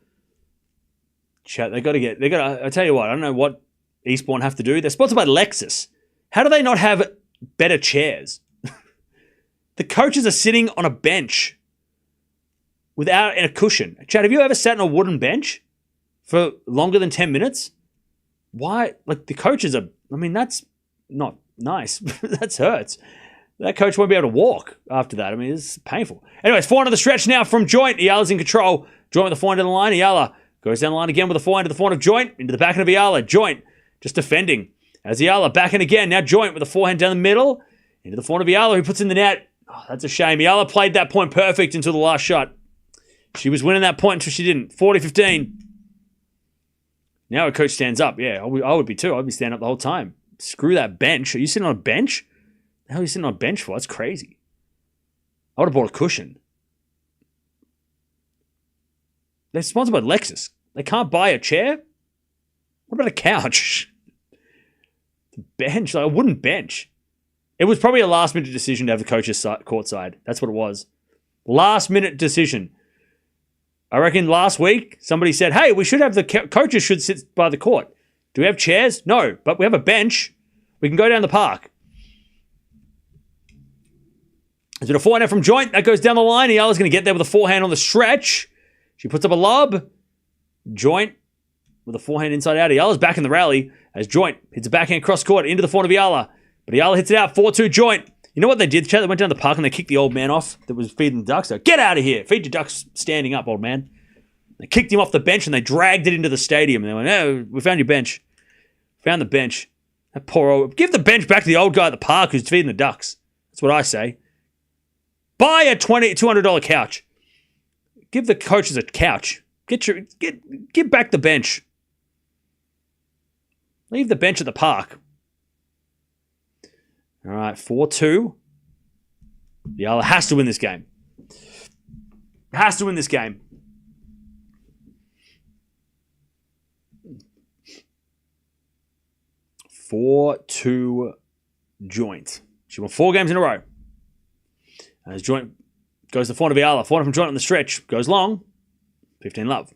Chat, I tell you what, I don't know what Eastbourne have to do. They're sponsored by Lexus. How do they not have better chairs? The coaches are sitting on a bench without a cushion. Chad, have you ever sat on a wooden bench for longer than 10 minutes? Why? Like, the coaches are, I mean, that's not nice. That hurts. That coach won't be able to walk after that. I mean, it's painful. Anyways, forehand of the stretch now from Joint. Eala's in control. Joint with the forehand in the line. Eala goes down the line again with the forehand to the forehand of Joint. Into the backhand of Eala. Joint just defending. As Eala backhand again. Now Joint with the forehand down the middle. Into the forehand of Eala who puts in the net. Oh, that's a shame. Eala played that point perfect until the last shot. She was winning that point until she didn't. 40-15. Now a coach stands up. Yeah, I would be too. I'd be standing up the whole time. Screw that bench. Are you sitting on a bench? The hell are you sitting on a bench for? That's crazy. I would have bought a cushion. They're sponsored by Lexus. They can't buy a chair? What about a couch? The bench? Like a wooden bench. It was probably a last-minute decision to have the coaches courtside. That's what it was. Last-minute decision. I reckon last week, somebody said, hey, we should have the coaches should sit by the court. Do we have chairs? No, but we have a bench. We can go down the park. Is it a forehand from Joint? That goes down the line. Eala's going to get there with a forehand on the stretch. She puts up a lob. Joint with a forehand inside out. Eala's back in the rally as Joint hits a backhand cross court into the forehand of Eala. But Eala hits it out. 4-2 Joint. You know what they did, Chad? They went down the park and they kicked the old man off that was feeding the ducks. So, get out of here. Feed your ducks standing up, old man. They kicked him off the bench and they dragged it into the stadium. And they went, oh, we found your bench. Found the bench. That poor old... Give the bench back to the old guy at the park who's feeding the ducks. That's what I say. Buy a $200 couch. Give the coaches a couch. Give back the bench. Leave the bench at the park. All right, 4-2. Eala has to win this game. Has to win this game. (4-2) Joint. She won 4 games in a row. As Joint goes to forehand of Eala. Forehand from Joint on the stretch. Goes long. 15 love.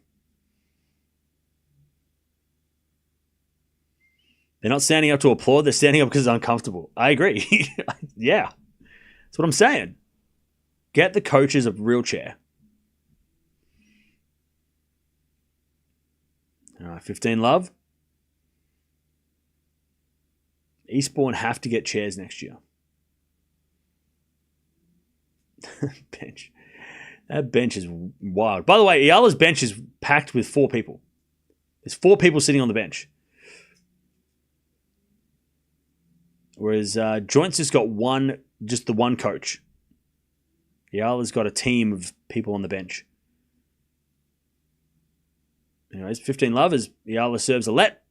They're not standing up to applaud. They're standing up because it's uncomfortable. I agree. Yeah. That's what I'm saying. Get the coaches a real chair. All right, 15 love. Eastbourne have to get chairs next year. Bench. That bench is wild. By the way, Eala's bench is packed with 4 people. There's 4 people sitting on the bench. Whereas Joint's just got just the one coach. Eala's got a team of people on the bench. Anyways, 15 love as Eala serves a let.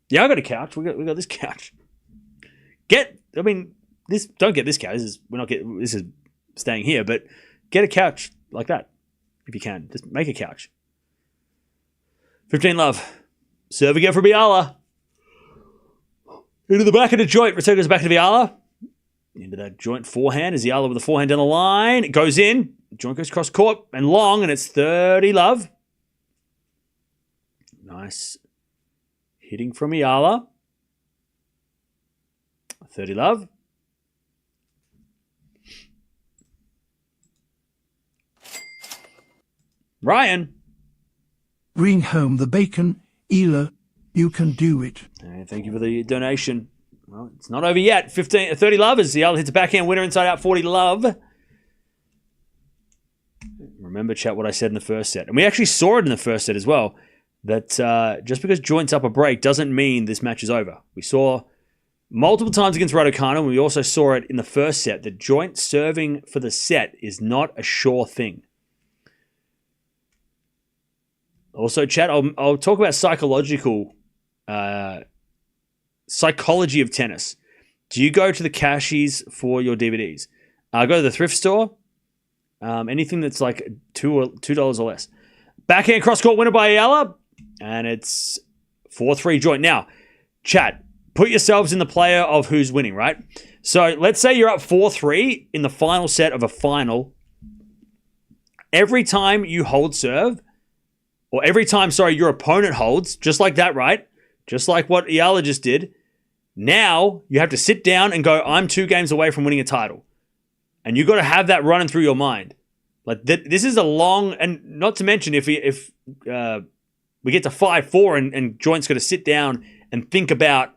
Yeah, I got a couch. We got this couch. Don't get this couch. This is staying here, but get a couch like that if you can. Just make a couch. 15 love. Serve again for Eala. Into the back of the Joint. Return goes back to Eala. Into that Joint forehand as Eala with the forehand down the line. It goes in. Joint goes cross court and long, and it's 30 love. Nice hitting from Eala. 30 love. Ryan. Bring home the bacon, Eala. You can do it. Thank you for the donation. Well, it's not over yet. 30 love as Eala hits a backhand winner inside out 40 love. Remember, chat, what I said in the first set. And we actually saw it in the first set as well. That just because Joint's up a break doesn't mean this match is over. We saw multiple times against Raducanu, and we also saw it in the first set, that Joint serving for the set is not a sure thing. Also, chat, I'll talk about psychology of tennis. Do you go to the cashies for your DVDs? Go to the thrift store. Anything that's like $2 or less. Backhand cross-court winner by Eala. And it's 4-3 joint. Now, chat, put yourselves in the player of who's winning, right? So let's say you're up 4-3 in the final set of a final. Every time you hold serve, or every time, your opponent holds, just like that, right? Just like what Eala just did. Now you have to sit down and go, I'm 2 games away from winning a title. And you got to have that running through your mind. Like this is a long, and not to mention if we get to 5-4 and Joint's got to sit down and think about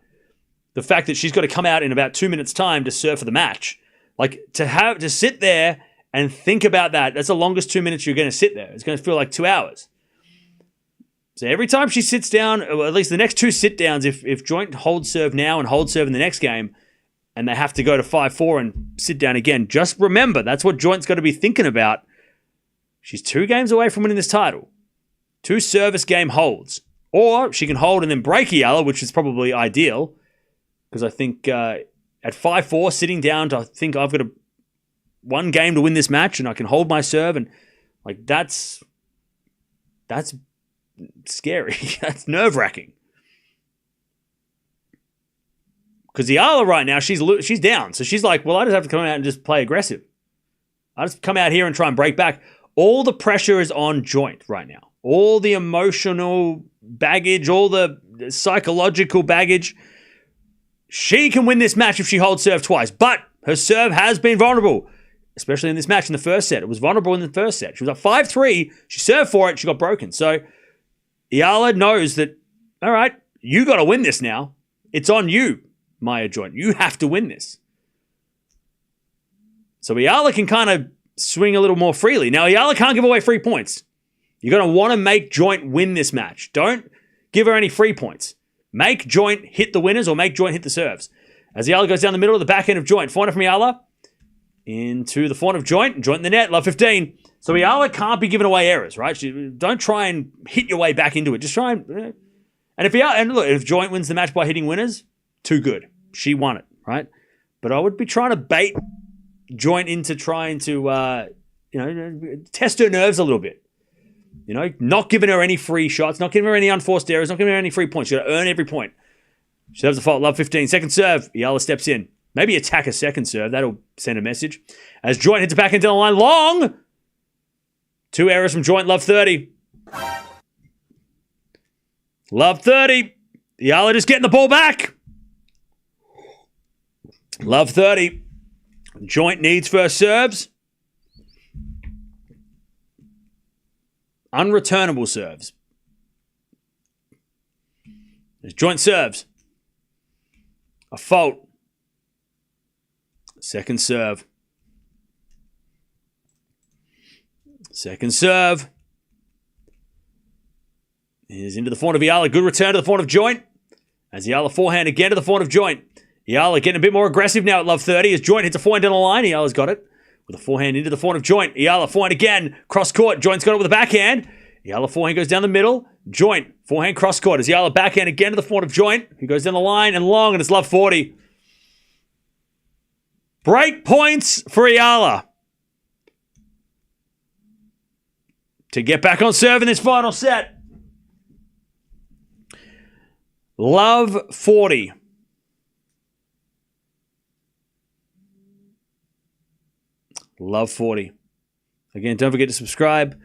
the fact that she's got to come out in about 2 minutes time to serve for the match. Like to sit there and think about that. That's the longest 2 minutes you're going to sit there. It's going to feel like 2 hours. So every time she sits down, or at least the next 2 sit downs, if Joint holds serve now and holds serve in the next game, and they have to go to 5-4 and sit down again, just remember, that's what Joint's got to be thinking about. She's 2 games away from winning this title. 2 service game holds. Or she can hold and then break Eala, which is probably ideal. Because I think at 5-4, sitting down to think I've got 1 game to win this match and I can hold my serve, and like that's scary. That's nerve-wracking. Because Eala right now, she's down. So she's like, well, I just have to come out and just play aggressive. I just come out here and try and break back. All the pressure is on Joint right now. All the emotional baggage, all the psychological baggage. She can win this match if she holds serve twice. But her serve has been vulnerable, especially in this match in the first set. It was vulnerable in the first set. She was up 5-3. She served for it. She got broken. So Eala knows that, all right, you got to win this now. It's on you, Maya Joint. You have to win this. So Eala can kind of swing a little more freely. Now, Eala can't give away free points. You're going to want to make Joint win this match. Don't give her any free points. Make Joint hit the winners or make Joint hit the serves. As Eala goes down the middle of the back end of Joint. Forehand from Eala into the forehand of Joint. Joint in the net, love 15. So Eala can't be giving away errors, right? Don't try and hit your way back into it. Just try and... And if Joint wins the match by hitting winners, too good. She won it, right? But I would be trying to bait Joint into trying to, test her nerves a little bit. Not giving her any free shots, not giving her any unforced errors, not giving her any free points. She's got to earn every point. She has the fault. Love 15. Second serve. Eala steps in. Maybe attack a second serve. That'll send a message. As Joint hits it back into the line. Long! 2 errors from Joint. Love 30. Love 30. Eala just getting the ball back. Love 30. Joint needs first serves. Unreturnable serves. There's Joint serves. A fault. Second serve. Second serve. Is into the forehand of Eala. Good return to the forehand of Joint. As Eala forehand again to the forehand of Joint. Eala getting a bit more aggressive now at love 30 as Joint hits a forehand down the line. Eala's got it. With a forehand into the forehand of Joint. Eala forehand again. Cross court. Joint's got it with a backhand. Eala forehand goes down the middle. Joint. Forehand cross court. As Eala backhand again to the forehand of Joint. He goes down the line and long, and it's love 40. Break points for Eala to get back on serve in this final set. Love 40. Love 40. Again, don't forget to subscribe.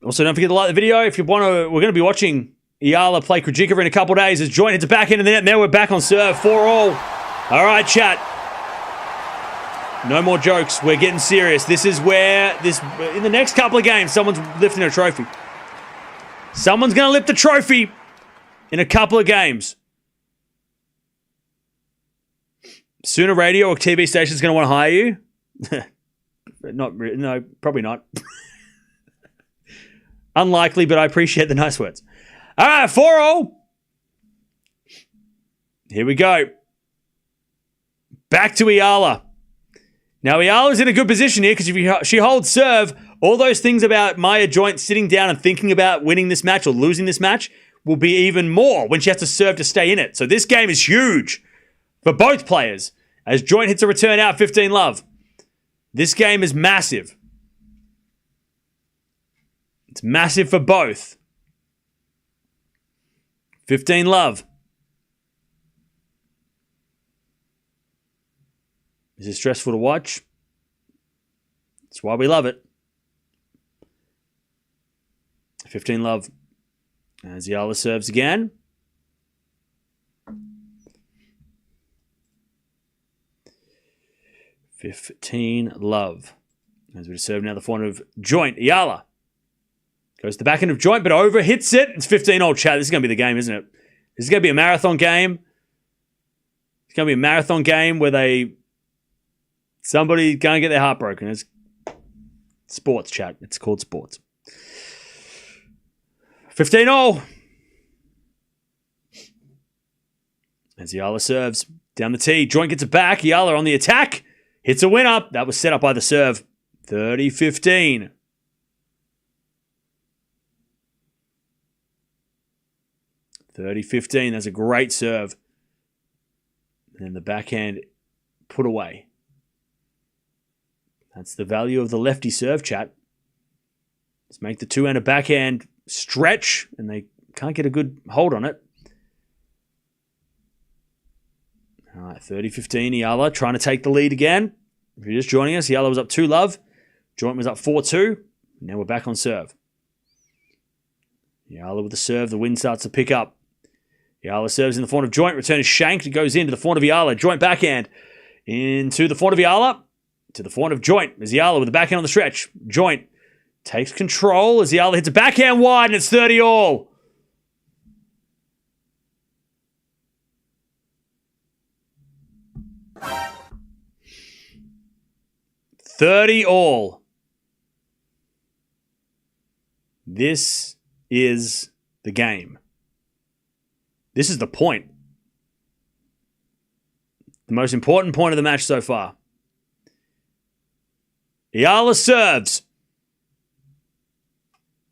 Also, don't forget to like the video. If you want to, we're going to be watching Eala play Krejcikova in a couple of days as Joint hits it back into the net. Now we're back on serve. 4-all. All right, chat. No more jokes. We're getting serious. This is where in the next couple of games, someone's lifting a trophy. Someone's going to lift a trophy in a couple of games. Sooner radio or TV station's going to want to hire you. No, probably not. Unlikely, but I appreciate the nice words. All right, 4-all. Here we go. Back to Eala. Now, Eala's in a good position here because if she holds serve, all those things about Maya Joint sitting down and thinking about winning this match or losing this match will be even more when she has to serve to stay in it. So this game is huge for both players as Joint hits a return out 15-love. This game is massive. It's massive for both. 15-love. Is it stressful to watch? That's why we love it. 15-love. As Eala serves again. $15-love. As we serve now the front of Joint. Eala goes to the back end of Joint, but over hits it. It's 15-all, chat. This is going to be the game, isn't it? This is going to be a marathon game. It's going to be a marathon game where somebody's going to get their heart broken. It's sports, chat. It's called sports. 15-all. As Eala serves down the tee. Joint gets it back. Eala on the attack. Hits a winner. That was set up by the serve. 30-15. That's a great serve. And then the backhand put away. That's the value of the lefty serve, chat. Let's make the two-hander backhand stretch, and they can't get a good hold on it. All right, 30-15, Eala trying to take the lead again. If you're just joining us, Eala was up 2-love. Joint was up 4-2. Now we're back on serve. Eala with the serve. The wind starts to pick up. Eala serves in the front of Joint. Return is shanked. It goes into the front of Eala. Joint backhand into the front of Eala. To the front of Joint. As Eala with the backhand on the stretch. Joint takes control as Eala hits a backhand wide, and it's 30-all. $30-all. This is the game. This is the point. The most important point of the match so far. Eala serves.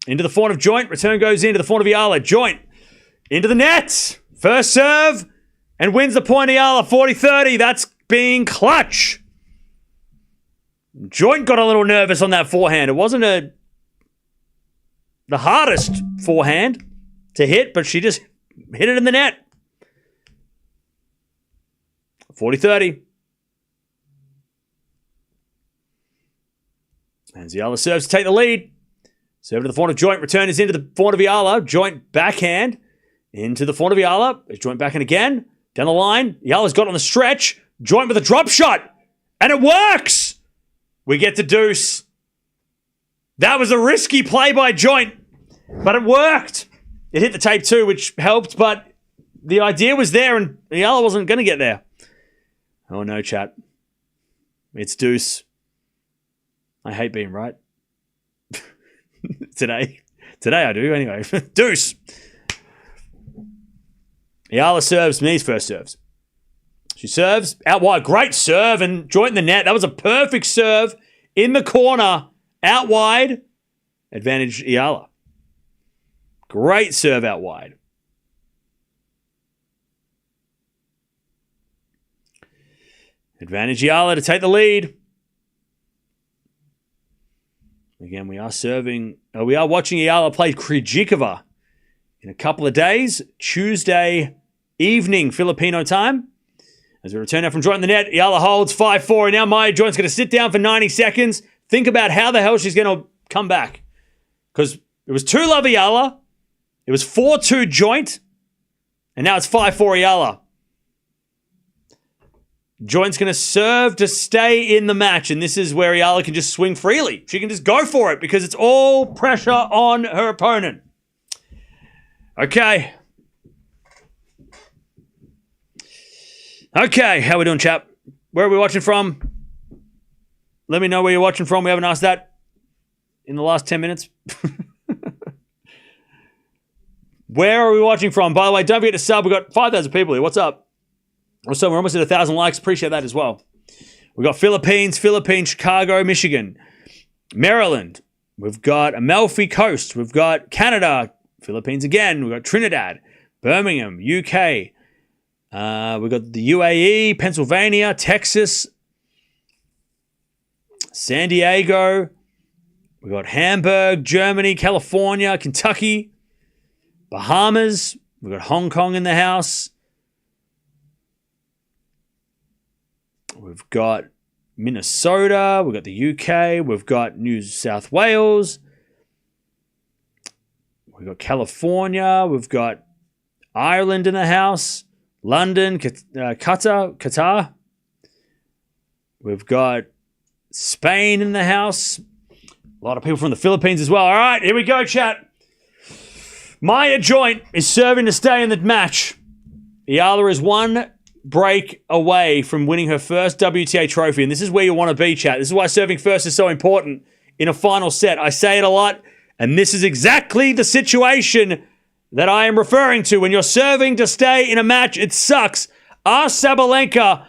Into the front of Joint. Return goes into the front of Eala. Joint into the net. First serve. And wins the point. Eala 40-30. That's being clutch. Joint got a little nervous on that forehand. It wasn't the hardest forehand to hit, but she just hit it in the net. 40-30. And Eala serves to take the lead. Serve to the front of Joint. Return is into the front of Eala. Joint backhand into the front of Eala. It's Joint backhand again. Down the line. Eala's got on the stretch. Joint with a drop shot. And it works. We get the deuce. That was a risky play by Joint. But it worked. It hit the tape too, which helped. But the idea was there and Eala wasn't going to get there. Oh no, chat. It's deuce. I hate being right. Today I do. Anyway, deuce. Eala serves Me's first serves. She serves out wide. Great serve and Joint in the net. That was a perfect serve in the corner. Out wide. Advantage Eala. Great serve out wide. Advantage Eala to take the lead. Again, we are watching Eala play Krejcikova in a couple of days. Tuesday evening, Filipino time. As we return now from Joint in the net, Eala holds 5-4, and now Maya Joint's going to sit down for 90 seconds. Think about how the hell she's going to come back. Because it was 2-love Eala, it was 4-2 Joint, and now it's 5-4 Eala. Joint's going to serve to stay in the match, and this is where Eala can just swing freely. She can just go for it because it's all pressure on her opponent. Okay. Okay, how we doing, chap? Where are we watching from? Let me know where you're watching from. We haven't asked that in the last 10 minutes. Where are we watching from? By the way, don't forget to sub. We've got 5,000 people here. What's up? Also, we're almost at 1,000 likes. Appreciate that as well. We've got Philippines, Chicago, Michigan, Maryland. We've got Amalfi Coast. We've got Canada, Philippines again. We've got Trinidad, Birmingham, UK. We've got the UAE, Pennsylvania, Texas, San Diego. We've got Hamburg, Germany, California, Kentucky, Bahamas. We've got Hong Kong in the house. We've got Minnesota. We've got the UK. We've got New South Wales. We've got California. We've got Ireland in the house. London, Qatar. We've got Spain in the house. A lot of people from the Philippines as well. All right, here we go, chat. Maya Joint is serving to stay in the match. Eala is one break away from winning her first WTA trophy, and this is where you want to be, chat. This is why serving first is so important in a final set. I say it a lot, and this is exactly the situation that I am referring to. When you're serving to stay in a match, it sucks. Ask Sabalenka,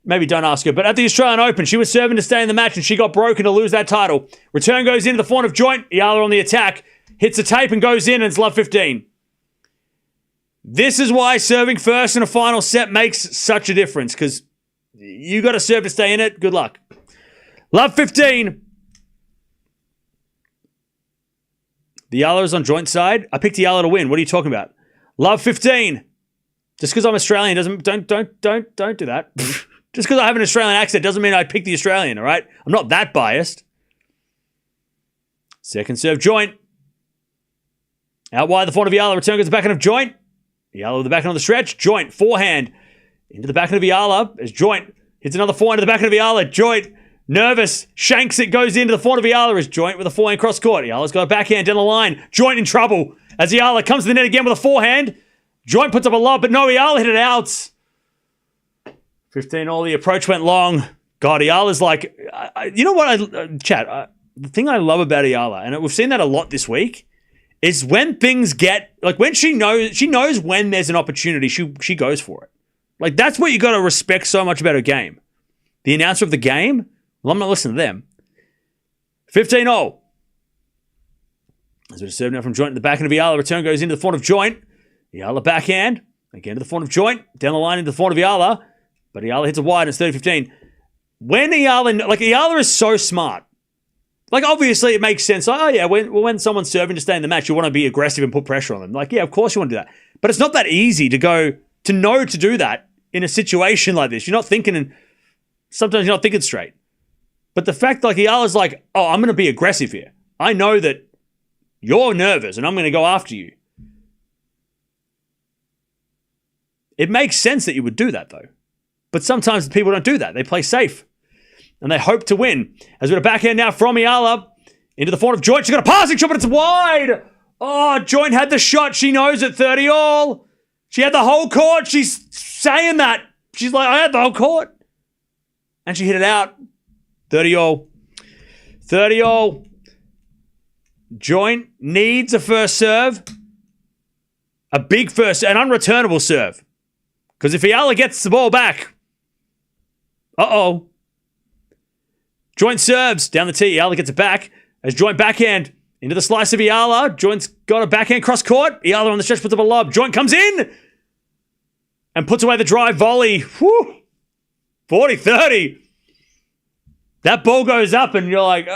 maybe don't ask her, but at the Australian Open, she was serving to stay in the match, and she got broken to lose that title. Return goes into the forehand of Joint. Eala on the attack, hits the tape and goes in, and it's love 15. This is why serving first in a final set makes such a difference, because you got to serve to stay in it. Good luck. Love 15. The Eala is on Joint side. I picked Eala to win. What are you talking about? Love 15. Just because I'm Australian doesn't don't do that. Just because I have an Australian accent doesn't mean I picked the Australian, all right? I'm not that biased. Second serve Joint. Out wide the forehand of Eala. Return goes to the backhand of Joint. Eala with the backhand on the stretch. Joint, forehand. Into the backhand of Eala as Joint hits another forehand to the backhand of Eala. Joint, nervous, shanks it, goes into the forehand of Eala as Joint with a forehand cross court. Eala's got a backhand down the line. Joint in trouble as Eala comes to the net again with a forehand. Joint puts up a lob, but no, Eala hit it out. 15 all, the approach went long. God, Eala's like, you know what, chat, the thing I love about Eala, and we've seen that a lot this week, is when things get, like when she knows when there's an opportunity, she goes for it. Like that's what you got to respect so much about her game. The announcer of the game, well, I'm not listening to them. 15-0. As we serve now from Joint in the backhand of Eala. Return goes into the forehand of Joint. Eala backhand. Again to the forehand of Joint. Down the line into the forehand of Eala. But Eala hits it wide and it's 30-15. When Eala is so smart. Like, obviously, it makes sense. Oh, yeah, when someone's serving to stay in the match, you want to be aggressive and put pressure on them. Like, yeah, of course you want to do that. But it's not that easy to know to do that in a situation like this. You're not thinking, and sometimes you're not thinking straight. But the fact, like, Eala's like, oh, I'm going to be aggressive here. I know that you're nervous, and I'm going to go after you. It makes sense that you would do that, though. But sometimes people don't do that. They play safe. And they hope to win. As we've got a backhand now from Eala. Into the forehand of Joint. She's got a passing shot, but it's wide. Oh, Joint had the shot. She knows it. 30 all. She had the whole court. She's saying that. She's like, I had the whole court. And she hit it out. 30 all. 30 all. Joint needs a first serve. A big first, an unreturnable serve. Because if Eala gets the ball back, uh-oh. Joint serves down the tee. Eala gets it back as Joint backhand into the slice of Eala. Joint's got a backhand cross court. Eala on the stretch puts up a lob. Joint comes in and puts away the drive volley. Whew. 40-30. That ball goes up and you're like,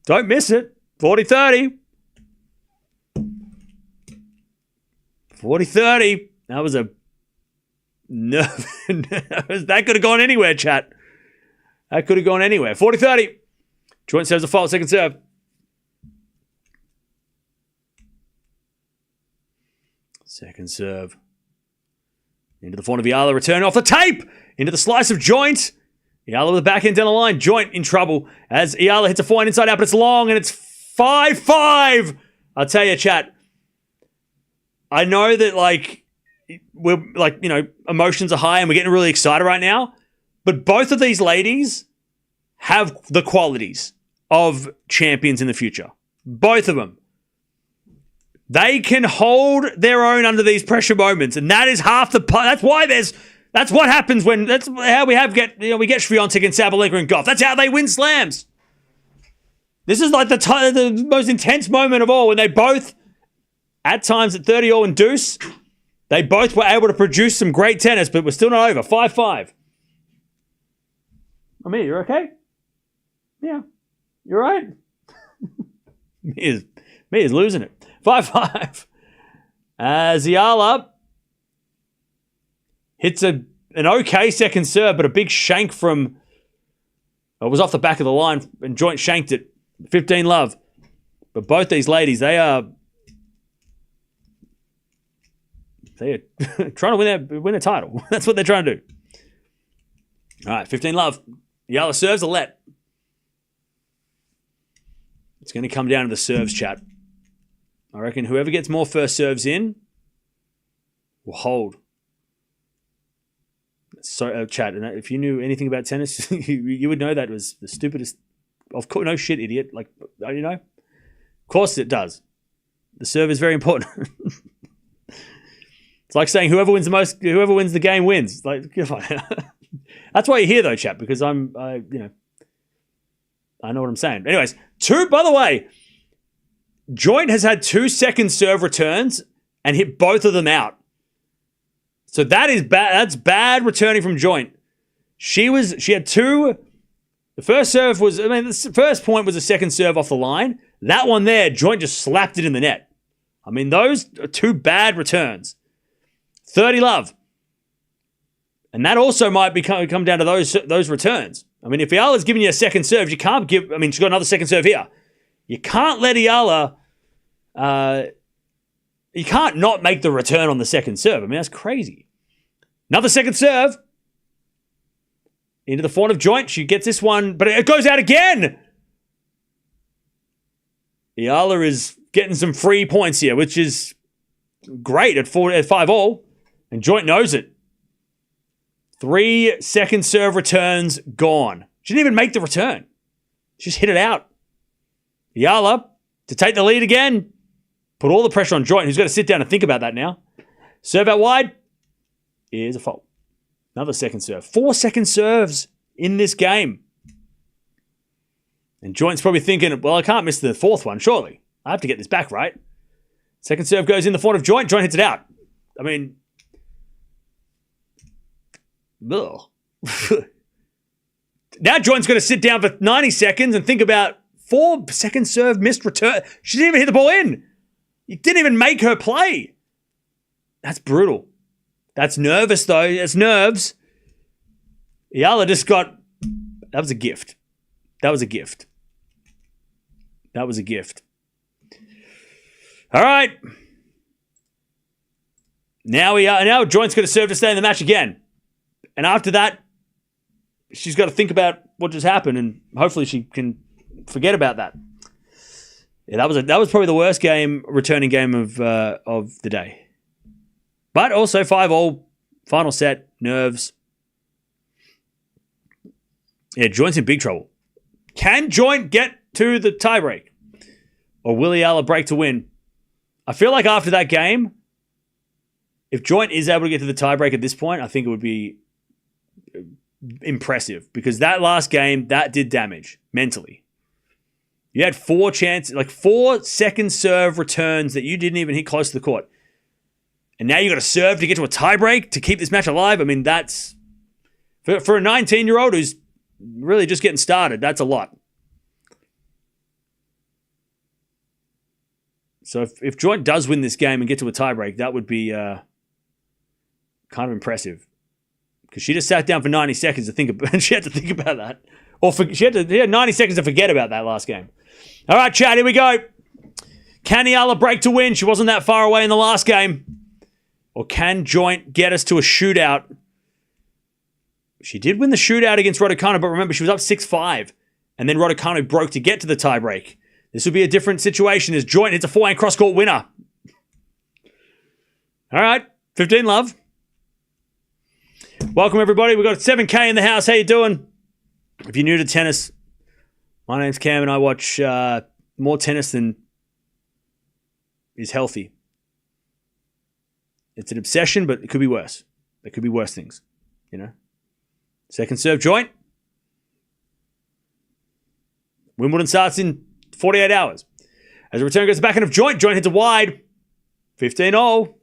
don't miss it. 40-30. 40-30. That was a nerve. That could have gone anywhere, chat. That could have gone anywhere. 40-30. Joint serves a fault, second serve. Second serve. Into the forehand of Eala, return off the tape. Into the slice of Joint. Eala with the backhand down the line. Joint in trouble as Eala hits a forehand inside out, but it's long and it's 5-5. I'll tell you, chat. I know that, like, we're, like, you know, emotions are high and we're getting really excited right now. But both of these ladies have the qualities of champions in the future. Both of them. They can hold their own under these pressure moments. And that is half the... That's why there's That's what happens that's how we get Swiatek and Sabalenka and Gauff. That's how they win slams. This is like the most intense moment of all when they both, at times at 30 all and deuce, they both were able to produce some great tennis, but we're still not over. 5-5. Amir, you're okay? Yeah. You're right. Mia's losing it. 5-5. Eala hits an okay second serve, but a big shank from... It was off the back of the line, and Joint shanked it. 15-love. But both these ladies, they are trying to win a title. That's what they're trying to do. All right, 15-love. Eala serves a let. It's going to come down to the serves, chat. I reckon whoever gets more first serves in will hold. So, chat, and if you knew anything about tennis, you would know that was the stupidest. Of course, no shit, idiot. Like, you know, of course it does. The serve is very important. It's like saying whoever wins the game wins. Like, that's why you're here, though, chat, because I know what I'm saying. Anyways, by the way, Joint has had 2 second serve returns and hit both of them out. So that is bad. That's bad returning from Joint. She had 2. The first serve was, the first point was a second serve off the line. That one there, Joint just slapped it in the net. I mean, those are 2 bad returns. 30-love. And that also might come down to those returns. I mean, if Eala's giving you a second serve, you can't she's got another second serve here. You can't let Eala, you can't not make the return on the second serve. I mean, that's crazy. Another second serve. Into the front of Joint. She gets this one, but it goes out again. Eala is getting some free points here, which is great at 5 all. And Joint knows it. 3 second serve returns gone. She didn't even make the return. She just hit it out. Eala to take the lead again. Put all the pressure on Joint, who's got to sit down and think about that now. Serve out wide is a fault. Another second serve. 4 second serves in this game. And Joint's probably thinking, well, I can't miss the 4th one, surely. I have to get this back, right? Second serve goes in the front of Joint. Joint hits it out. I mean... ugh. Now Joint's going to sit down for 90 seconds and think about 4 second serve missed return. She didn't even hit the ball in. You didn't even make her play. That's brutal. That's nervous, though. That's nerves. Eala just got... That was a gift. That was a gift. That was a gift. All right. Now Joint's going to serve to stay in the match again. And after that, she's got to think about what just happened, and hopefully she can forget about that. Yeah, that was probably the worst returning game of the day. But also 5 all, final set, nerves. Yeah, Joint's in big trouble. Can Joint get to the tiebreak? Or will Eala break to win? I feel like after that game, if Joint is able to get to the tiebreak at this point, I think it would be impressive. Because that last game, that did damage mentally. You had 4 chances, like 4 second serve returns that you didn't even hit close to the court. And now you got to serve to get to a tiebreak to keep this match alive. I mean, that's... For a 19-year-old who's really just getting started, that's a lot. So if Joint does win this game and get to a tiebreak, that would be kind of impressive. Because she just sat down for 90 seconds to think about, and she had to think about that. She had 90 seconds to forget about that last game. All right, chat, here we go. Can Eala break to win? She wasn't that far away in the last game. Or can Joint get us to a shootout? She did win the shootout against Raducanu, but remember, she was up 6-5. And then Raducanu broke to get to the tiebreak. This would be a different situation as Joint hits a 4-hand cross-court winner. All right, 15-love. Welcome, everybody. We've got 7K in the house. How you doing? If you're new to tennis, my name's Cam, and I watch more tennis than is healthy. It's an obsession, but it could be worse. There could be worse things. you know. Second serve joint. Wimbledon starts in 48 hours. As the return goes to backhand of joint, joint hits a wide. 15-all.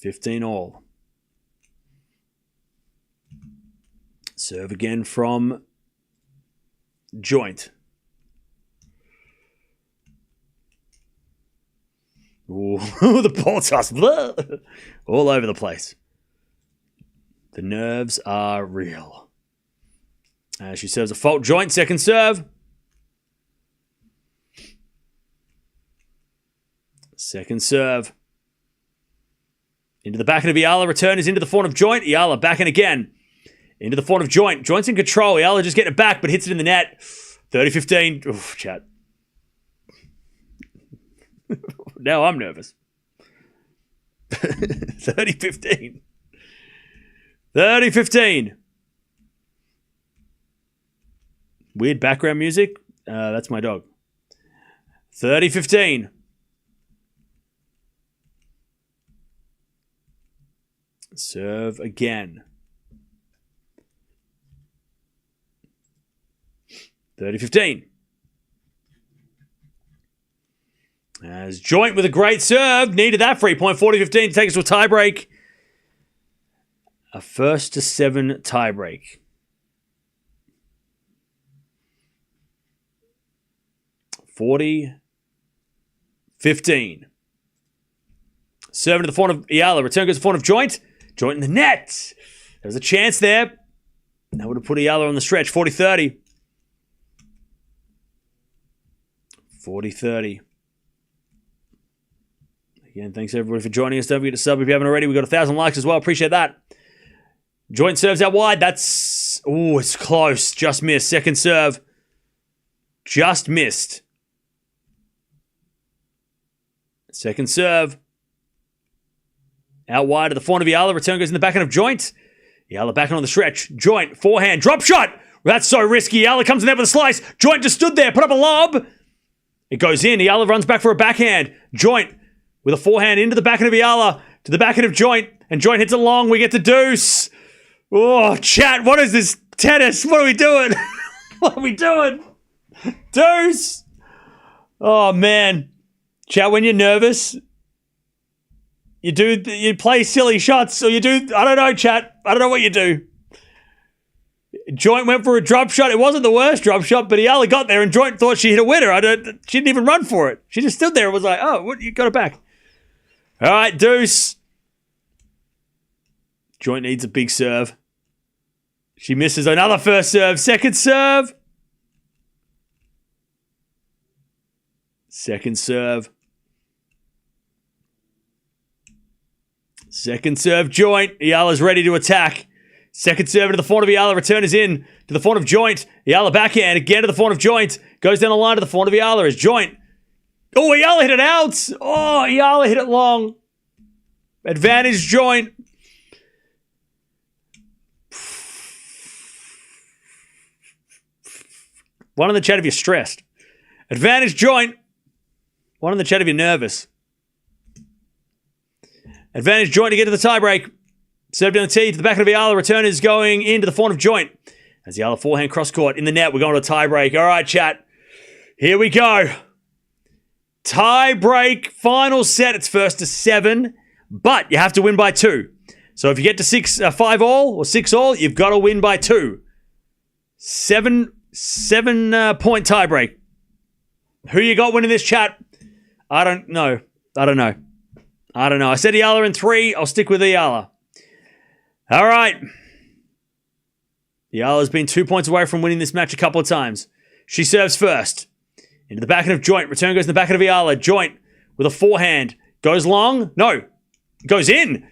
15-all. Serve again from joint. Ooh, the ball toss. All over the place. The nerves are real. As she serves a fault joint, second serve. Second serve. Into the backhand of Eala. Return is into the forehand of joint. Eala backhand again. Into the forehand of joint. Joint's in control. Eala just getting it back, but hits it in the net. 30-15. Oof, chat. Now I'm nervous. 30-15. 30-15. Weird background music. That's my dog. 30-15. Serve again. 30-15. As joint with a great serve. Needed that free point. 40-15 to take us to a tiebreak. A 1-7 tiebreak. 40-15. Serving to the forehand of Eala. Return goes to the forehand of joint. Joint in the net. There was a chance there. That would have put Eala on the stretch. 40-30. 40-30. Again, thanks everybody for joining us. Don't forget to sub if you haven't already. We've got 1,000 likes as well. Appreciate that. Joint serves out wide. That's... Oh, it's close. Just missed. Second serve. Just missed. Second serve. Out wide of the forehand of Eala. Return goes in the backhand of joint. Eala backhand on the stretch. Joint. Forehand. Drop shot. That's so risky. Eala comes in there with a slice. Joint just stood there. Put up a lob. It goes in. Eala runs back for a backhand. Joint with a forehand into the backhand of Eala. To the backhand of joint. And joint hits it long. We get to deuce. Oh, chat. What is this tennis? What are we doing? What are we doing? Deuce. Oh, man. Chat, when you're nervous, you play silly shots, or you do, I don't know, chat. I don't know what you do. Joint went for a drop shot. It wasn't the worst drop shot, but Eala got there and Joint thought she hit a winner. She didn't even run for it. She just stood there and was like, oh, what, you got it back. All right, deuce. Joint needs a big serve. She misses another first serve. Second serve. Second serve. Second serve, joint. Eala's ready to attack. Second serve into the forehand of Eala. Return is in to the forehand of joint. Eala backhand again to the forehand of joint. Goes down the line to the forehand of Eala as joint. Oh, Eala hit it out. Oh, Eala hit it long. Advantage joint. One in the chat if you're stressed. Advantage joint. One in the chat if you're nervous. Advantage joint to get to the tiebreak. Serve down the tee to the back of Eala. Return is going into the forehand of joint. As the Eala forehand cross court in the net. We're going to a tiebreak. All right, chat. Here we go. Tiebreak. Final set. It's 1-7. But you have to win by 2. So if you get to 5 all or 6 all, you've got to win by 2. 7 point tiebreak. Who you got winning this, chat? I don't know. I said Eala in 3. I'll stick with Eala. All right. Eala's been 2 points away from winning this match a couple of times. She serves first. Into the backhand of joint. Return goes in the backhand of Eala. Joint with a forehand. Goes long. No. Goes in.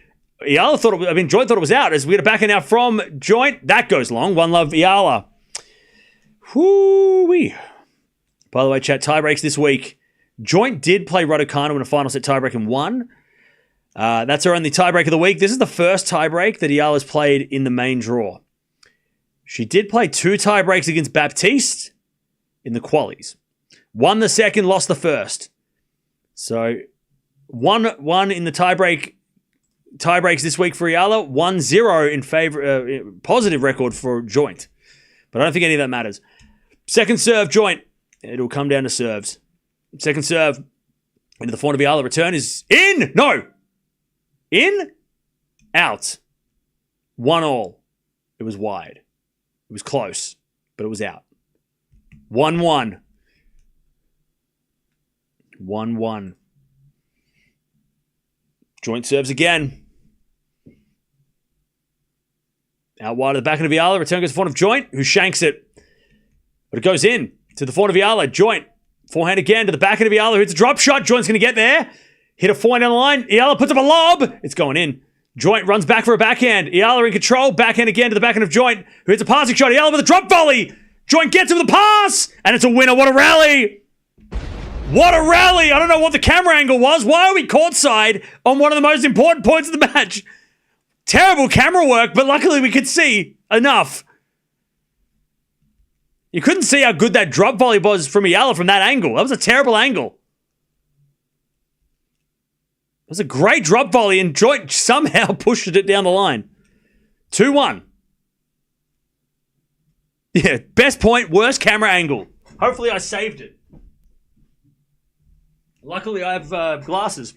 Joint thought it was out. As we get a backhand now from joint. That goes long. One love, Eala. Whoo-wee. By the way, chat, tiebreaks this week. Joint did play Raducanu in a final set tiebreak and won. That's our only tiebreak of the week. This is the first tiebreak that Eala's played in the main draw. She did play 2 tiebreaks against Baptiste in the qualies. Won the second, lost the first. So 1-1 in the tiebreaks this week for Eala. 1-0 in favor, positive record for Joint. But I don't think any of that matters. Second serve, Joint. It'll come down to serves. Second serve into the forehand of Eala. Return is in. No. In. Out. 1-1. It was wide. It was close, but it was out. 1-1. 1-1. Joint serves again. Out wide of the backhand of Eala. Return goes to the forehand of Joint, who shanks it. But it goes in to the forehand of Eala. Joint. Forehand again to the backhand of Eala, who hits a drop shot. Joint's going to get there. Hit a forehand down the line. Eala puts up a lob. It's going in. Joint runs back for a backhand. Eala in control. Backhand again to the backhand of Joint, who hits a passing shot. Eala with a drop volley. Joint gets him with a pass. And it's a winner. What a rally. What a rally! I don't know what the camera angle was. Why are we courtside on one of the most important points of the match? Terrible camera work, but luckily we could see enough. You couldn't see how good that drop volley was from Eala from that angle. That was a terrible angle. It was a great drop volley, and Joint somehow pushed it down the line. 2-1. Yeah, best point, worst camera angle. Hopefully I saved it. Luckily, I have glasses.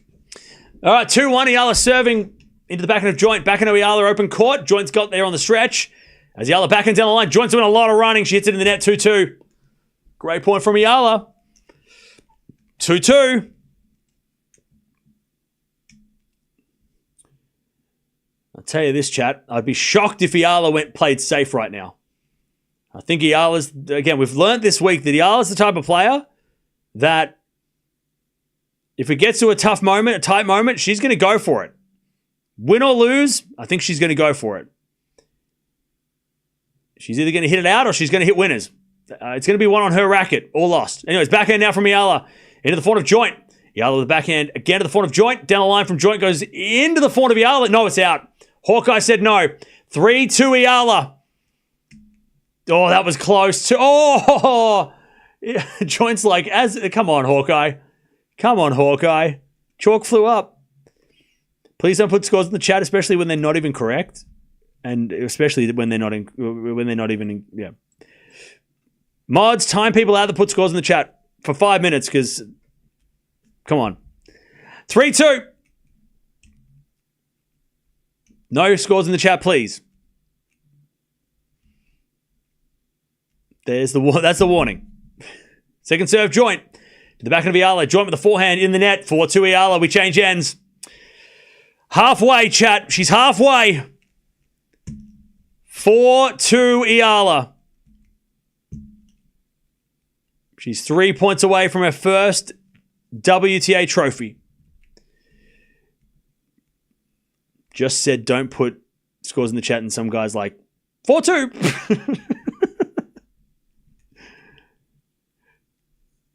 All right, 2-1. Eala serving into the backhand of Joint. Backhand of Eala open court. Joint's got there on the stretch. As Eala backhands down the line, Joint's doing a lot of running. She hits it in the net, 2-2. Great point from Eala. 2-2. I'll tell you this, chat. I'd be shocked if Eala played safe right now. I think Eala's, again, we've learned this week that Eala's the type of player that if it gets to a tough moment, a tight moment, she's going to go for it. Win or lose, I think she's going to go for it. She's either going to hit it out or she's going to hit winners. It's going to be one on her racket or lost. Anyways, backhand now from Eala into the forehand of Joint. Eala with the backhand again to the forehand of Joint. Down the line from Joint goes into the forehand of Eala. No, it's out. Hawkeye said no. 3-2 Eala. Oh, that was close. Joint's like, come on, Hawkeye. Come on, Hawkeye. Chalk flew up. Please don't put scores in the chat, especially when they're not even correct, and especially when they're not even. Yeah. Mods, time people out that put scores in the chat for 5 minutes, because come on. 3-2. No scores in the chat, please. That's the warning. Second serve, Joint. To the back of Eala. Joint with the forehand in the net. 4-2 Eala. We change ends. Halfway, chat. She's halfway. 4-2 Eala. She's 3 points away from her first WTA trophy. Just said don't put scores in the chat, and some guy's like, 4-2.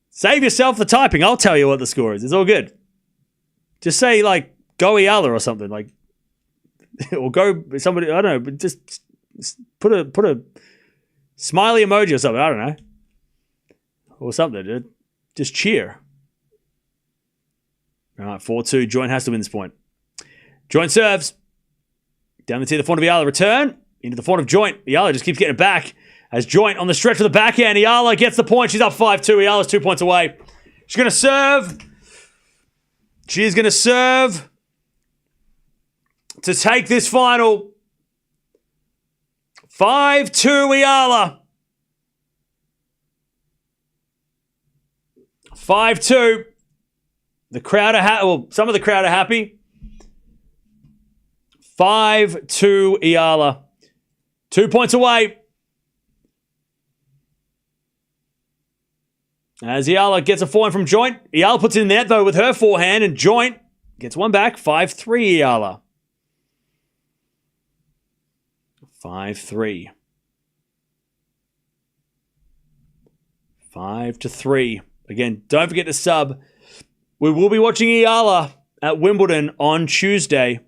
Save yourself the typing. I'll tell you what the score is. It's all good. Just say, like, go Eala or something. Like, or go somebody, I don't know, but just put a smiley emoji or something. I don't know. Or something. Just cheer. All right, 4-2. Joint has to win this point. Joint serves. Down the tee, the forehand of Eala. Return. Into the forehand of Joint. Eala just keeps getting it back. As Joint on the stretch of the backhand. Eala gets the point. She's up 5-2. Eala's 2 points away. She's going to serve. She's going to serve to take this final. 5-2 Eala. 5-2. The crowd are some of the crowd are happy. 5-2 Eala. 2 points away. As Eala gets a forehand from Joint. Eala puts it in there, though, with her forehand, and Joint gets one back. 5-3 Eala. 5-3. 5-3. Again, don't forget to sub. We will be watching Eala at Wimbledon on Tuesday.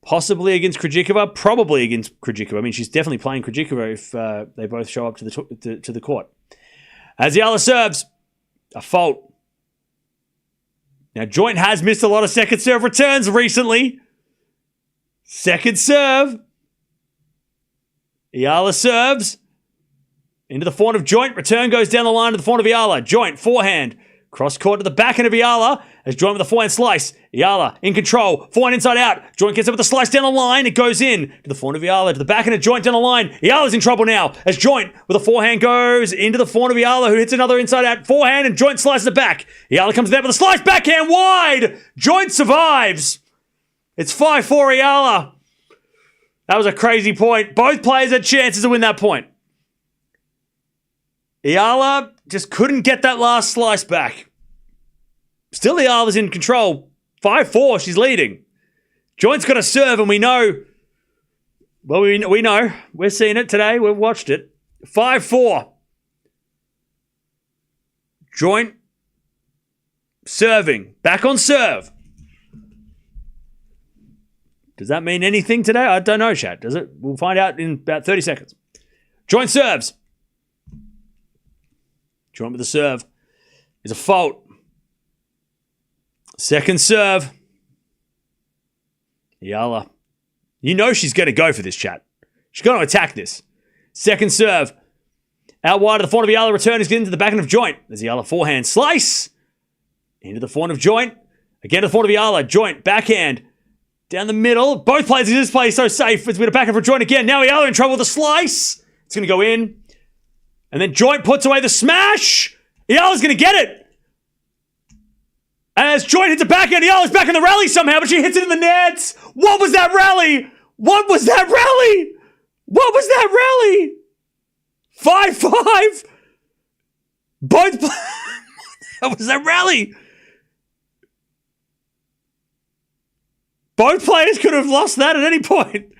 Possibly against Krejcikova. Probably against Krejcikova. I mean, she's definitely playing Krejcikova if they both show up to the court. As Eala serves, a fault. Now, Joint has missed a lot of second serve returns recently. Second serve. Eala serves. Into the forehand of Joint. Return goes down the line to the forehand of Eala. Joint, forehand. Cross court to the backhand of Eala. As Joint with a forehand slice. Eala in control. Forehand inside out. Joint gets up with a slice down the line. It goes in to the forehand of Eala. To the backhand of Joint down the line. Eala's in trouble now. As Joint with a forehand goes into the forehand of Eala, who hits another inside out forehand, and Joint slices it back. Eala comes there with a slice backhand wide. Joint survives. It's 5-4 Eala. That was a crazy point. Both players had chances to win that point. Eala just couldn't get that last slice back. Still, Eala's in control. 5-4, she's leading. Joint's got a serve, and we know. Well, we know. We're seeing it today. We've watched it. 5-4. Joint serving. Back on serve. Does that mean anything today? I don't know, chat. Does it? We'll find out in about 30 seconds. Joint serves. Joint with the serve. Is a fault. Second serve. Eala. You know she's going to go for this, chat. She's going to attack this. Second serve. Out wide of the forehand of Eala. Return is getting to the backhand of Joint. There's Eala forehand. Slice. Into the forehand of Joint. Again to the forehand of Eala. Joint. Backhand. Down the middle. Both players in this play so safe. It's been a backhand for Joint again. Now Eala in trouble with a slice. It's going to go in. And then Joint puts away the smash. Eala's going to get it. As Joint hits a backhand, Eala's back in the rally somehow, but she hits it in the nets. What was that rally? What was that rally? What was that rally? 5-5. Both What was that rally? Both players could have lost that at any point.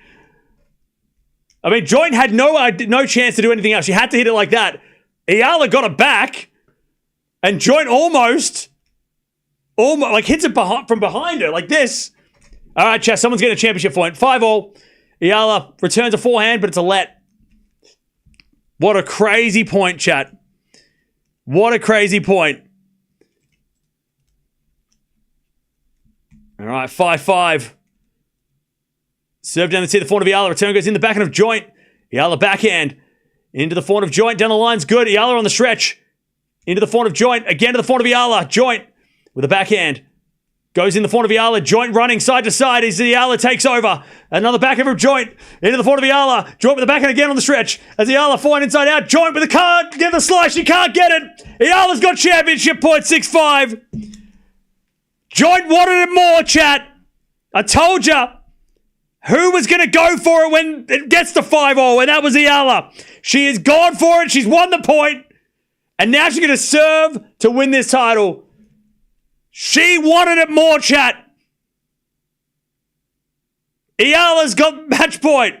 I mean, Joint had no chance to do anything else. She had to hit it like that. Eala got it back, and Joint almost like hits it from behind her, like this. All right, chat, someone's getting a championship point. 5-all. Eala returns a forehand, but it's a let. What a crazy point, chat. What a crazy point. All right, 5-5. Serve down the tee, the forehand of Eala. Return goes in the backhand of Joint. Eala backhand. Into the forehand of Joint. Down the line's good. Eala on the stretch. Into the forehand of Joint. Again to the forehand of Eala. Joint with a backhand. Goes in the forehand of Eala. Joint running side to side as Eala takes over. Another backhand from Joint. Into the forehand of Eala. Joint with the backhand again on the stretch. As Eala forehand inside out. Joint with a card. Get the slice. She can't get it. Eala's got championship point. 6-5. Joint wanted it more, chat. I told ya. Who was going to go for it when it gets to 5-all? And that was Eala. She has gone for it. She's won the point. And now she's going to serve to win this title. She wanted it more, chat. Eala's got match point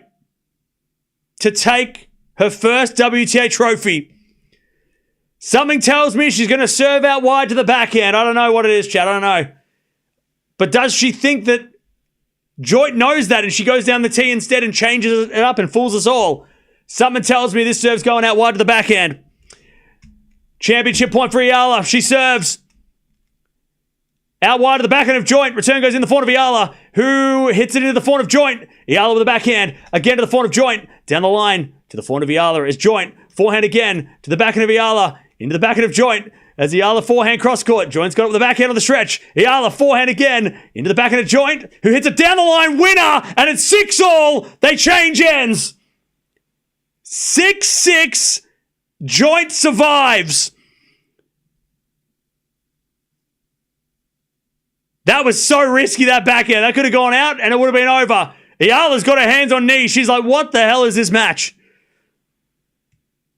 to take her first WTA trophy. Something tells me she's going to serve out wide to the backhand. I don't know what it is, chat. I don't know. But does she think that Joint knows that and she goes down the tee instead and changes it up and fools us all? Something tells me this serve's going out wide to the backhand. Championship point for Eala. She serves. Out wide to the backhand of Joint. Return goes in the forehand of Eala, who hits it into the forehand of Joint. Eala with the backhand. Again to the forehand of Joint. Down the line to the forehand of Eala is Joint. Forehand again to the backhand of Eala. Into the backhand of Joint. As Eala forehand cross court. Joint's got it with the backhand on the stretch. Eala forehand again. Into the backhand of Joint, who hits it down the line. Winner! And it's 6-all. They change ends. 6-6. Joint survives. That was so risky, that backhand. That could have gone out and it would have been over. Eala's got her hands on knees. She's like, what the hell is this match?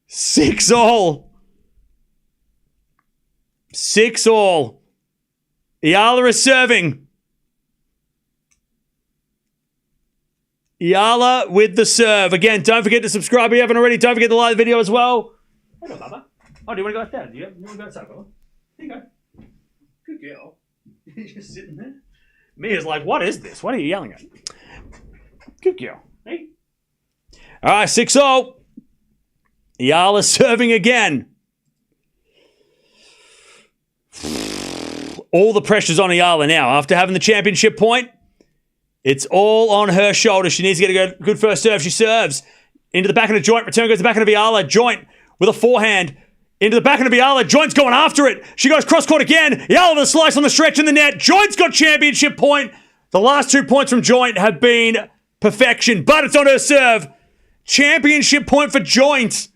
6-all. 6-all. Eala is serving. Eala with the serve. Again, don't forget to subscribe if you haven't already. Don't forget to like the video as well. Hello, Bubba. Oh, do you want to go outside? Do you want to go outside, Bubba? Here you go. Good girl. You're just sitting there. Mia's like, what is this? What are you yelling at? Good girl. Hey. All right, 6-all. Eala serving again. all the pressure's on Eala now. After having the championship point, it's all on her shoulders. She needs to get a good first serve. She serves into the backhand of Joint. Return goes to the backhand of Eala. Joint with a forehand into the backhand of Eala. Joint's going after it. She goes cross-court again. Eala with a slice on the stretch in the net. Joint's got championship point. The last 2 points from Joint have been perfection, but it's on her serve. Championship point for Joint.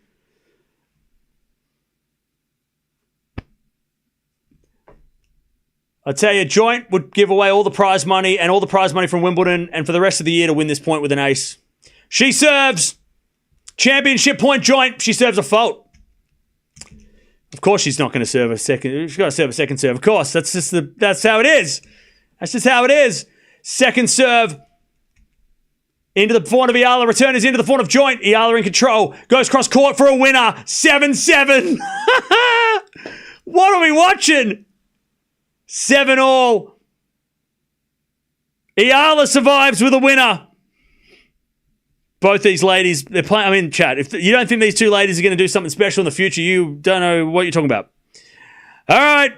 I tell you, Joint would give away all the prize money and all the prize money from Wimbledon and for the rest of the year to win this point with an ace. She serves. Championship point, Joint. She serves a fault. Of course she's not going to serve a second. She's got to serve a second serve. Of course. That's how it is. That's just how it is. Second serve. Into the forehand of Eala. Return is into the forehand of Joint. Eala in control. Goes cross court for a winner. 7-7. What are we watching? 7-all. Eala survives with a winner. Both these ladies, they're playing. I mean, chat, if you don't think these two ladies are going to do something special in the future, you don't know what you're talking about. All right.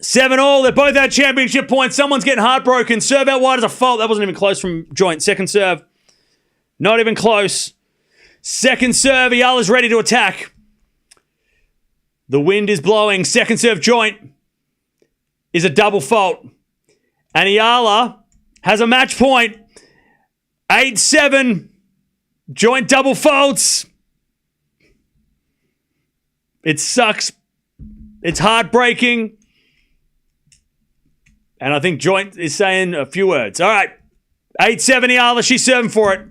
7-all. They both had championship points. Someone's getting heartbroken. Serve out wide is a fault. That wasn't even close from Joint. Second serve. Not even close. Second serve. Eala's ready to attack. The wind is blowing. Second serve, Joint is a double fault. And Eala has a match point. 8-7. Joint double faults. It sucks. It's heartbreaking. And I think Joint is saying a few words. All right. 8-7 Eala. She's serving for it.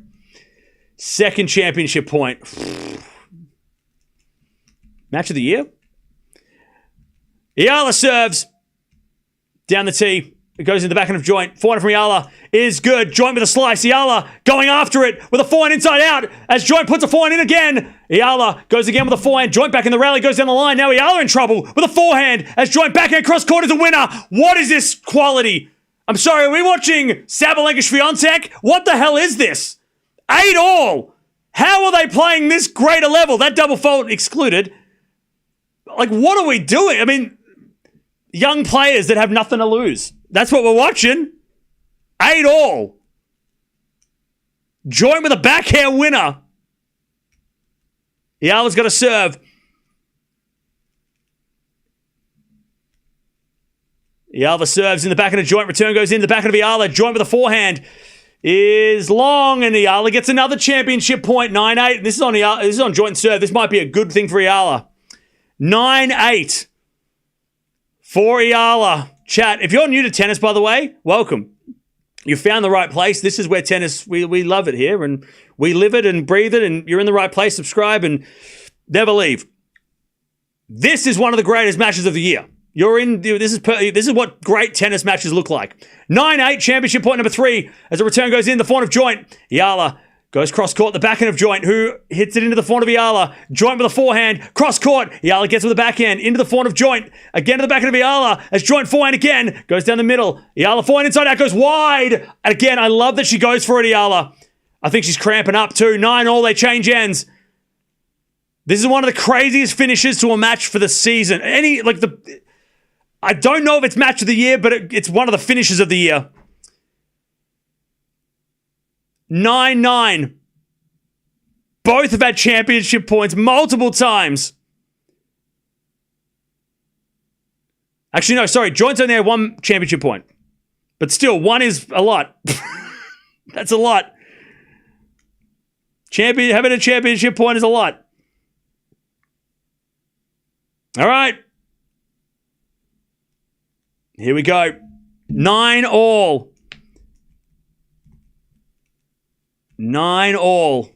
Second championship point. Match of the year. Eala serves. Down the tee. It goes in the backhand of Joint. Forehand from Eala is good. Joint with a slice. Eala going after it with a forehand inside out as Joint puts a forehand in again. Eala goes again with a forehand. Joint back in the rally, goes down the line. Now Eala in trouble with a forehand as Joint backhand cross court is a winner. What is this quality? I'm sorry, are we watching Sabalenka Swiatek? What the hell is this? 8-all. How are they playing this great a level? That double fault excluded. Like, what are we doing? I mean, young players that have nothing to lose. That's what we're watching. 8-all. Joint with a backhand winner. Eala's got to serve. Eala serves in the backhand of Joint. Return goes in the backhand of Eala. Joint with a forehand is long, and Eala gets another championship point. 9-8. This is on Eala. This is on Joint serve. This might be a good thing for Eala. 9-8 for Eala. Chat, if you're new to tennis, by the way, welcome. You found the right place. This is where tennis, we love it here, and we live it and breathe it, and you're in the right place. Subscribe and never leave. This is one of the greatest matches of the year. This is what great tennis matches look like. 9-8, championship point number 3, as the return goes in, the forehand of Joint. Eala goes cross-court, the backhand of Joint, who hits it into the forehand of Eala. Joint with a forehand, cross-court. Eala gets with the backhand, into the forehand of Joint. Again to the backhand of Eala, as Joint forehand again, goes down the middle. Eala forehand inside out, goes wide. And again, I love that she goes for it, Eala. I think she's cramping up too. 9-all, they change ends. This is one of the craziest finishes to a match for the season. I don't know if it's match of the year, but it's one of the finishes of the year. 9-9. Both have had championship points multiple times. Actually, no, sorry. Joint's only had one championship point. But still, one is a lot. That's a lot. Having a championship point is a lot. All right. Here we go. 9-all. 9-all.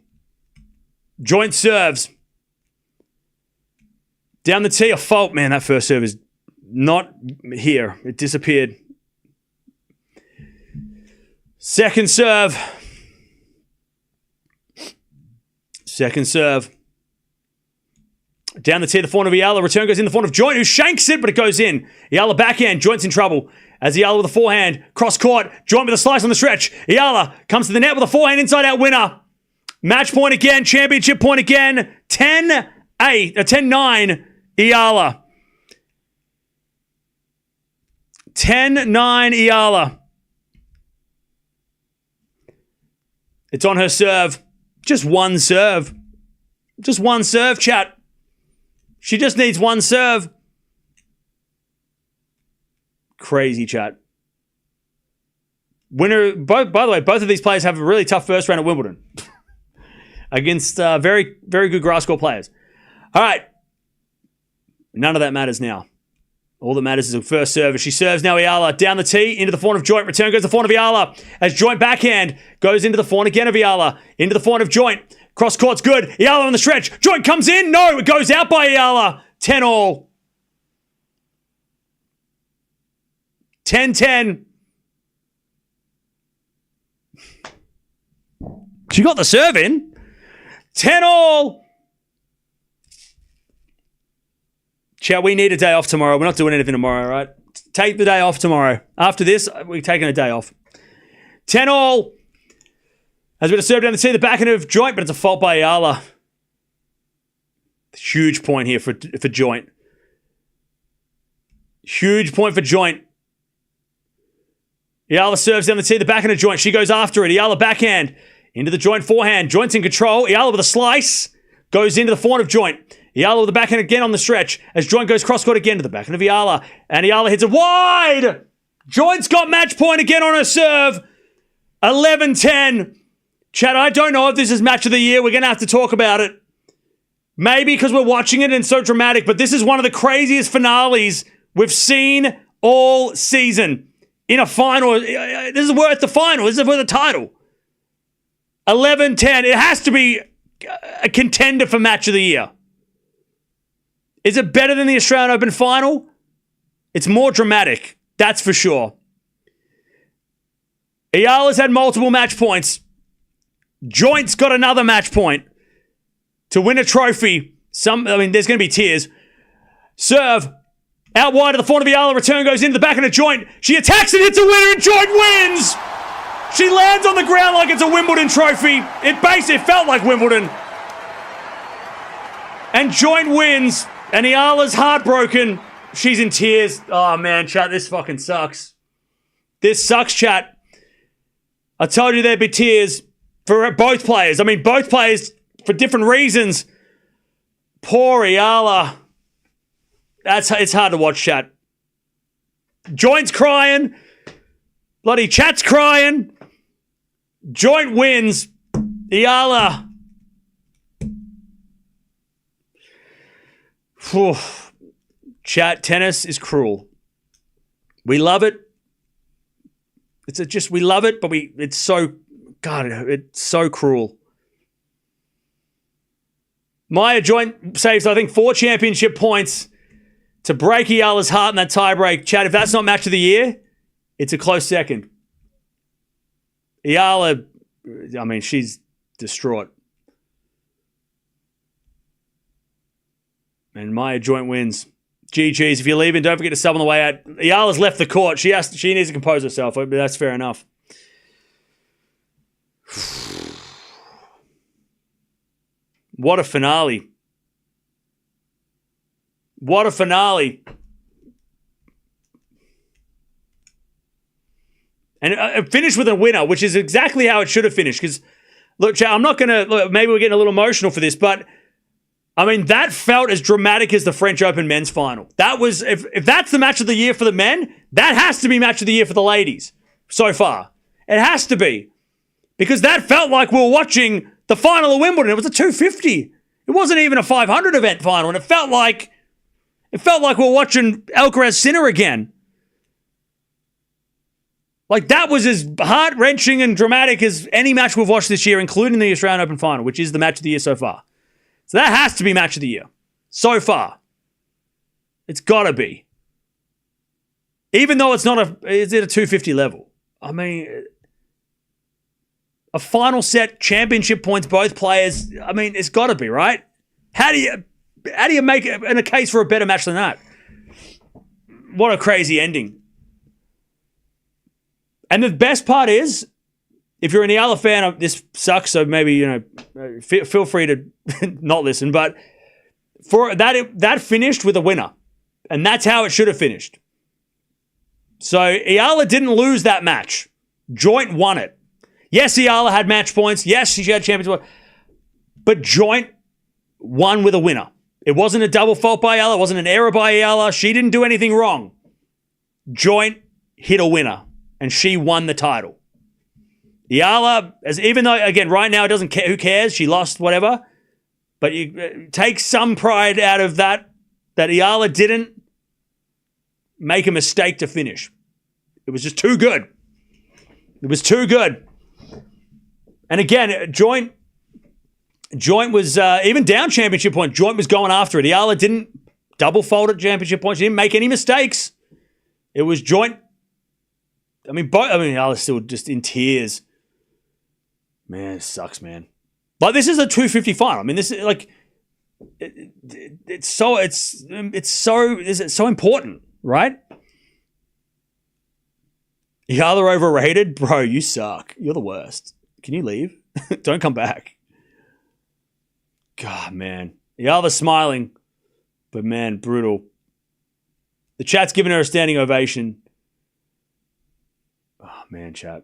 Joint serves. Down the tee, a fault. Man, that first serve is not here. It disappeared. Second serve. Second serve. Down the tee, the forehand of Eala. Return goes in the forehand of Joint, who shanks it, but it goes in. Eala backhand. Joint's in trouble. As Eala with a forehand. Cross court. Joint with a slice on the stretch. Eala comes to the net with a forehand inside out winner. Match point again. Championship point again. 10-9 Eala. 10-9 Eala. It's on her serve. Just one serve. Just one serve, chat. She just needs one serve. Crazy, chat. Winner, by the way, both of these players have a really tough first round at Wimbledon against very, very good grass court players. All right. None of that matters now. All that matters is the first serve. She serves now Eala down the tee, into the forehand of Joint. Return goes to the forehand of Eala. As Joint backhand goes into the forehand again of Eala. Into the forehand of Joint. Cross court's good. Eala on the stretch. Joint comes in. No, it goes out by Eala. 10-all. 10-10. She got the serve in. 10-all. Chat, we need a day off tomorrow. We're not doing anything tomorrow, right? Take the day off tomorrow. After this, we're taking a day off. 10-all. Has been a serve down the tee, the backhand of Joint, but it's a fault by Eala. Huge point here for Joint. Huge point for Joint. Eala serves down the tee, the backhand of Joint. She goes after it. Eala backhand. Into the Joint forehand. Joint's in control. Eala with a slice. Goes into the forehand of Joint. Eala with the backhand again on the stretch. As Joint goes cross-court again to the backhand of Eala. And Eala hits it wide. Joint's got match point again on her serve. 11-10. Chat, I don't know if this is match of the year. We're going to have to talk about it. Maybe because we're watching it and it's so dramatic, but this is one of the craziest finales we've seen all season. In a final. This is worth the final. This is worth the title. 11-10. It has to be a contender for match of the year. Is it better than the Australian Open final? It's more dramatic. That's for sure. Eala's had multiple match points. Joint's got another match point to win a trophy. There's going to be tears. Serve. Out wide of the forehand of Eala. Return goes into the back of the Joint. She attacks and hits a winner and Joint wins. She lands on the ground like it's a Wimbledon trophy. It felt like Wimbledon. And Joint wins. And Eala's heartbroken. She's in tears. Oh, man, chat, this fucking sucks. This sucks, chat. I told you there'd be tears for both players. I mean, both players for different reasons. Poor Eala. It's hard to watch, chat. Joint's crying. Bloody chat's crying. Joint wins. Eala. Whew. Chat, tennis is cruel. We love it. We love it, but it's so cruel. Maya Joint saves, I think, 4 championship points to break Eala's heart in that tiebreak. Chat, if that's not match of the year, it's a close second. Eala, I mean, she's distraught. And Maya Joint wins. GG's. If you're leaving, don't forget to sub on the way out. Eala's left the court. She needs to compose herself, but that's fair enough. What a finale. What a finale. And it finished with a winner, which is exactly how it should have finished. Because, look, chat, I'm not going to... Maybe we're getting a little emotional for this, but... I mean, that felt as dramatic as the French Open men's final. That was, if that's the match of the year for the men, that has to be match of the year for the ladies so far. It has to be. Because that felt like we were watching the final of Wimbledon. It was a 250. It wasn't even a 500 event final. And it felt like we were watching Alcaraz Sinner again. Like, that was as heart-wrenching and dramatic as any match we've watched this year, including the Australian Open final, which is the match of the year so far. So that has to be match of the year. So far. It's got to be. Even though it's not it's at a 250 level. I mean, a final set, championship points, both players. I mean, it's got to be, right? How do you make a case for a better match than that? What a crazy ending. And the best part is, if you're an Eala fan, this sucks, so maybe, feel free to not listen. But for that finished with a winner. And that's how it should have finished. So Eala didn't lose that match. Joint won it. Yes, Eala had match points. Yes, she had championship. But Joint won with a winner. It wasn't a double fault by Eala. It wasn't an error by Eala. She didn't do anything wrong. Joint hit a winner, and she won the title. Eala, even though, again, right now it doesn't care, who cares? She lost, whatever. But you take some pride out of that Eala didn't make a mistake to finish. It was just too good. It was too good. And again, Joint was, even down championship point, Joint was going after it. Eala didn't double fold at championship point. She didn't make any mistakes. It was Joint. Eala's still just in tears. Man, it sucks, man. Like, this is a 250 final. I mean, this is like, it's so important, right? Eala overrated? Bro, you suck. You're the worst. Can you leave? Don't come back. God, man. Eala's smiling, but man, brutal. The chat's giving her a standing ovation. Oh, man, chat.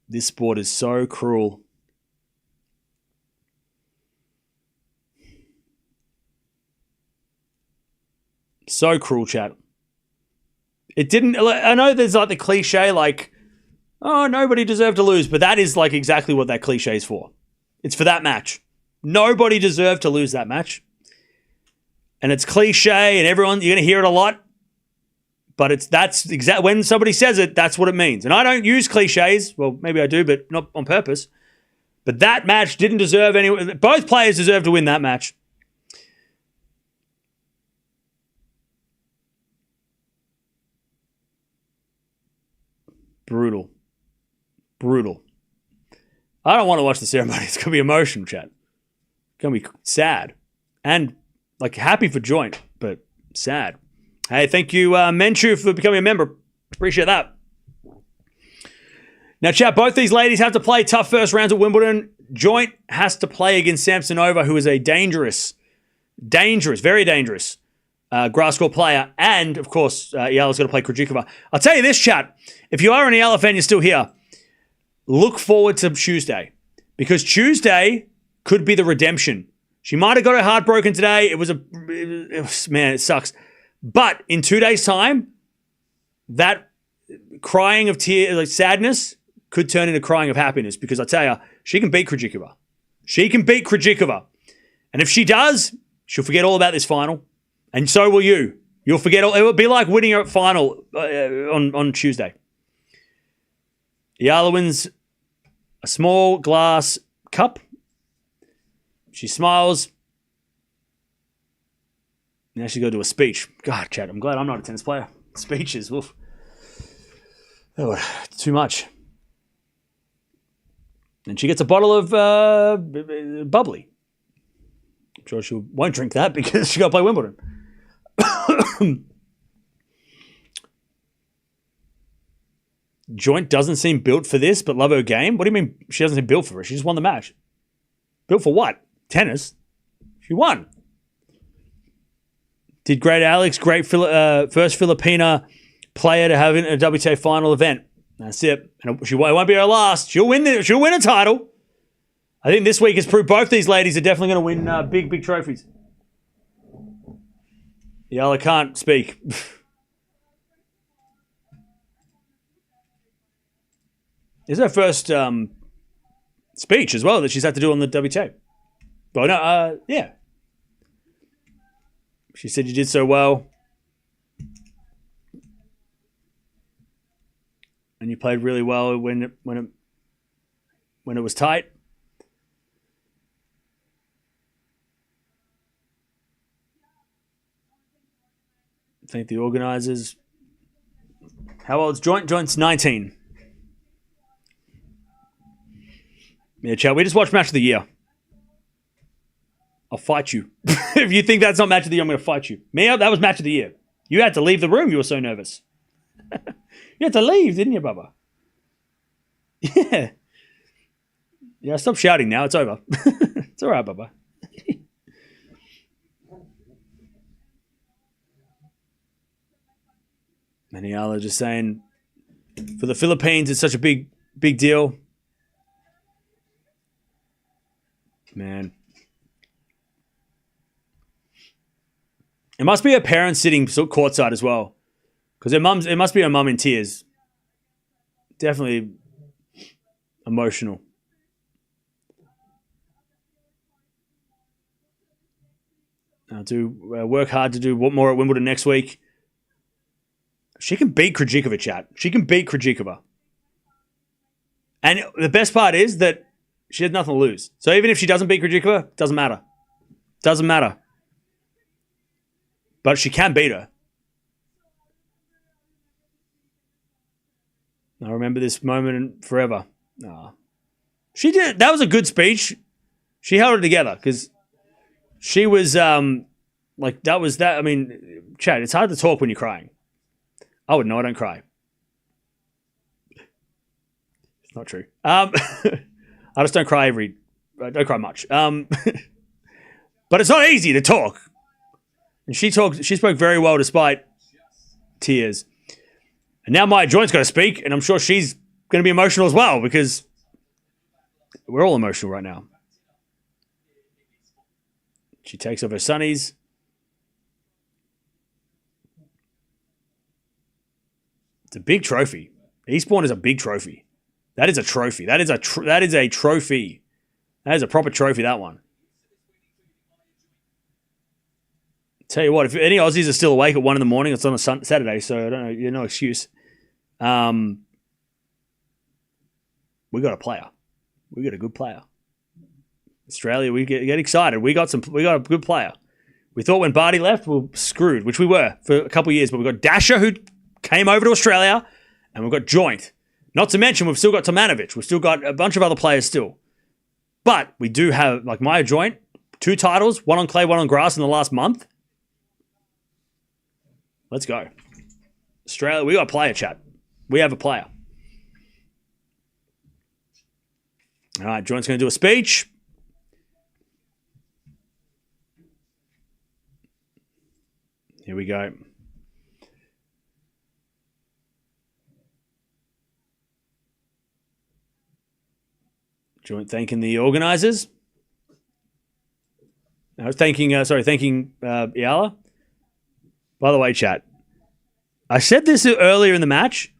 This sport is so cruel. So cruel, chat. It didn't... I know there's like the cliche, like, oh, nobody deserved to lose, but that is like exactly what that cliche is for. It's for that match. Nobody deserved to lose that match. And it's cliche, and everyone, you're going to hear it a lot. But that's exactly when somebody says it, that's what it means. And I don't use cliches. Well, maybe I do, but not on purpose. But that match didn't deserve any. Both players deserve to win that match. Brutal. Brutal. I don't want to watch the ceremony. It's going to be emotional, chat. It's going to be sad. And like happy for Joint, but sad. Hey, thank you, Menchu, for becoming a member. Appreciate that. Now, chat, both these ladies have to play tough first rounds at Wimbledon. Joint has to play against Samsonova, who is a dangerous, very dangerous grass court player. And, of course, Eala's got to play Krejcikova. I'll tell you this, chat. If you are an Eala fan, you're still here. Look forward to Tuesday. Because Tuesday could be the redemption. She might have got her heart broken today. Man, it sucks. But in 2 days' time, that crying of tears, like sadness, could turn into crying of happiness. Because I tell you, she can beat Krejcikova. She can beat Krejcikova. And if she does, she'll forget all about this final. And so will you. You'll forget all. It will be like winning a final on Tuesday. Eala wins a small glass cup. She smiles. Now she's got to do a speech. God, chat, I'm glad I'm not a tennis player. Speeches, oof. Oh, too much. And she gets a bottle of bubbly. I'm sure she won't drink that because she got to play Wimbledon. Joint doesn't seem built for this, but love her game. What do you mean she doesn't seem built for it? She just won the match. Built for what? Tennis? She won. Did great Alex, great first Filipina player to have in a WTA final event. That's it. And it won't be her last. She'll win a title. I think this week has proved both these ladies are definitely going to win big trophies. Eala can't speak. This is her first speech as well that she's had to do on the WTA. Well, no, yeah. She said you did so well. And you played really well when it was tight. Thank the organisers. How old's Joint? Joint's 19. Yeah, chat. We just watched Match of the Year. I'll fight you. If you think that's not Match of the Year, I'm going to fight you. Mia, that was Match of the Year. You had to leave the room. You were so nervous. You had to leave, didn't you, Bubba? Yeah. Yeah, stop shouting now. It's over. It's all right, Bubba. And Eala just saying, for the Philippines, it's such a big deal. Man. It must be her parents sitting courtside as well. Because it must be her mum in tears. Definitely emotional. I'll work hard to do more at Wimbledon next week. She can beat Krejcikova, chat. She can beat Krejcikova. And the best part is that she has nothing to lose. So even if she doesn't beat Krejcikova, doesn't matter. Doesn't matter. But she can beat her. I remember this moment forever. She did. That was a good speech. She held it together because she was like that was that. I mean, Chad, it's hard to talk when you're crying. I wouldn't know. I don't cry. It's not true. I just don't cry I don't cry much. But it's not easy to talk. And she spoke very well despite tears. And now Maya Joint's got to speak, and I'm sure she's going to be emotional as well because we're all emotional right now. She takes off her sunnies. It's a big trophy. Eastbourne is a big trophy. That is a trophy. That is a trophy. That is a proper trophy, that one. Tell you what, if any Aussies are still awake at 1 a.m, it's on a Saturday, so I don't know, you're no excuse. We got a player. We got a good player. Australia, we get excited. We got a good player. We thought when Barty left, we were screwed, which we were for a couple of years, but we've got Dasher who came over to Australia, and we've got Joint. Not to mention, we've still got Tomanovic. We've still got a bunch of other players still. But we do have, like Maya Joint, 2 titles, 1 on clay, 1 on grass in the last month. Let's go. Australia, we got a player, chat. We have a player. All right, Joint's going to do a speech. Here we go. Joint thanking the organisers. Thanking Eala. By the way, chat, I said this earlier in the match.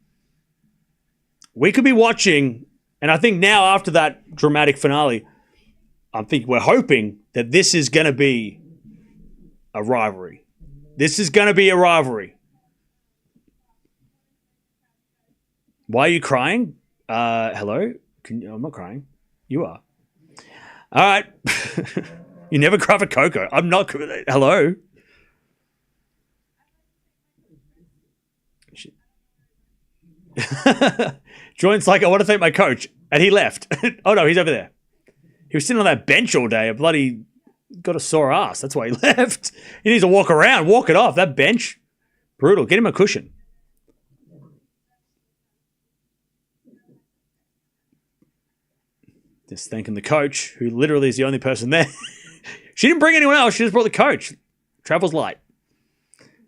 We could be watching, and I think now after that dramatic finale, we're hoping that this is going to be a rivalry. This is going to be a rivalry. Why are you crying? Hello? I'm not crying. You are. All right. You never cry for Coco. I'm not. Hello? Joint's like, I want to thank my coach. And he left. Oh, no, he's over there. He was sitting on that bench all day. A bloody got a sore ass. That's why he left. He needs to walk around. Walk it off. That bench. Brutal. Get him a cushion. Just thanking the coach, who literally is the only person there. She didn't bring anyone else. She just brought the coach. Travel's light.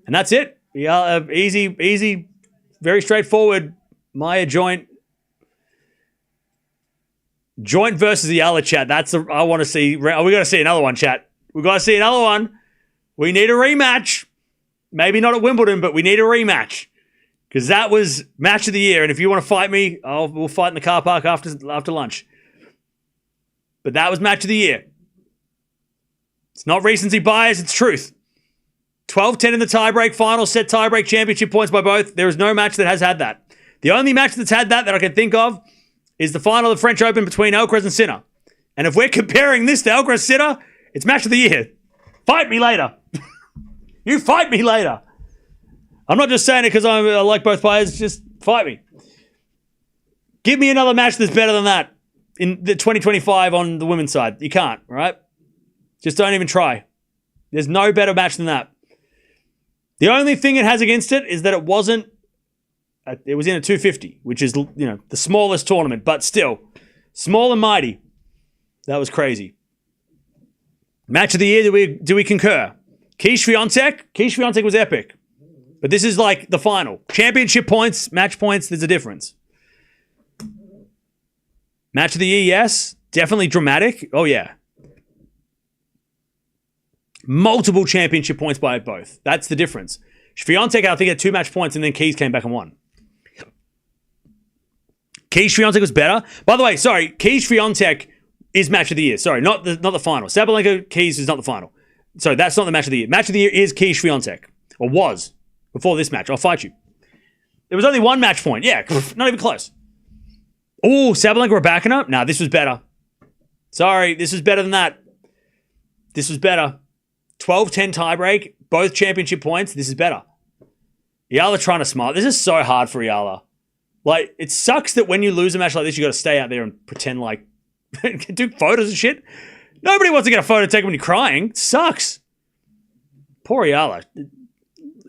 And that's it. Yeah, easy, very straightforward. Maya Joint. Joint versus Eala, chat. I want to see. We got to see another one, chat. We got to see another one. We need a rematch. Maybe not at Wimbledon, but we need a rematch. Because that was match of the year. And if you want to fight me, we'll fight in the car park after lunch. But that was match of the year. It's not recency bias, it's truth. 12-10 in the tiebreak final, set tiebreak championship points by both. There is no match that has had that. The only match that's had that I can think of is the final of the French Open between Alcaraz and Sinner. And if we're comparing this to Alcaraz Sinner, it's match of the year. Fight me later. You fight me later. I'm not just saying it because I like both players. Just fight me. Give me another match that's better than that in the 2025 on the women's side. You can't, right? Just don't even try. There's no better match than that. The only thing it has against it is that it was in a 250, which is, the smallest tournament, but still, small and mighty. That was crazy. Match of the year, do we concur? Iga Swiatek was epic. But this is like the final. Championship points, match points, there's a difference. Match of the year, yes. Definitely dramatic. Oh, yeah. Multiple championship points by both. That's the difference. Swiatek, I think, had 2 match points, and then Keys came back and won. Keys Swiatek was better. By the way, sorry, Keys Swiatek is match of the year. Sorry, not the final. Sabalenka Keys is not the final. Sorry, that's not the match of the year. Match of the year is Keys Swiatek. Or was. Before this match. I'll fight you. There was only 1 match point. Yeah, not even close. Oh, Sabalenka Raducanu? Nah, this was better. Sorry, this was better than that. This was better. 12-10 tiebreak. Both championship points. This is better. Eala trying to smile. This is so hard for Eala. Like, it sucks that when you lose a match like this, you got to stay out there and pretend like... do photos and shit. Nobody wants to get a photo taken when you're crying. It sucks. Poor Eala.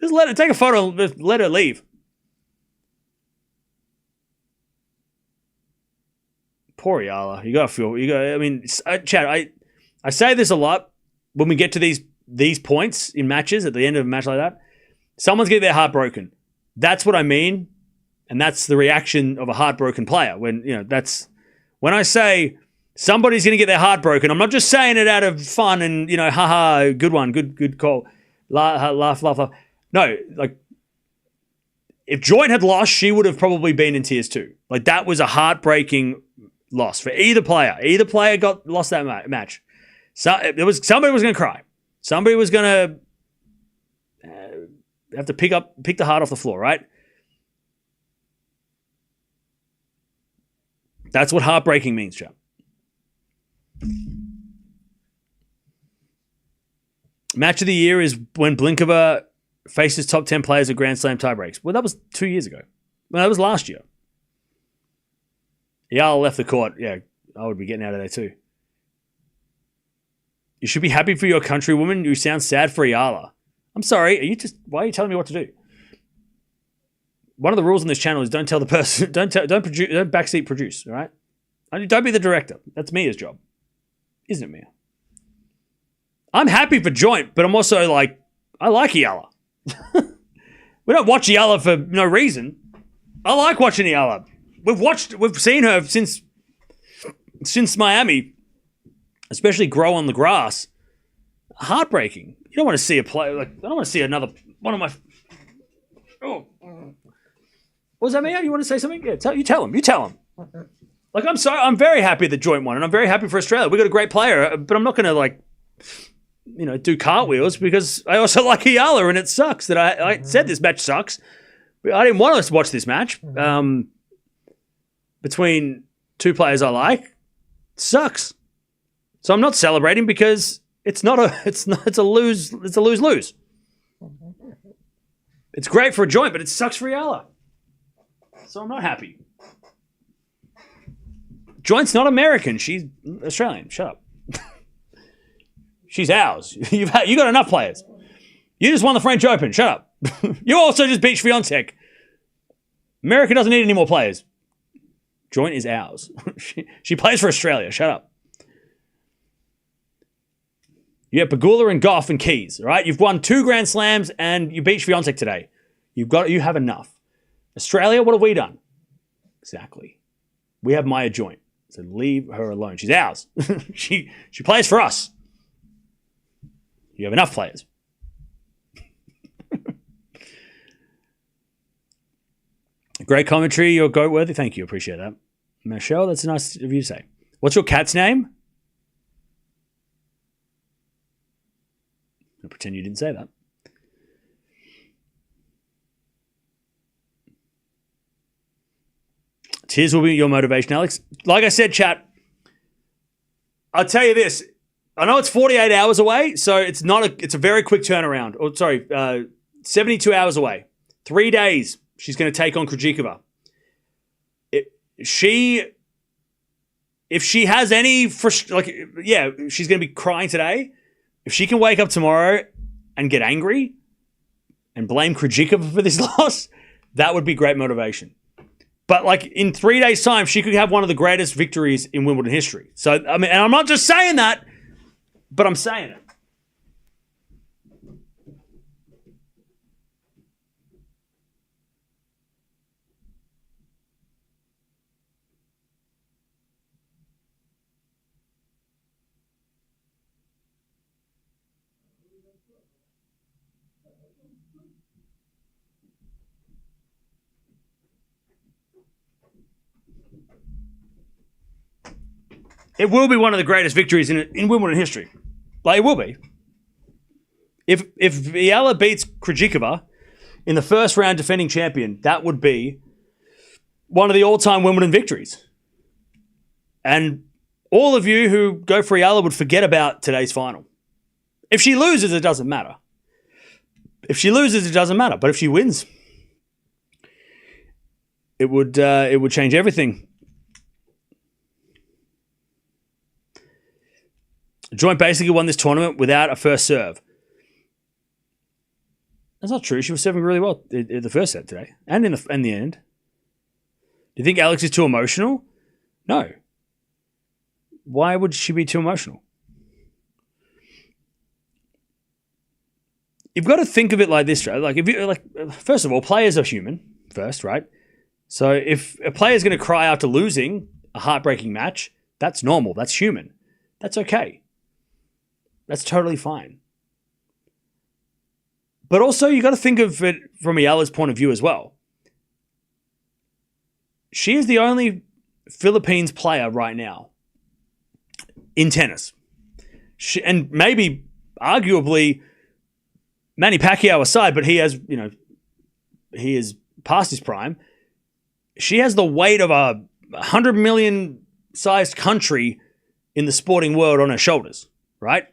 Just let her take a photo and just let her leave. Poor Eala. You gotta feel. I mean, Chad. I say this a lot when we get to these points in matches at the end of a match like that. Someone's getting their heart broken. That's what I mean, and that's the reaction of a heartbroken player. When that's when I say somebody's gonna get their heart broken. I'm not just saying it out of fun and haha, good one, good call, laugh. No, like, if Joint had lost, she would have probably been in tears too. Like, that was a heartbreaking loss for either player. Either player lost that match. So somebody was going to cry. Somebody was going to have to pick the heart off the floor, right? That's what heartbreaking means, chap. Match of the year is when Blinkova faces top 10 players at Grand Slam tiebreaks. Well, that was 2 years ago. Well, that was last year. Eala left the court. Yeah, I would be getting out of there too. You should be happy for your countrywoman. You sound sad for Eala. I'm sorry. Why are you telling me what to do? One of the rules on this channel is don't tell the person, don't backseat produce, all right? Don't be the director. That's Mia's job. Isn't it, Mia? I'm happy for Joint, but I'm also like, I like Eala. We don't watch Eala for no reason. I like watching Eala. We've seen her since Miami, especially grow on the grass. Heartbreaking. You don't want to see a play like I don't want to see another one of my. Oh, what was that, Mia? You want to say something? Yeah, you tell him. Like, I'm sorry. I'm very happy that Joint won, and I'm very happy for Australia. We got a great player, but I'm not going to do cartwheels because I also like Eala, and it sucks that I said this match sucks. I didn't want to watch this match between 2 players I like. It sucks. So I'm not celebrating because it's a lose-lose. It's great for a Joint, but it sucks for Eala. So I'm not happy. Joint's not American. She's Australian. Shut up. She's ours. You got enough players. You just won the French Open. Shut up. You also just beat Swiatek. America doesn't need any more players. Joint is ours. She plays for Australia. Shut up. You have Pegula and Gauff and Keys. All right, you've won 2 Grand Slams and you beat Swiatek today. You have enough. Australia, what have we done? Exactly. We have Maya Joint. So leave her alone. She's ours. She plays for us. You have enough players. Great commentary. You're goat-worthy. Thank you. Appreciate that. Michelle, that's nice of you to say. What's your cat's name? I'll pretend you didn't say that. Tears will be your motivation, Alex. Like I said, chat, I'll tell you this. I know it's 48 hours away, so it's a very quick turnaround. 72 hours away. 3 days, she's going to take on Krejcikova. If she has any, she's going to be crying today. If she can wake up tomorrow and get angry and blame Krejcikova for this loss, that would be great motivation. But like in 3 days' time, she could have one of the greatest victories in Wimbledon history. So, I mean, and I'm not just saying that, but I'm saying it. it will be one of the greatest victories in Wimbledon history. Like, it will be. If Eala beats Krejcikova in the first round defending champion, that would be one of the all-time Wimbledon victories. And all of you who go for Eala would forget about today's final. If she loses, it doesn't matter. If she loses, it doesn't matter. But if she wins, it would change everything. Joint basically won this tournament without a first serve. That's not true. She was serving really well in the first set today, and in the end. Do you think Alex is too emotional? No. Why would she be too emotional? You've got to think of it like this, right? Like, first of all, players are human first, right? So if a player is going to cry after losing a heartbreaking match, that's normal. That's human. That's okay. That's totally fine. But also, you got to think of it from Eala's point of view as well. She is the only Philippines player right now in tennis. And maybe, arguably, Manny Pacquiao aside, but he is past his prime. She has the weight of a 100 million sized country in the sporting world on her shoulders, right?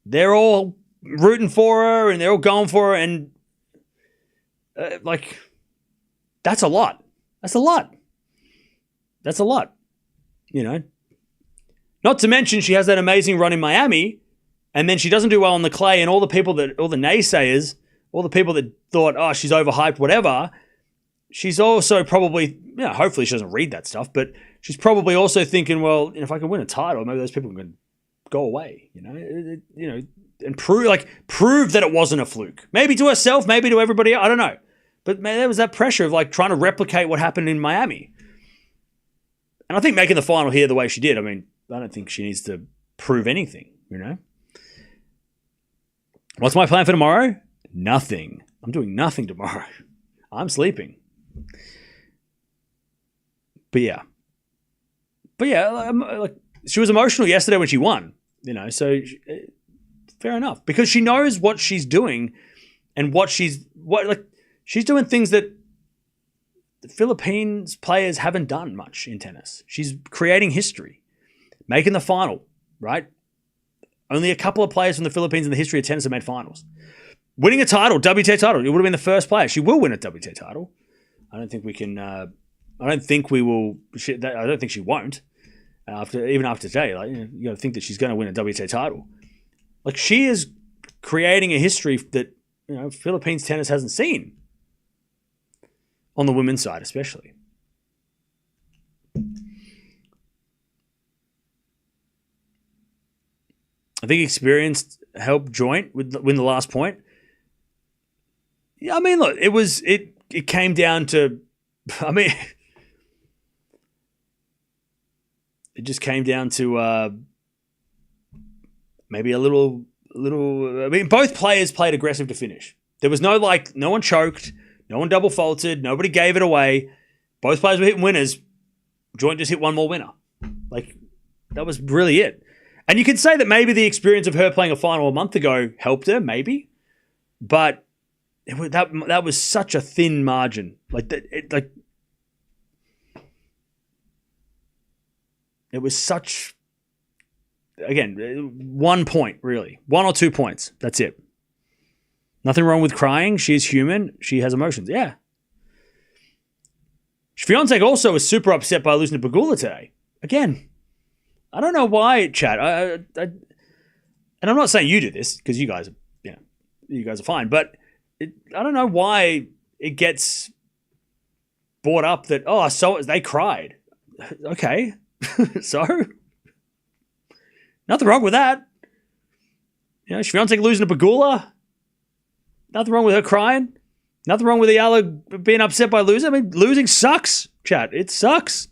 They're all rooting for her and they're all going for her, and that's a lot. That's a lot. That's a lot. You know? Not to mention she has that amazing run in Miami, and then she doesn't do well on the clay, and all the naysayers, all the people that thought, oh, she's overhyped, whatever, she's also probably, hopefully she doesn't read that stuff, but she's probably also thinking, well, if I can win a title, maybe those people can go away, and prove that it wasn't a fluke. Maybe to herself, maybe to everybody else, I don't know. But man, there was that pressure of trying to replicate what happened in Miami. And I think making the final here the way she did, I don't think she needs to prove anything, What's my plan for tomorrow? Nothing. I'm doing nothing tomorrow. I'm sleeping. But yeah, she was emotional yesterday when she won, so fair enough, because she knows what she's doing and she's doing things that the Philippines players haven't done much in tennis. She's creating history, making the final, right? Only a couple of players from the Philippines in the history of tennis have made finals. Winning a title, WTA title, it would have been the first player. She will win a WTA title. I don't think we can. I don't think we will. I don't think she won't. Even after today, you got to think that she's going to win a WTA title. She is creating a history that Philippines tennis hasn't seen. On the women's side, especially. I think experience helped Joint win the last point. Yeah, look, it came down to, it just came down to maybe a little. Both players played aggressive to finish. There was no one choked, no one double faulted, nobody gave it away. Both players were hitting winners. Joint just hit one more winner. That was really it. And you could say that maybe the experience of her playing a final a month ago helped her, maybe. But that was such a thin margin. It was such, again, 1 point, really. 1 or 2 points. That's it. Nothing wrong with crying. She is human. She has emotions. Yeah. Swiatek also was super upset by losing to Pegula today. Again, I don't know why, Chad. And I'm not saying you do this because you guys are fine. But I don't know why it gets brought up that so they cried. Okay, so nothing wrong with that. Swiatek losing to Pegula. Nothing wrong with her crying. Nothing wrong with Eala being upset by losing. Losing sucks, Chad. It sucks.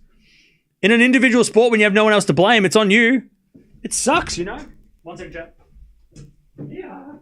In an individual sport, when you have no one else to blame, it's on you. It sucks, 1 second, Chad. Yeah.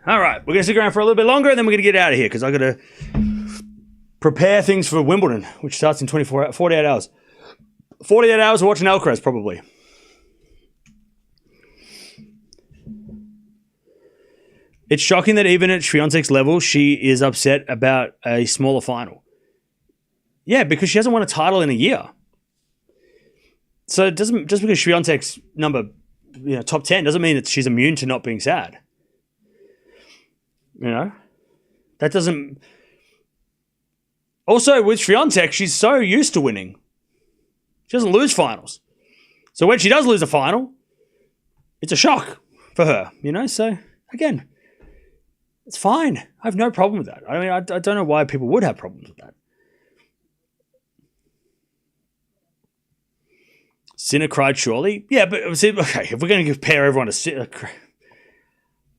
All right, we're going to stick around for a little bit longer, and then we're going to get out of here because I've got to prepare things for Wimbledon, which starts in 48 hours. 48 hours of watching Alcaraz, probably. It's shocking that even at Swiatek's level, she is upset about a smaller final. Yeah, because she hasn't won a title in a year. So it doesn't, just because Swiatek's top 10 doesn't mean that she's immune to not being sad. That doesn't. Also, with Swiatek, she's so used to winning. She doesn't lose finals. So when she does lose a final, it's a shock for her, So, again, it's fine. I have no problem with that. I mean, I don't know why people would have problems with that. Sinner cried surely. Yeah, but okay, if we're going to compare everyone to Sinner,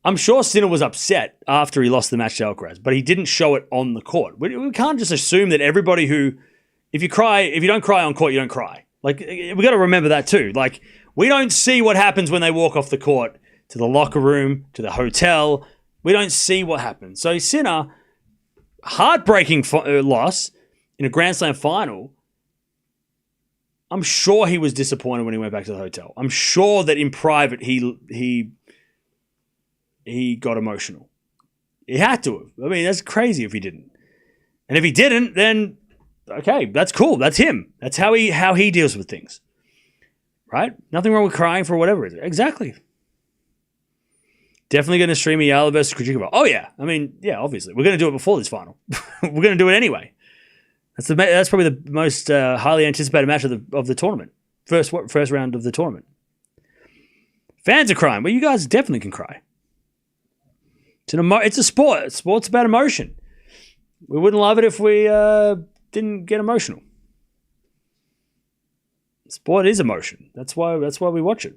I'm sure Sinner was upset after he lost the match to Alcaraz, but he didn't show it on the court. We can't just assume that everybody who, if you don't cry on court, you don't cry. Like, we got to remember that too. Like, we don't see what happens when they walk off the court to the locker room, to the hotel. We don't see what happens. So Sinner, heartbreaking loss in a Grand Slam final. I'm sure he was disappointed when he went back to the hotel. I'm sure that in private he got emotional. He had to have. I mean, that's crazy if he didn't. And if he didn't, then okay, that's cool. That's him. That's how he deals with things. Right? Nothing wrong with crying for whatever it is. Exactly. Definitely going to stream Eala versus Krejcikova. Oh yeah. I mean, yeah, obviously. We're going to do it before this final. We're going to do it anyway. That's probably the most highly anticipated match of the tournament. First round of the tournament. Fans are crying. Well, you guys definitely can cry. It's a sport. Sport's about emotion. We wouldn't love it if we didn't get emotional. Sport is emotion. That's why we watch it.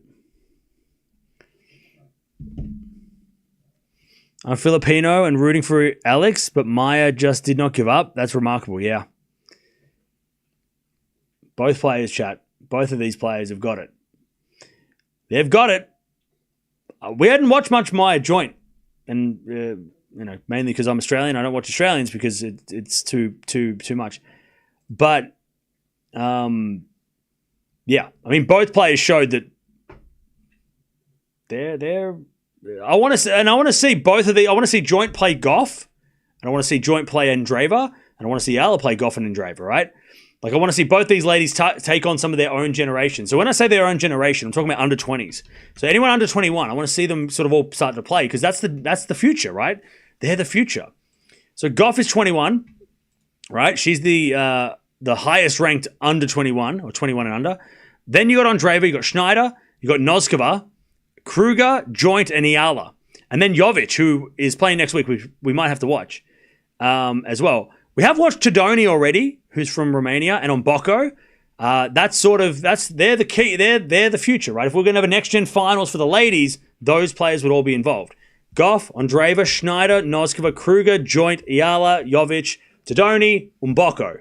I'm Filipino and rooting for Alex, but Maya just did not give up. That's remarkable, yeah. Both players, chat. Both of these players have got it. They've got it. We hadn't watched much Maya joint. And, mainly because I'm Australian. I don't watch Australians because it's too much. But, yeah. I mean, both players showed that they're I want to see both of the. I want to see joint play Gauff, and I want to see joint play Andreeva, and I want to see Eala play Gauff and Andreeva, right? Like, I want to see both these ladies take on some of their own generation. So when I say their own generation, I'm talking about under 20s. So anyone under 21, I want to see them sort of all start to play because that's the future, right? They're the future. So Gauff is 21, right? She's the highest ranked under 21 or 21 and under. Then you got Andreeva, you got Schneider, you got Noskova, Kruger, Joint, and Eala. And then Jovic, who is playing next week, we might have to watch as well. We have watched Todoni already, who's from Romania, and on Bocco. They're the key. They're the future, right? If we're going to have a next-gen finals for the ladies, those players would all be involved. Gauff, Andreeva, Schneider, Noskova, Kruger, Joint, Eala, Jovic, Todoni, Bocco.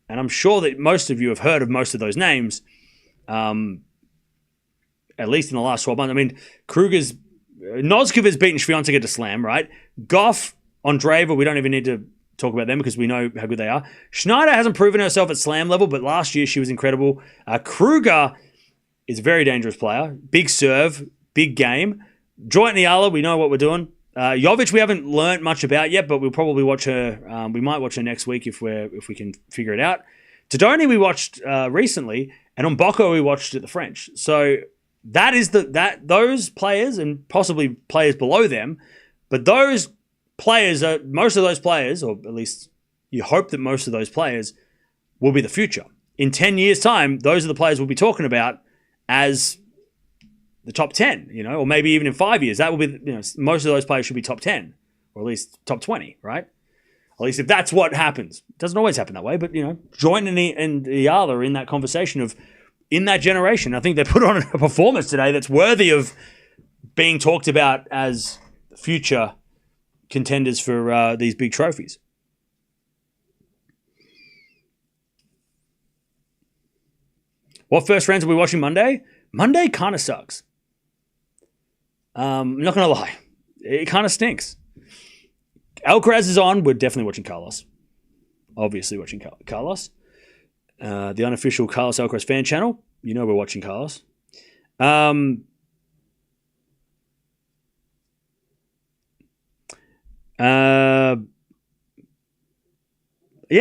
And I'm sure that most of you have heard of most of those names, at least in the last 12 months. I mean, Noskova's beaten Swiatek at a slam, right? Gauff, Andreeva, we don't even need to talk about them because we know how good they are. Schneider hasn't proven herself at slam level, but last year she was incredible. Kruger is a very dangerous player. Big serve, big game. Joint and Eala, we know what we're doing. Jovic, we haven't learnt much about yet, but we'll probably watch her. We might watch her next week if we can figure it out. Todoni we watched recently, and on Bocco we watched at the French. So that is those players and possibly players below them, but those players are most of those players, or at least you hope that most of those players will be the future. In 10 years' time, those are the players we'll be talking about as the top 10, or maybe even in 5 years. That will be, most of those players should be top 10, or at least top 20, right? At least if that's what happens. It doesn't always happen that way, but, Joint and Eala are in that conversation of, in that generation. I think they put on a performance today that's worthy of being talked about as future contenders for these big trophies. What first rounds are we watching Monday? Monday kind of sucks. I'm not going to lie. It kind of stinks. Alcaraz is on. We're definitely watching Carlos. Obviously watching Carlos. The unofficial Carlos Alcaraz fan channel. You know we're watching Carlos. Yeah,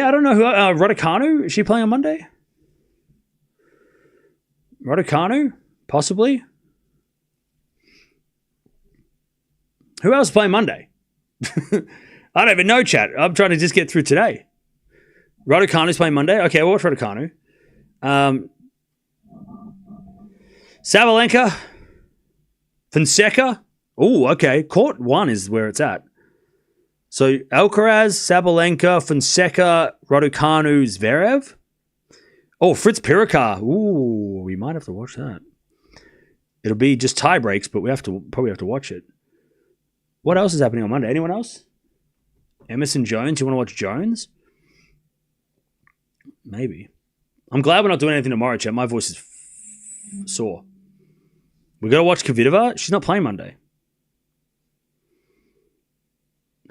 I don't know who. Raducanu? Is she playing on Monday? Raducanu? Possibly. Who else is playing Monday? I don't even know, chat. I'm trying to just get through today. Raducanu's playing Monday. Okay, we'll watch Raducanu. Sabalenka. Fonseca. Oh, okay. Court 1 is where it's at. So Alcaraz, Sabalenka, Fonseca, Raducanu, Zverev. Oh, Fritz Pirikar. Ooh, we might have to watch that. It'll be just tie breaks, but we probably have to watch it. What else is happening on Monday? Anyone else? Emerson Jones. You want to watch Jones? Maybe. I'm glad we're not doing anything tomorrow, chat. My voice is sore. We got to watch Kvitova. She's not playing Monday.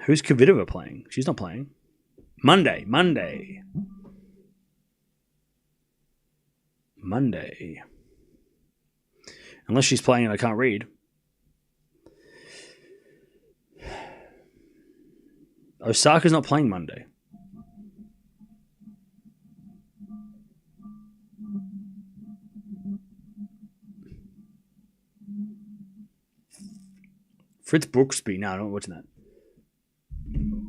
Who's Kvitova playing? She's not playing. Monday. Unless she's playing and I can't read. Osaka's not playing Monday. Fritz Brooksby. No, I'm not watching that.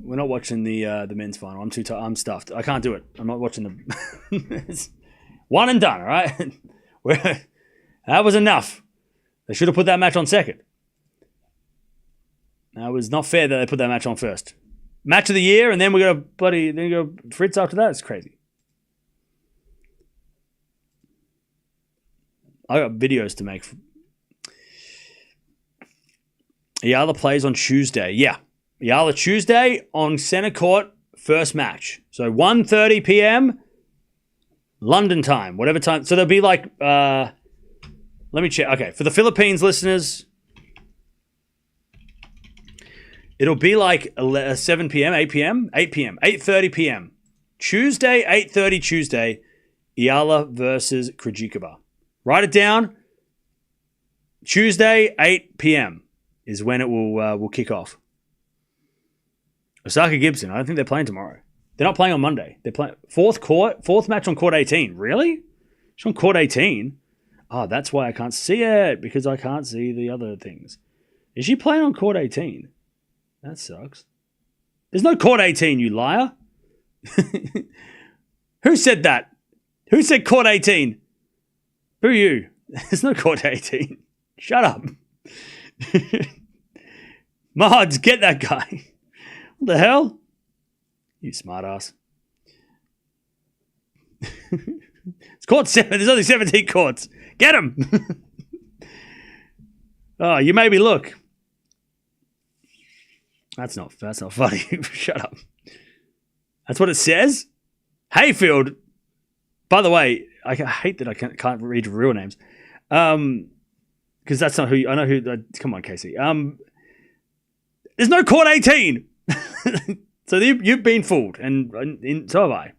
We're not watching the men's final. I'm too tired. I'm stuffed. I can't do it. I'm not watching the one and done. All right, that was enough. They should have put that match on second. That was not fair that they put that match on first. Match of the year, and then we got then you go Fritz after that. It's crazy. I got videos to make. Eala plays on Tuesday. Yeah. Eala Tuesday on centre court, first match. So 1:30 p.m. London time, whatever time. So there'll be like, let me check. Okay, for the Philippines listeners, it'll be like 7 p.m., 8 p.m., 8 p.m., 8:30 p.m. Tuesday, 8:30 Tuesday, Eala versus Krejcikova. Write it down. Tuesday, 8 p.m. is when it will kick off. Osaka Gibson. I don't think they're playing tomorrow. They're not playing on Monday. They're playing fourth match on court 18. Really? She's on court 18. Oh, that's why I can't see it, because I can't see the other things. Is she playing on court 18? That sucks. There's no court 18, you liar. Who said that? Who said court 18? Who are you? There's no court 18. Shut up. Mods, get that guy. What the hell? You smartass. It's court 7. There's only 17 courts. Get him. Oh, you made me look. That's not funny. Shut up. That's what it says? Hayfield. By the way, I hate that I can't read real names. Because that's not who I know who. Come on, Casey. There's no court 18. So you've been fooled, and so have I.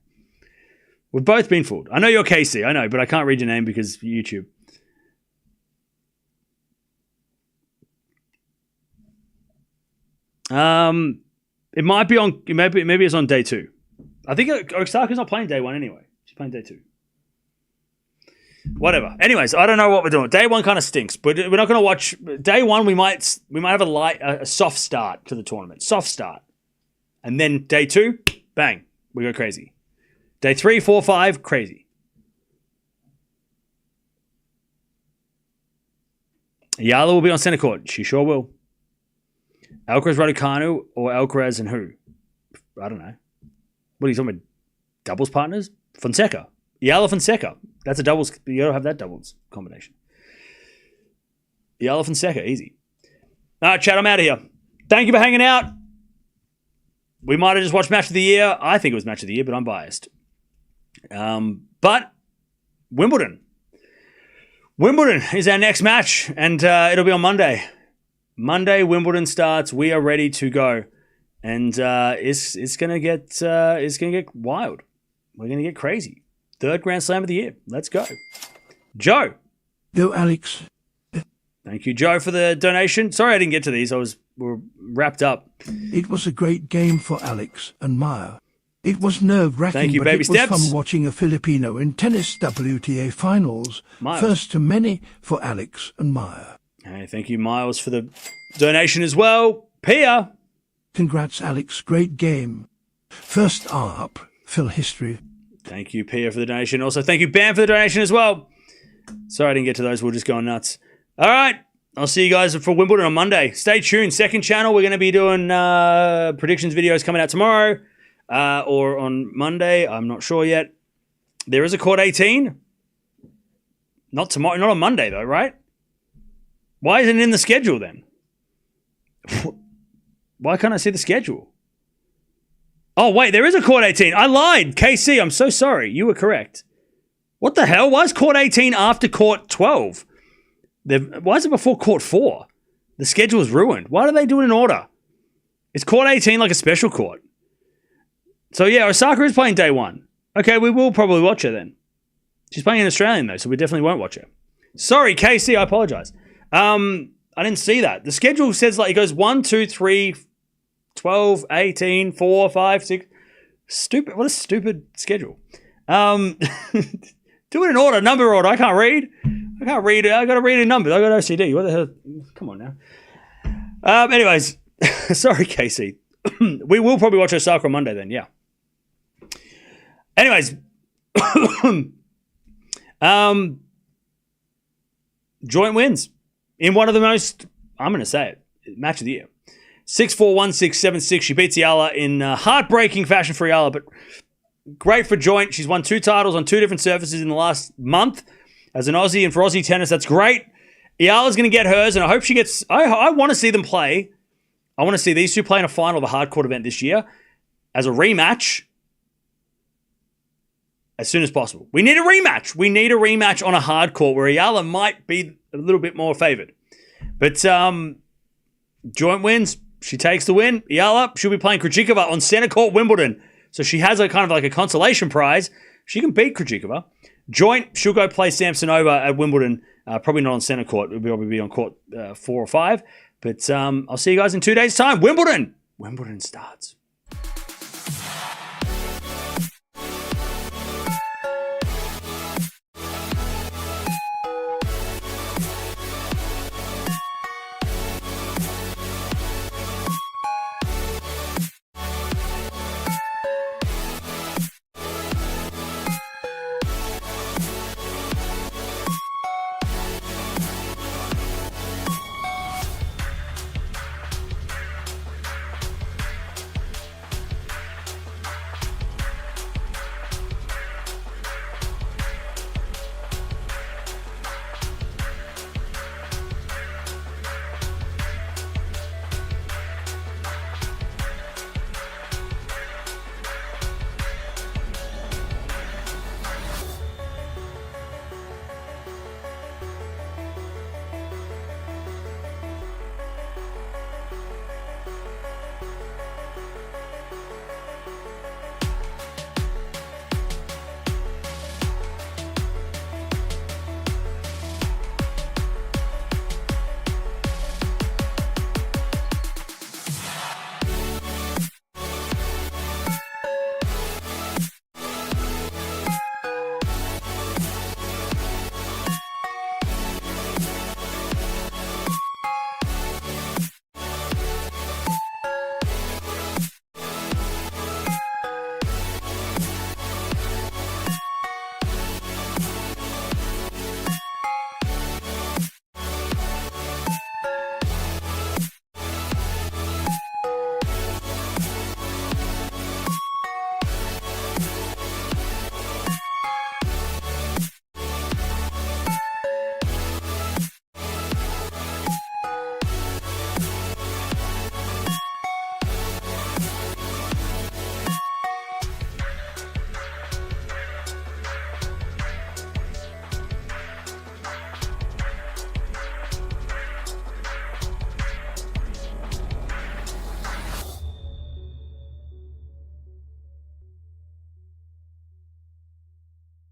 We've both been fooled. I know you're Casey. I know, but I can't read your name because of YouTube. It might be on. Maybe it's on day 2. I think Osaka's not playing day 1 anyway. She's playing day 2. Whatever. Anyways, I don't know what we're doing. Day 1 kind of stinks, but we're not going to watch. Day 1, we might have a soft start to the tournament. Soft start. And then day 2, bang, we go crazy. Day 3, 4, 5, crazy. Eala will be on center court. She sure will. Alcaraz, Raducanu, or Alcaraz and who? I don't know. What are you talking about? Doubles partners? Fonseca. Eala Fonseca. That's a doubles. You gotta have that doubles combination. Eala Fonseca, easy. All right, chat, I'm out of here. Thank you for hanging out. We might have just watched Match of the Year. I think it was Match of the Year, but I'm biased. But Wimbledon. Wimbledon is our next match, and it'll be on Monday. Monday, Wimbledon starts. We are ready to go, and it's gonna get wild. We're gonna get crazy. Third Grand Slam of the year. Let's go, Joe. Go, Alex. Thank you, Joe, for the donation. Sorry I didn't get to these. We're wrapped up. It was a great game for Alex and Maya. It was nerve-wracking, Thank you, but baby it was steps. fun watching a Filipino in tennis WTA finals. Miles. First to many for Alex and Maya. Hey, thank you, Miles, for the donation as well. Pia. Congrats, Alex. Great game. First up, Phil History. Thank you, Pia, for the donation. Also, thank you, Bam, for the donation as well. Sorry I didn't get to those. We're just going nuts. All right. I'll see you guys for Wimbledon on Monday. Stay tuned. Second channel, we're going to be doing predictions videos coming out tomorrow or on Monday. I'm not sure yet. There is a Court 18. Not tomorrow. Not on Monday, though, right? Why isn't it in the schedule, then? Why can't I see the schedule? Oh, wait. There is a Court 18. I lied. KC, I'm so sorry. You were correct. What the hell? Why is Court 18 after Court 12? Why is it before Court 4? The schedule is ruined. Why do they do it in order? Is Court 18 like a special court? So yeah, Osaka is playing day 1. Okay, we will probably watch her then. She's playing in Australian though, so we definitely won't watch her. Sorry, KC, I apologize. I didn't see that. The schedule says like it goes 1, 2, 3, 12, 18, 4, 5, 6. Stupid. What a stupid schedule. Do it in order, number order. I can't read. I can't read it. I got to read in numbers. I got OCD. What the hell? Come on now. Anyways, sorry, Casey. We will probably watch Osaka on Monday then. Yeah. Anyways, joint wins in one of the most. I'm going to say it. Match of the year. 6-4, 1-6, 7-6. She beats Eala in heartbreaking fashion for Eala, but great for joint. She's won 2 titles on 2 different surfaces in the last month. As an Aussie and for Aussie tennis, that's great. Eala's going to get hers, and I hope she gets... I want to see them play. I want to see these two play in a final of a hard court event this year as a rematch as soon as possible. We need a rematch. We need a rematch on a hard court where Eala might be a little bit more favored. But joint wins. She takes the win. Eala, she'll be playing Krejcikova on center court Wimbledon. So she has a kind of like a consolation prize. She can beat Krejcikova. Joint, she'll go play Samsonova at Wimbledon. Probably not on center court. It'll probably be on court 4 or 5. But I'll see you guys in 2 days' time. Wimbledon starts.